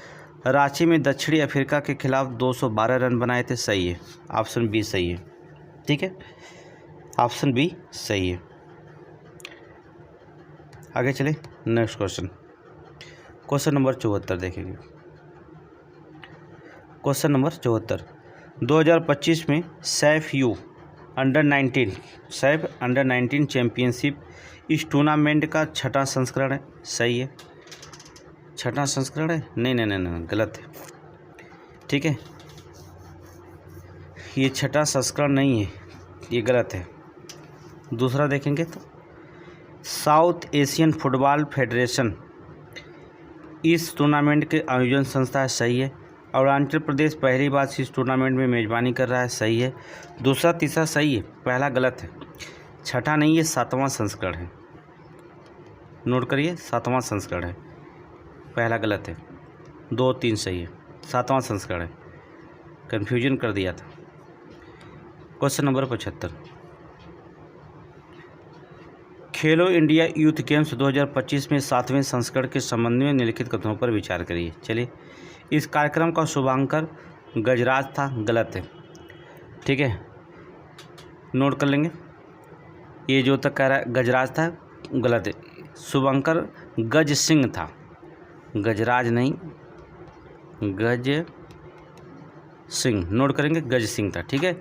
रांची में दक्षिणी अफ्रीका के खिलाफ 212 रन बनाए थे, सही है, ऑप्शन बी सही है, ठीक है, ऑप्शन बी सही है। आगे चले, नेक्स्ट क्वेश्चन, क्वेश्चन नंबर 74 देखेंगे। क्वेश्चन नंबर 74, 2025 में सैफ अंडर 19 चैम्पियनशिप इस टूर्नामेंट का छठा संस्करण है, सही है, छठा संस्करण है, नहीं, गलत है, ठीक है, ये छठा संस्करण नहीं है, ये गलत है। दूसरा देखेंगे तो साउथ एशियन फुटबॉल फेडरेशन इस टूर्नामेंट के आयोजन संस्था है, सही है। अरुणाचल प्रदेश पहली बार इस टूर्नामेंट में मेज़बानी कर रहा है, सही है। दूसरा तीसरा सही है, पहला गलत है, छठा नहीं, ये 7वां संस्करण है, नोट करिए, 7वां संस्करण है, पहला गलत है, 2, 3 सही है, 7वां संस्करण है, कन्फ्यूजन कर दिया था। क्वेश्चन नंबर 75, खेलो इंडिया यूथ गेम्स 2025 में 7वें संस्करण के संबंध में निम्नलिखित कथनों पर विचार करिए। चलिए, इस कार्यक्रम का शुभांकर गजराज था, गलत है, ठीक है, नोट कर लेंगे, ये जो तक कह रहा है गजराज था, गलत है, शुभंकर गज सिंह था, गजराज नहीं, गज सिंह, नोट करेंगे, गज सिंह था, ठीक है।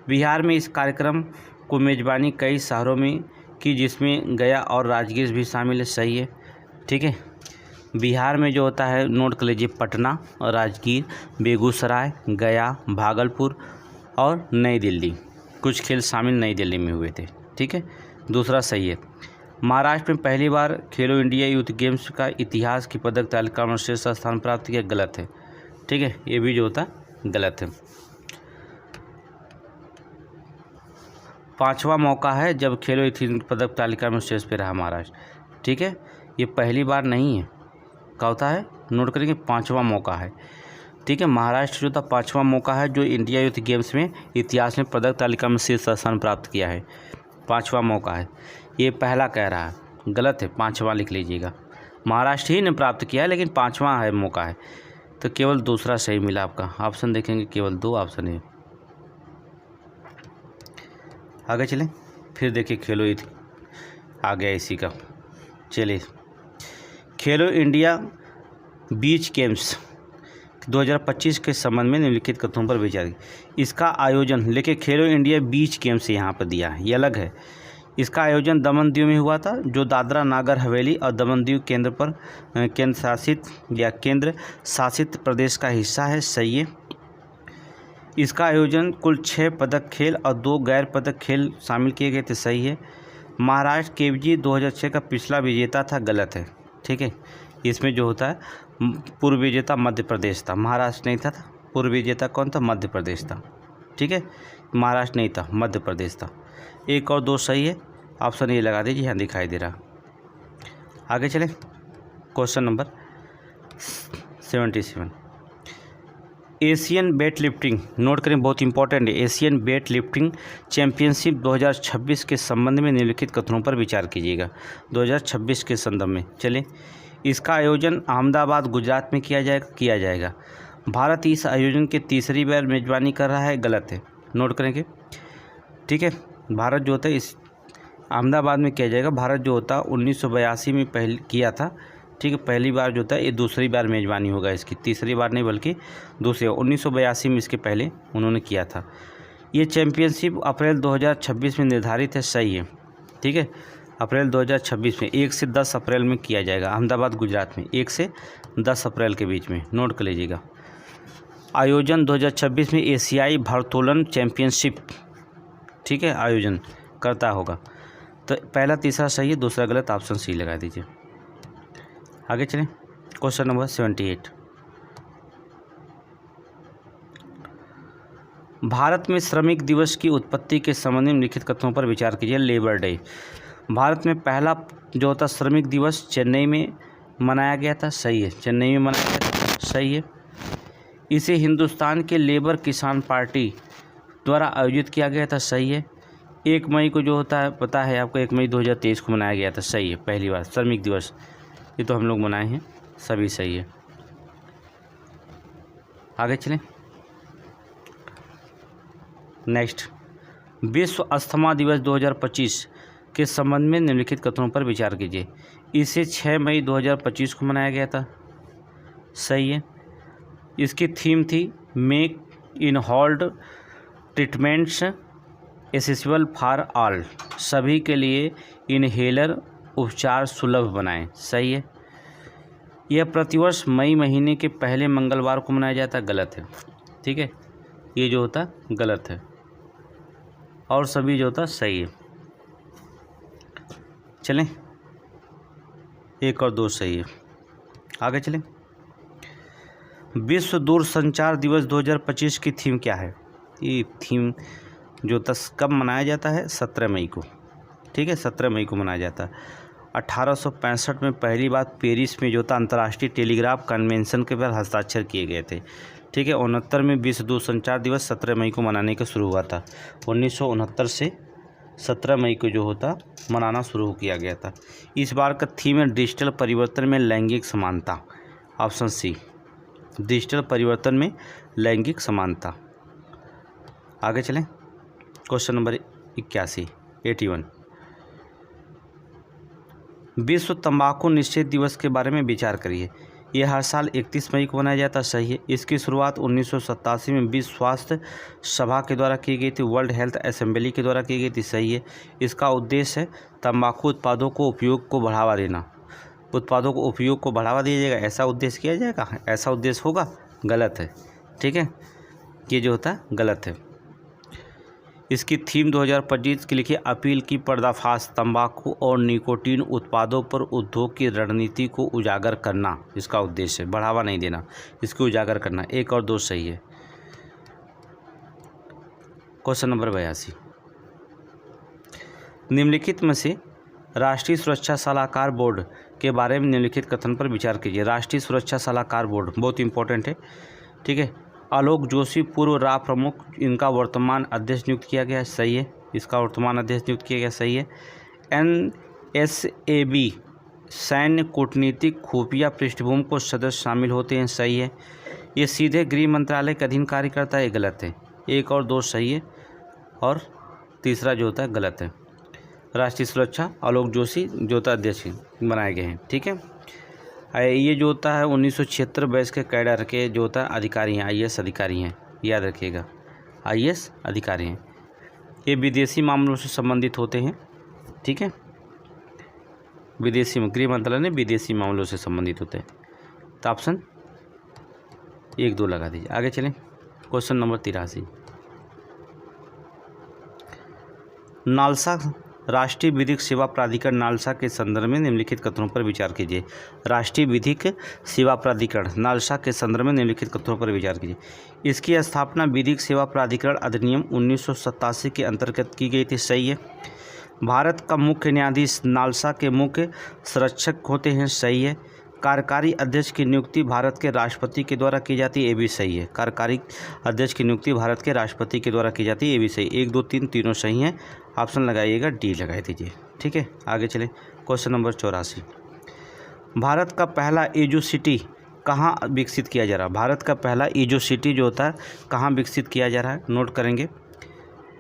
बिहार में इस कार्यक्रम को मेज़बानी कई शहरों में की, जिसमें गया और राजगीर भी शामिल है, सही है, ठीक है। बिहार में जो होता है, नोट कर लीजिए, पटना और राजगीर, बेगूसराय, गया, भागलपुर और नई दिल्ली, कुछ खेल शामिल नई दिल्ली में हुए थे, ठीक है, दूसरा सही है। महाराष्ट्र में पहली बार खेलो इंडिया यूथ गेम्स का इतिहास की पदक तालिका में शीर्ष स्थान प्राप्त किया, गलत है, ठीक है, ये भी जो होता है गलत है। 5वां मौका है जब खेलो यूथ पदक तालिका में शीर्ष पे रहा महाराष्ट्र, ठीक है, ये पहली बार नहीं है, क्या होता है, नोट करेंगे, 5वां मौका है, ठीक है। महाराष्ट्र जो था 5वां मौका है जो इंडिया यूथ गेम्स में इतिहास में पदक तालिका में शीर्ष स्थान प्राप्त किया है, 5वां मौका है, ये पहला कह रहा है, गलत है, 5वां लिख लीजिएगा, महाराष्ट्र ही ने प्राप्त किया है, लेकिन 5वां है मौका है, तो केवल दूसरा सही मिला आपका, ऑप्शन देखेंगे केवल 2 ऑप्शन है। आगे चलें, फिर देखिए खेलो यूथ आ गया इसी का। चलिए, खेलो इंडिया बीच गेम्स 2025 के संबंध में निम्नलिखित कथनों पर विचार। इसका आयोजन लेके खेलो इंडिया बीच गेम्स यहाँ पर दिया है, ये अलग है। इसका आयोजन दमन दीव में हुआ था, जो दादरा नागर हवेली और दमन दीव केंद्र शासित प्रदेश का हिस्सा है, सही है। इसका आयोजन कुल 6 पदक खेल और 2 गैर पदक खेल शामिल किए गए थे, सही है। महाराष्ट्र केवजी 2006 का पिछला विजेता था, गलत है, ठीक है। इसमें जो होता है पूर्व विजेता मध्य प्रदेश था, महाराष्ट्र नहीं था, पूर्व विजेता कौन था, मध्य प्रदेश था, ठीक है, महाराष्ट्र नहीं था, मध्य प्रदेश था। 1 और 2 सही है, ऑप्शन ये लगा दीजिए, यहाँ दिखाई दे रहा। आगे चलें, question number 77, Asian weight lifting, note करें, बहुत इंपॉर्टेंट है, एशियन वेट लिफ्टिंग चैंपियनशिप 2026 के संबंध में निम्नलिखित कथनों पर विचार कीजिएगा। 2026 के संदर्भ में, चलिए, इसका आयोजन अहमदाबाद गुजरात में किया जाएगा। भारत इस आयोजन के तीसरी बार मेज़बानी कर रहा है, गलत है, नोट करेंगे। ठीक है, भारत जो होता है इस अहमदाबाद में किया जाएगा। भारत जो होता है 1982 में पहले किया था। ठीक है, पहली बार जो होता है ये दूसरी बार मेज़बानी होगा इसकी, तीसरी बार नहीं बल्कि दूसरी। 1982 में इसके पहले उन्होंने किया था। ये चैम्पियनशिप अप्रैल 2026 में निर्धारित है, सही है। ठीक है, अप्रैल 2026 में 1 से 10 अप्रैल में किया जाएगा अहमदाबाद गुजरात में, 1 से 10 अप्रैल के बीच में, नोट कर लीजिएगा। आयोजन 2026 में एशियाई भारोत्तोलन चैम्पियनशिप, ठीक है, आयोजन करता होगा। तो पहला तीसरा सही है, दूसरा गलत, ऑप्शन सी लगा दीजिए। आगे चलें, क्वेश्चन नंबर 78। भारत में श्रमिक दिवस की उत्पत्ति के संबंध में निम्नलिखित कथनों पर विचार कीजिए। लेबर डे, भारत में पहला जो होता श्रमिक दिवस चेन्नई में मनाया गया था, सही है, चेन्नई में मनाया गया था, सही है। इसे हिंदुस्तान के लेबर किसान पार्टी द्वारा आयोजित किया गया था, सही है। 1 मई को जो होता है पता है आपको, 1 मई 2023 को मनाया गया था, सही है, पहली बार श्रमिक दिवस, ये तो हम लोग मनाए हैं, सभी सही है। आगे चलें, नेक्स्ट, विश्व अस्थमा दिवस 2025 के संबंध में निम्नलिखित कथनों पर विचार कीजिए। इसे 6 मई 2025 को मनाया गया था, सही है। इसकी थीम थी make in hold treatments accessible for all, सभी के लिए इनहेलर उपचार सुलभ बनाएं, सही है। यह प्रतिवर्ष मई महीने के पहले मंगलवार को मनाया जाता, गलत है। ठीक है, ये जो होता गलत है और सभी जो होता सही है। चलें, 1 और 2 सही है। आगे चलें, विश्व दूरसंचार दिवस 2025 की थीम क्या है? ये थीम जो कब मनाया जाता है? 17 मई को, ठीक है, 17 मई को मनाया जाता है। 1865 में पहली बार पेरिस में जो था अंतर्राष्ट्रीय टेलीग्राफ कन्वेंशन के पर हस्ताक्षर किए गए थे। ठीक है, 69 में विश्व दूरसंचार दिवस 17 मई को मनाने का शुरू हुआ था। 1969 से 17 मई को जो होता मनाना शुरू किया गया था। इस बार का थीम है डिजिटल परिवर्तन में लैंगिक समानता, ऑप्शन सी, डिजिटल परिवर्तन में लैंगिक समानता। आगे चलें, क्वेश्चन नंबर 81। विश्व तंबाकू निषेध दिवस के बारे में विचार करिए। यह हर साल 31 मई को मनाया जाता, सही है। इसकी शुरुआत 1987 में विश्व स्वास्थ्य सभा के द्वारा की गई थी, वर्ल्ड हेल्थ असेंबली के द्वारा की गई थी, सही है। इसका उद्देश्य है तंबाकू उत्पादों को उपयोग को बढ़ावा देना, उत्पादों को उपयोग को बढ़ावा दिया जाएगा, ऐसा उद्देश्य किया जाएगा, ऐसा उद्देश्य होगा, गलत है। ठीक है, ये जो होता है गलत है। इसकी थीम 2025 की लिखी अपील की पर्दाफाश, तंबाकू और निकोटीन उत्पादों पर उद्योग की रणनीति को उजागर करना, इसका उद्देश्य है, बढ़ावा नहीं देना, इसको उजागर करना। 1 और 2 सही है। क्वेश्चन नंबर 82, निम्नलिखित में से राष्ट्रीय सुरक्षा सलाहकार बोर्ड के बारे में निम्नलिखित कथन पर विचार कीजिए। राष्ट्रीय सुरक्षा सलाहकार बोर्ड बहुत इंपॉर्टेंट है, ठीक है। आलोक जोशी पूर्व रा प्रमुख, इनका वर्तमान अध्यक्ष नियुक्त किया गया है, सही है, इसका वर्तमान अध्यक्ष नियुक्त किया गया, सही है। NSAB सैन्य कूटनीतिक खुफिया पृष्ठभूमि को सदस्य शामिल होते हैं, सही है। ये सीधे गृह मंत्रालय के अधीन कार्य करता है, गलत है। 1 और 2 सही है और तीसरा जो होता है गलत है। राष्ट्रीय सुरक्षा आलोक जोशी जो होता है अध्यक्ष बनाए गए हैं, ठीक है। ये जो होता है 1976 बैच के कैडर के जो होता है अधिकारी हैं, IAS अधिकारी हैं, याद रखिएगा, IAS अधिकारी हैं। ये विदेशी मामलों से संबंधित होते हैं, ठीक है, विदेशी गृह मंत्रालय ने विदेशी मामलों से संबंधित होते हैं। तो ऑप्शन 1 2 लगा दीजिए। आगे चलें, क्वेश्चन नंबर 83, नालसा राष्ट्रीय विधिक सेवा प्राधिकरण नालसा के संदर्भ में निम्नलिखित कथनों पर विचार कीजिए। राष्ट्रीय विधिक सेवा प्राधिकरण नालसा के संदर्भ में निम्नलिखित कथनों पर विचार कीजिए। इसकी स्थापना विधिक सेवा प्राधिकरण अधिनियम 1987 के अंतर्गत की गई थी, सही है। भारत का मुख्य न्यायाधीश नालसा के मुख्य संरक्षक होते हैं, सही है। कार्यकारी अध्यक्ष की नियुक्ति भारत के राष्ट्रपति के द्वारा की जाती है, ये भी सही है। कार्यकारी अध्यक्ष की नियुक्ति भारत के राष्ट्रपति के द्वारा की जाती है, ये भी सही। 1 2 3 तीनों सही हैं, ऑप्शन लगाइएगा, डी लगा दीजिए, ठीक है। आगे चलें, क्वेश्चन नंबर 84, भारत का पहला एजो सिटी कहाँ विकसित किया जा रहा है? भारत का पहला एजो सिटी जो होता है कहाँ विकसित किया जा रहा है? नोट करेंगे।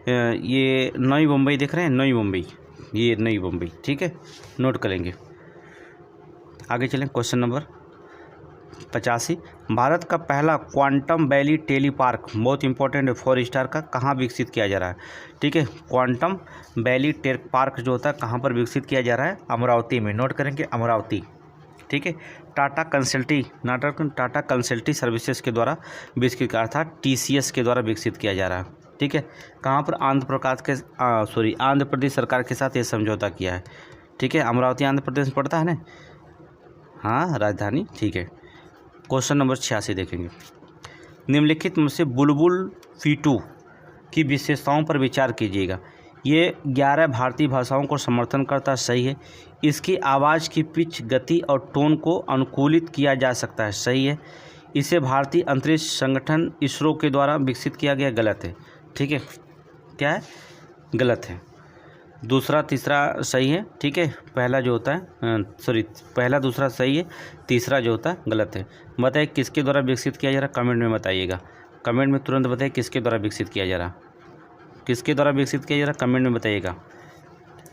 ये नई मुंबई देख रहे हैं, नई मुंबई, ये नई मुंबई, ठीक है, नोट करेंगे। आगे चलें, क्वेश्चन नंबर 85। भारत का पहला क्वांटम वैली टेली पार्क, बहुत इंपॉर्टेंट है, 4 स्टार का, कहाँ विकसित किया जा रहा है? ठीक है, क्वांटम वैली टेक पार्क जो होता है कहाँ पर विकसित किया जा रहा है? अमरावती में। नोट करेंगे, अमरावती, ठीक है। टाटा कंसल्टी सर्विसेज के द्वारा विकसित किया, अर्थात TCS के द्वारा विकसित किया जा रहा है, ठीक है। कहाँ पर? आंध्र प्रदेश सरकार के साथ ये समझौता किया है, ठीक है। अमरावती आंध्र प्रदेश में पड़ता है ना, हाँ, राजधानी, ठीक है। क्वेश्चन नंबर 86 देखेंगे। निम्नलिखित में से बुलबुल फीटू की विशेषताओं पर विचार कीजिएगा। ये 11 भारतीय भाषाओं को समर्थन करता, सही है। इसकी आवाज़ की पिच, गति और टोन को अनुकूलित किया जा सकता है, सही है। इसे भारतीय अंतरिक्ष संगठन इसरो के द्वारा विकसित किया गया, गलत है, ठीक है। क्या है? गलत है। दूसरा तीसरा सही है, ठीक है। पहला जो होता है पहला दूसरा सही है, तीसरा जो होता है गलत है। बताइए किसके द्वारा विकसित किया जा रहा है? कमेंट में बताइएगा, कमेंट में तुरंत बताइए किसके द्वारा विकसित किया जा रहा, किसके द्वारा विकसित किया जा रहा, कमेंट में बताइएगा।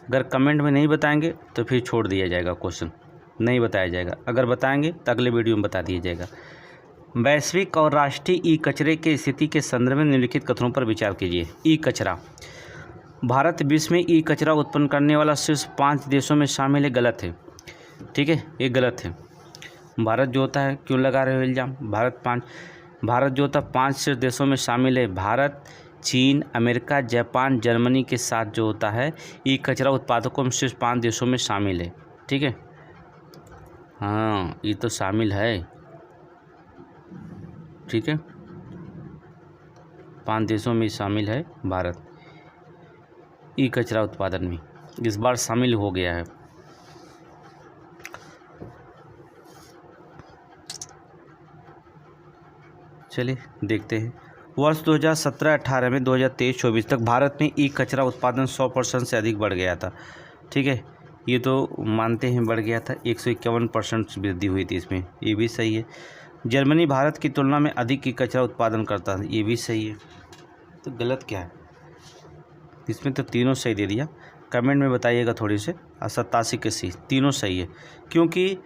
अगर कमेंट में नहीं बताएंगे तो फिर छोड़ दिया जाएगा, क्वेश्चन नहीं बताया जाएगा। अगर बताएंगे तो अगले वीडियो में बता दिया जाएगा। वैश्विक और राष्ट्रीय ई कचरे की स्थिति के संदर्भ में निम्नलिखित कथनों पर विचार कीजिए। ई कचरा, भारत विश्व में ई कचरा उत्पन्न करने वाला शीर्ष 5 देशों में शामिल है, गलत है, ठीक है, ये गलत है। भारत जो होता है, क्यों लगा रहे हो इल्ज़ाम? भारत जो होता है 5 शीर्ष देशों में शामिल है। भारत, चीन, अमेरिका, जापान, जर्मनी के साथ जो होता है ई कचरा उत्पादकों में शीर्ष 5 देशों में शामिल है, ठीक है। हाँ, ये तो शामिल है, ठीक है, 5 देशों में शामिल है भारत ई कचरा उत्पादन में, इस बार शामिल हो गया है। चलिए देखते हैं। वर्ष 2017-18 में 2023-24 तक भारत में ई कचरा उत्पादन 100% से अधिक बढ़ गया था, ठीक है। ये तो मानते हैं बढ़ गया था, 151% वृद्धि हुई थी इसमें, ये भी सही है। जर्मनी भारत की तुलना में अधिक ई कचरा उत्पादन करता है, ये भी सही है। तो गलत क्या है इसमें? तो तीनों सही दे दिया, कमेंट में बताइएगा थोड़ी से। 87 के सी तीनों सही है, क्योंकि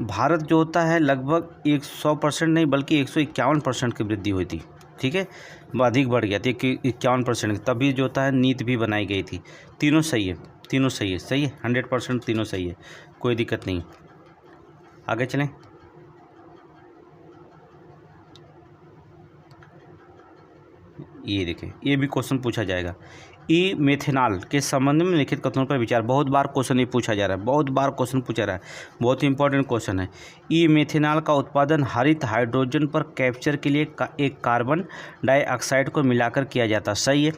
भारत जो होता है लगभग 100% नहीं बल्कि 151% की वृद्धि हुई थी, ठीक है, अधिक बढ़ गया था 51%, तभी जो होता है नीति भी बनाई गई थी। तीनों सही है, तीनों सही है, सही है, 100% तीनों सही है, कोई दिक्कत नहीं। आगे चलें। ये देखें, ये भी क्वेश्चन पूछा जाएगा। ई मेथेनॉल के संबंध में लिखित कथनों पर विचार, बहुत बार क्वेश्चन ये पूछा जा रहा है, बहुत बार क्वेश्चन पूछा रहा है, बहुत इंपॉर्टेंट क्वेश्चन है। ई मेथेनॉल का उत्पादन हरित हाइड्रोजन पर कैप्चर के लिए एक कार्बन डाइऑक्साइड को मिलाकर किया जाता है, सही है,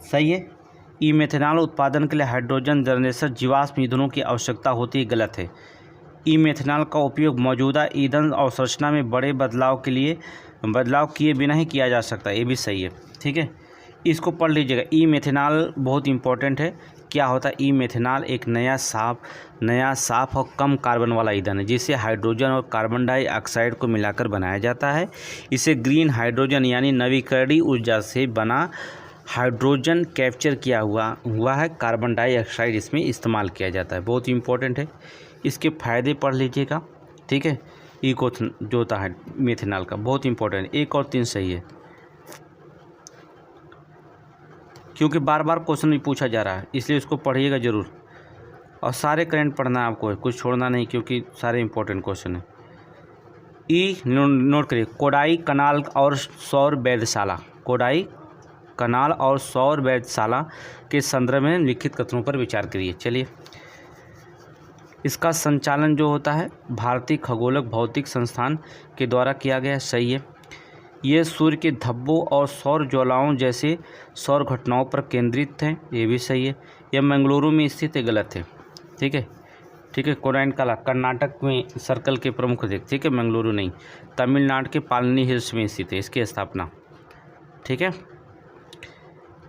सही है। ई मेथेनॉल उत्पादन के लिए हाइड्रोजन जनरेटर जीवाश्म ईंधनों की आवश्यकता होती है, गलत है। ई मेथेनॉल का उपयोग मौजूदा ईंधन अवसंरचना में बड़े बदलाव किए बिना ही किया जा सकता है, ये भी सही है, ठीक है। इसको पढ़ लीजिएगा। ई मेथेनॉल बहुत इंपॉर्टेंट है। क्या होता है? ई मेथेनॉल एक नया साफ और कम कार्बन वाला ईंधन है, जिसे हाइड्रोजन और कार्बन डाइऑक्साइड को मिलाकर बनाया जाता है। इसे ग्रीन हाइड्रोजन यानी नवीकरणीय ऊर्जा से बना हाइड्रोजन कैप्चर किया हुआ है, कार्बन डाइऑक्साइड इसमें इस्तेमाल किया जाता है, बहुत इंपॉर्टेंट है। इसके फ़ायदे पढ़ लीजिएगा, ठीक है। ई को जो होता है मेथेनॉल का बहुत इंपॉर्टेंट है, 1 और 3 सही है, क्योंकि बार बार क्वेश्चन भी पूछा जा रहा है, इसलिए इसको पढ़िएगा ज़रूर। और सारे करंट पढ़ना है आपको, कुछ छोड़ना नहीं, क्योंकि सारे इंपॉर्टेंट क्वेश्चन हैं। ई नोट करिए, कोडाई कनाल और सौर वेधशाला, कोडाई कनाल और सौर वेधशाला के संदर्भ में लिखित कथनों पर विचार करिए। चलिए, इसका संचालन जो होता है भारतीय खगोलक भौतिक संस्थान के द्वारा किया गया, सही है। ये सूर्य के धब्बों और सौर ज्वालाओं जैसे सौर घटनाओं पर केंद्रित हैं, ये भी सही है। यह मंगलुरु में स्थित है, गलत है, ठीक है, ठीक है। कोडाई कला कर्नाटक में सर्कल के प्रमुख थे, ठीक है, मंगलुरु नहीं, तमिलनाडु के पालनी हिल्स में स्थित है इसकी स्थापना, ठीक है,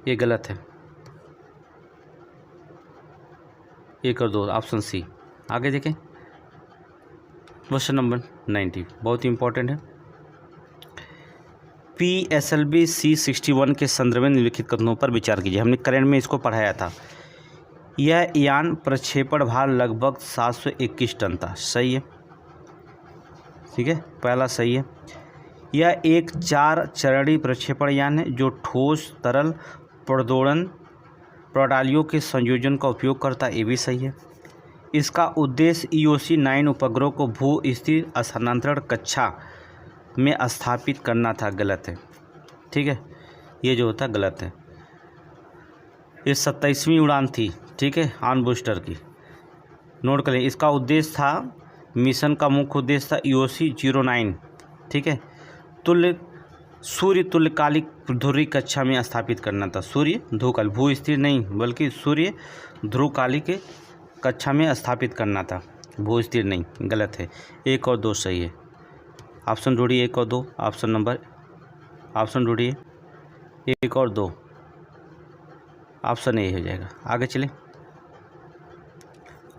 ये गलत है। 1 और 2 ऑप्शन सी। आगे देखें। क्वेश्चन नंबर 90 बहुत इंपॉर्टेंट है। PSLV C61 के संदर्भ में निम्नलिखित कथनों पर विचार कीजिए। हमने करंट में इसको पढ़ाया था। यह यान प्रक्षेपण भार लगभग 721 टन था। सही है, ठीक है, पहला सही है। यह एक 4 चरणीय प्रक्षेपण यान है जो ठोस तरल प्रदोड़न प्रणालियों के संयोजन का उपयोग करता है। ये भी सही है। इसका उद्देश्य EOC-9 उपग्रह को भू स्थिर स्थानांतरण कक्षा में स्थापित करना था। गलत है, ठीक है, ये जो होता गलत है। ये 27वीं उड़ान थी, ठीक है, ऑन बूस्टर की, नोट करें। इसका उद्देश्य था, मिशन का मुख्य उद्देश्य था EOC-09, ठीक है, सूर्य तुल्यकालिक ध्रुवीय कक्षा में स्थापित करना था। सूर्य ध्रुवकालिक, भू स्थिर नहीं बल्कि सूर्य ध्रुवकालिक कक्षा में स्थापित करना था, भू स्थिर नहीं। गलत है। 1 और 2 सही है। ऑप्शन ढूंढिए 1 और 2। ऑप्शन ढूंढिए 1 और 2। ऑप्शन ए हो जाएगा। आगे चले,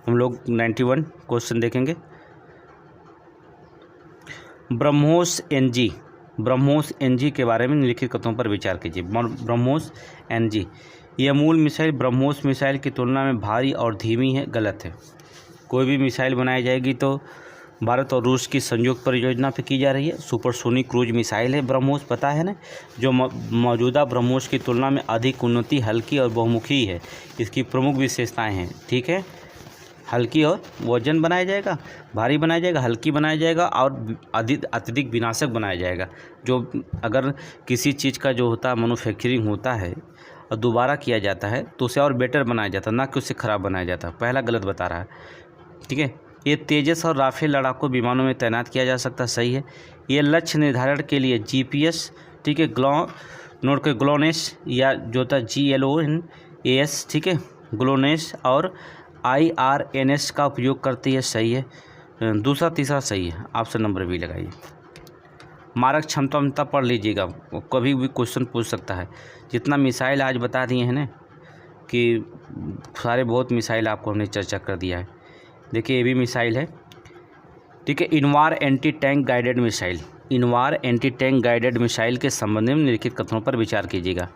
हम लोग 91 क्वेश्चन देखेंगे। ब्रह्मोस NG के बारे में निम्नलिखित कथनों पर विचार कीजिए। ब्रह्मोस NG, यह मूल मिसाइल ब्रह्मोस मिसाइल की तुलना में भारी और धीमी है। गलत है। कोई भी मिसाइल बनाई जाएगी तो भारत और रूस की संयुक्त परियोजना पे की जा रही है। सुपरसोनिक क्रूज मिसाइल है ब्रह्मोस, पता है ना, जो मौजूदा ब्रह्मोस की तुलना में अधिक उन्नति, हल्की और बहुमुखी है। इसकी प्रमुख विशेषताएं हैं, ठीक है, हल्की और वजन बनाया जाएगा, भारी बनाया जाएगा, हल्की बनाया जाएगा और अत्यधिक विनाशक बनाया जाएगा। जो अगर किसी चीज़ का जो होता है मैन्युफैक्चरिंग होता है और दोबारा किया जाता है तो उसे और बेटर बनाया जाता है, ना कि उसे ख़राब बनाया जाता है। पहला गलत बता रहा है, ठीक है। ये तेजस और राफेल लड़ाकू विमानों में तैनात किया जा सकता है। सही है। ये लक्ष्य निर्धारण के लिए GPS, ठीक है, नोट के ग्लोनेस या जो था GLONAS, ठीक है, ग्लोनेस और IRNS का उपयोग करती है। सही है। दूसरा तीसरा सही है। ऑप्शन नंबर बी लगाइए। मारक क्षमता पढ़ लीजिएगा, कभी भी क्वेश्चन पूछ सकता है। जितना मिसाइल आज बता दिए हैं ना कि सारे बहुत मिसाइल आपको हमने चर्चा कर दिया है। देखिए ये भी मिसाइल है, ठीक है, Invar anti tank guided missile. Invar anti tank guided missile के संबंध में निम्नलिखित कथनों पर विचार कीजिएगा,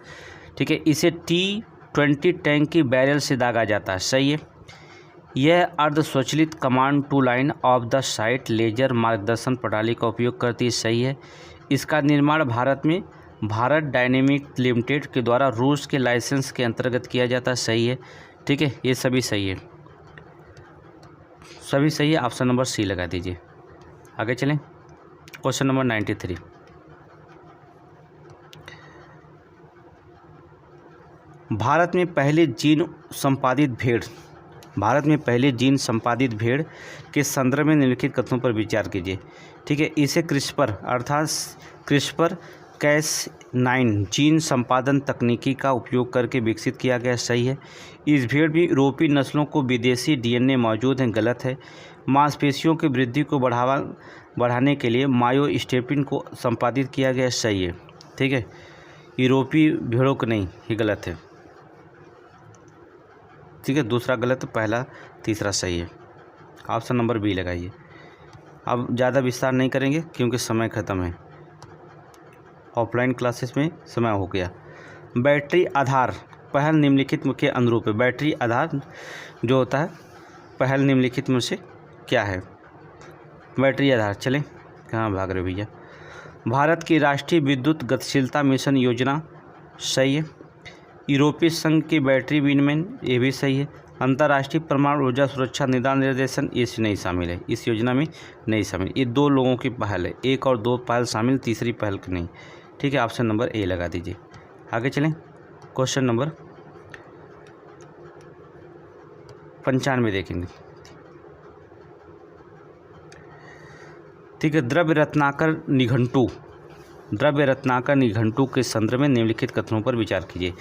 ठीक है। इसे T-20 टैंक की बैरल से दागा जाता है। सही है। यह अर्ध स्वचालित command to line of sight साइट लेजर मार्गदर्शन प्रणाली का उपयोग करती है। सही है। इसका निर्माण भारत डायनेमिक लिमिटेड के द्वारा रूस के लाइसेंस के अंतर्गत किया जाता है। सही है, ठीक है, ये सभी सही है, सभी सही है। ऑप्शन नंबर सी लगा दीजिए। आगे चलें, क्वेश्चन नंबर 93। भारत में पहले जीन संपादित भेड़ के संदर्भ में निम्नलिखित कथनों पर विचार कीजिए, ठीक है। इसे क्रिस्पर अर्थात Cas9 जीन संपादन तकनीकी का उपयोग करके विकसित किया गया। सही है। इस भेड़ में यूरोपीय नस्लों को विदेशी DNA मौजूद हैं। गलत है। मांसपेशियों की वृद्धि को बढ़ाने के लिए मायोस्टेपिन को संपादित किया गया। सही है, ठीक है, यूरोपीय भेड़ों को नहीं, ये गलत है, ठीक है। दूसरा गलत, पहला तीसरा सही है। ऑप्शन नंबर बी लगाइए। अब ज़्यादा विस्तार नहीं करेंगे क्योंकि समय ख़त्म है, ऑफलाइन क्लासेस में समय हो गया। बैटरी आधार पहल निम्नलिखित के अनुरूप है। बैटरी आधार जो होता है पहल निम्नलिखित में से क्या है? बैटरी आधार, चलें कहाँ भाग रहे भैया। भारत की राष्ट्रीय विद्युत गतिशीलता मिशन योजना, सही है। यूरोपीय संघ की बैटरी विनिमय, ये भी सही है। अंतर्राष्ट्रीय परमाणु ऊर्जा सुरक्षा निदान निर्देशन, ये नहीं शामिल है, इस योजना में नहीं शामिल। ये 2 लोगों की पहल है, 1 और 2 पहल शामिल, तीसरी पहल की नहीं, ठीक है। ऑप्शन नंबर ए लगा दीजिए। आगे चलें, क्वेश्चन नंबर 95 देखेंगे, ठीक है। द्रव्य रत्नाकर निघंटू के संदर्भ में निम्नलिखित कथनों पर विचार कीजिए।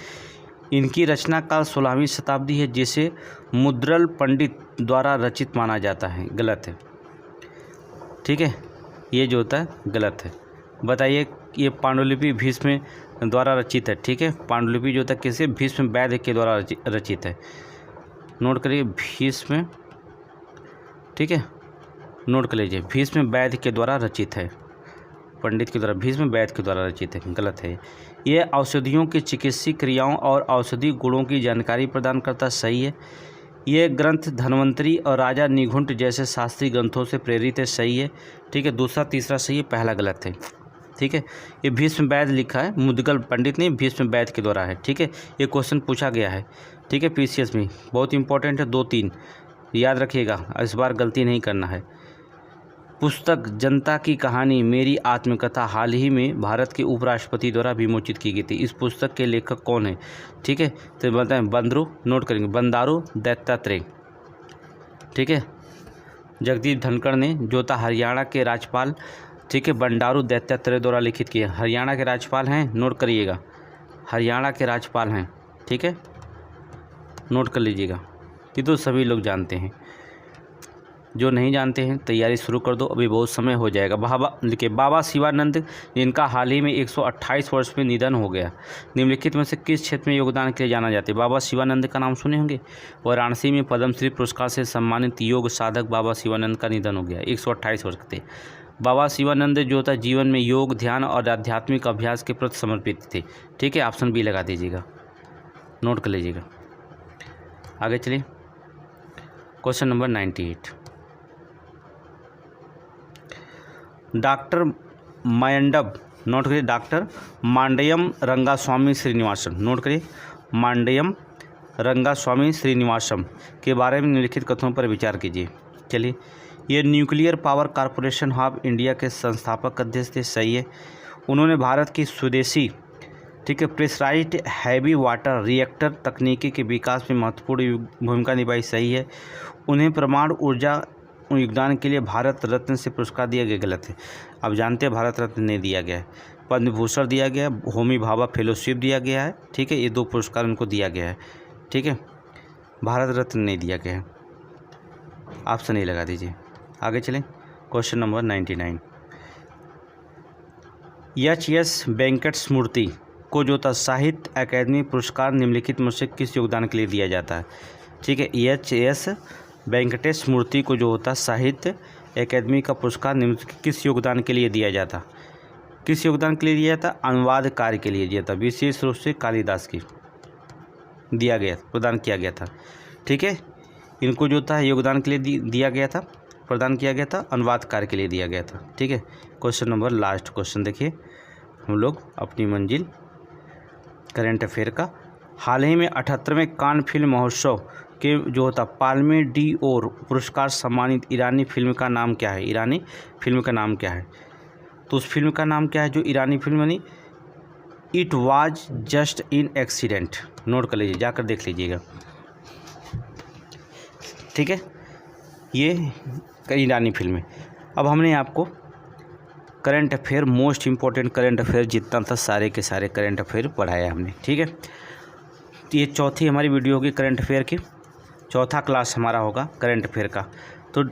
इनकी रचना काल 16वीं शताब्दी है, जिसे मुद्रल पंडित द्वारा रचित माना जाता है। गलत है, ठीक है, ये जो होता है गलत है। बताइए, ये पांडुलिपि भीष्म द्वारा रचित है, ठीक है। पांडुलिपि जो होता है किसे? भीष्म वैद्य के द्वारा रचित है। नोट करिए, भीष्म, ठीक है, नोट कर लीजिए, भीष्म वैद्य के द्वारा रचित है, पंडित के द्वारा, भीष्म वैद्य के द्वारा रचित है, गलत है। यह औषधियों की चिकित्सीय क्रियाओं और औषधि गुणों की जानकारी प्रदान करता, सही है। यह ग्रंथ धन्वंतरी और राजा निघुंट जैसे शास्त्रीय ग्रंथों से प्रेरित है, सही है। ठीक है, दूसरा तीसरा सही है, पहला गलत है। ठीक है, ये भीष्म वैद्य लिखा है, मुद्गल पंडित नहीं, भीष्म वैद्य के द्वारा है। ठीक है, ये क्वेश्चन पूछा गया है। ठीक है, पीसीएस में बहुत इंपॉर्टेंट है, 2-3 याद रखिएगा, इस बार गलती नहीं करना है। पुस्तक जनता की कहानी मेरी आत्मकथा हाल ही में भारत के उपराष्ट्रपति द्वारा विमोचित की गई थी। इस पुस्तक के लेखक कौन है? ठीक है, तो बताएं, बंदरू, नोट करेंगे, बंदारू दत्तात्रेय। ठीक है, जगदीप धनखड़ ने जो था हरियाणा के राज्यपाल, ठीक है, बंडारू दत्तात्रेय द्वारा लिखित किया। हरियाणा के राज्यपाल हैं, नोट करिएगा, हरियाणा के राज्यपाल हैं। ठीक है, नोट कर लीजिएगा, ये तो सभी लोग जानते हैं, जो नहीं जानते हैं तैयारी शुरू कर दो, अभी बहुत समय हो जाएगा। लिखिए, बाबा शिवानंद जिनका हाल ही में 128 वर्ष में निधन हो गया, निम्नलिखित में से किस क्षेत्र में योगदान के लिए जाना जाते हैं? बाबा शिवानंद का नाम सुने होंगे। वाराणसी में पद्मश्री पुरस्कार से सम्मानित योग साधक बाबा शिवानंद का निधन हो गया, 128 वर्ष के थे। बाबा शिवानंद जो था जीवन में योग, ध्यान और आध्यात्मिक अभ्यास के प्रति समर्पित थे। ठीक है, ऑप्शन बी लगा दीजिएगा, नोट कर लीजिएगा। आगे चलिए, question number 98। Doctor Mandav, note करिए, डॉक्टर मांडयम रंगास्वामी श्रीनिवासन, नोट करिए, मांडयम रंगास्वामी श्रीनिवासम के बारे में निम्नलिखित कथनों पर विचार कीजिए। चलिए, ये nuclear power corporation of India के संस्थापक अध्यक्ष थे, सही है। उन्होंने भारत की स्वदेशी, ठीक है, प्रेशराइज्ड हैवी वाटर रिएक्टर तकनीकी के विकास में महत्वपूर्ण भूमिका निभाई, सही है। उन्हें परमाणु ऊर्जा योगदान के लिए भारत रत्न से पुरस्कार दिया गया, गलत है। अब जानते हैं भारत रत्न नहीं दिया गया है, पद्म भूषण दिया गया है, होमी भाभा फेलोशिप दिया गया है। ठीक है, ये 2 पुरस्कार उनको दिया गया है। ठीक है, भारत रत्न नहीं दिया गया है, ऑप्शन नहीं लगा दीजिए। आगे चलें, क्वेश्चन नंबर 99। एच.एस. वेंकट स्मृति को जो था साहित्य अकादमी पुरस्कार निम्नलिखित में से किस योगदान के लिए दिया जाता है? ठीक है, एच.एस. वेंकटेश स्मृति को जो होता साहित्य अकादमी का पुरस्कार निम्नलिखित किस योगदान के लिए दिया जाता? किस योगदान के लिए दिया जाता? अनुवाद कार्य के लिए दिया था, विशेष रूप से कालिदास की दिया गया, प्रदान किया गया था। ठीक है, इनको जो था योगदान के लिए दिया गया था, प्रदान किया गया था, अनुवाद कार्य के लिए दिया गया था। ठीक है, क्वेश्चन नंबर लास्ट क्वेश्चन देखिए, हम लोग अपनी मंजिल करंट अफेयर का। हाल ही में 78वें कान फिल्म महोत्सव के जो होता पाल्मे डी ओर पुरस्कार सम्मानित ईरानी फिल्म का नाम क्या है? ईरानी फिल्म का नाम क्या है? तो उस फिल्म का नाम क्या है जो ईरानी फिल्म बनी? It was just in accident, note कर लीजिए, जाकर देख लीजिएगा। ठीक है, ये ईरानी फिल्म है। अब हमने आपको current affair, most important current affair जितना था सारे के सारे करंट अफेयर पढ़ाया हमने। ठीक है, तो ये चौथी हमारी वीडियो होगी करंट अफेयर की, चौथा क्लास हमारा होगा करंट अफेयर का। तो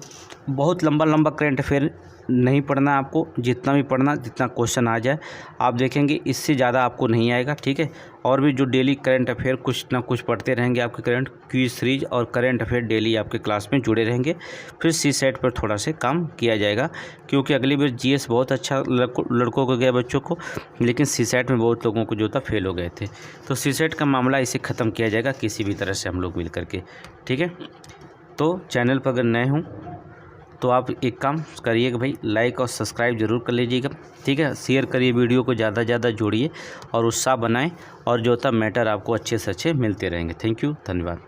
बहुत लंबा करंट अफेयर नहीं पढ़ना आपको, जितना भी पढ़ना, जितना क्वेश्चन आ जाए आप देखेंगे, इससे ज़्यादा आपको नहीं आएगा। ठीक है, और भी जो डेली करंट अफेयर कुछ ना कुछ पढ़ते रहेंगे, आपके करंट क्विज सीरीज और करंट अफेयर डेली आपके क्लास में जुड़े रहेंगे। फिर सीसेट पर थोड़ा से काम किया जाएगा, क्योंकि अगली बार जीएस बहुत अच्छा लड़कों को गया, बच्चों को, लेकिन सीसेट में बहुत लोगों को जो था फेल हो गए थे। तो सीसेट का मामला इसे ख़त्म किया जाएगा किसी भी तरह से हम लोग मिल करके। ठीक है, तो चैनल पर अगर नए हों तो आप एक काम करिएगा भाई, लाइक और सब्सक्राइब जरूर कर लीजिएगा। ठीक है, शेयर करिए, वीडियो को ज़्यादा से ज़्यादा जोड़िए और उत्साह बनाएं, और जो था मैटर आपको अच्छे से अच्छे मिलते रहेंगे। थैंक यू, धन्यवाद।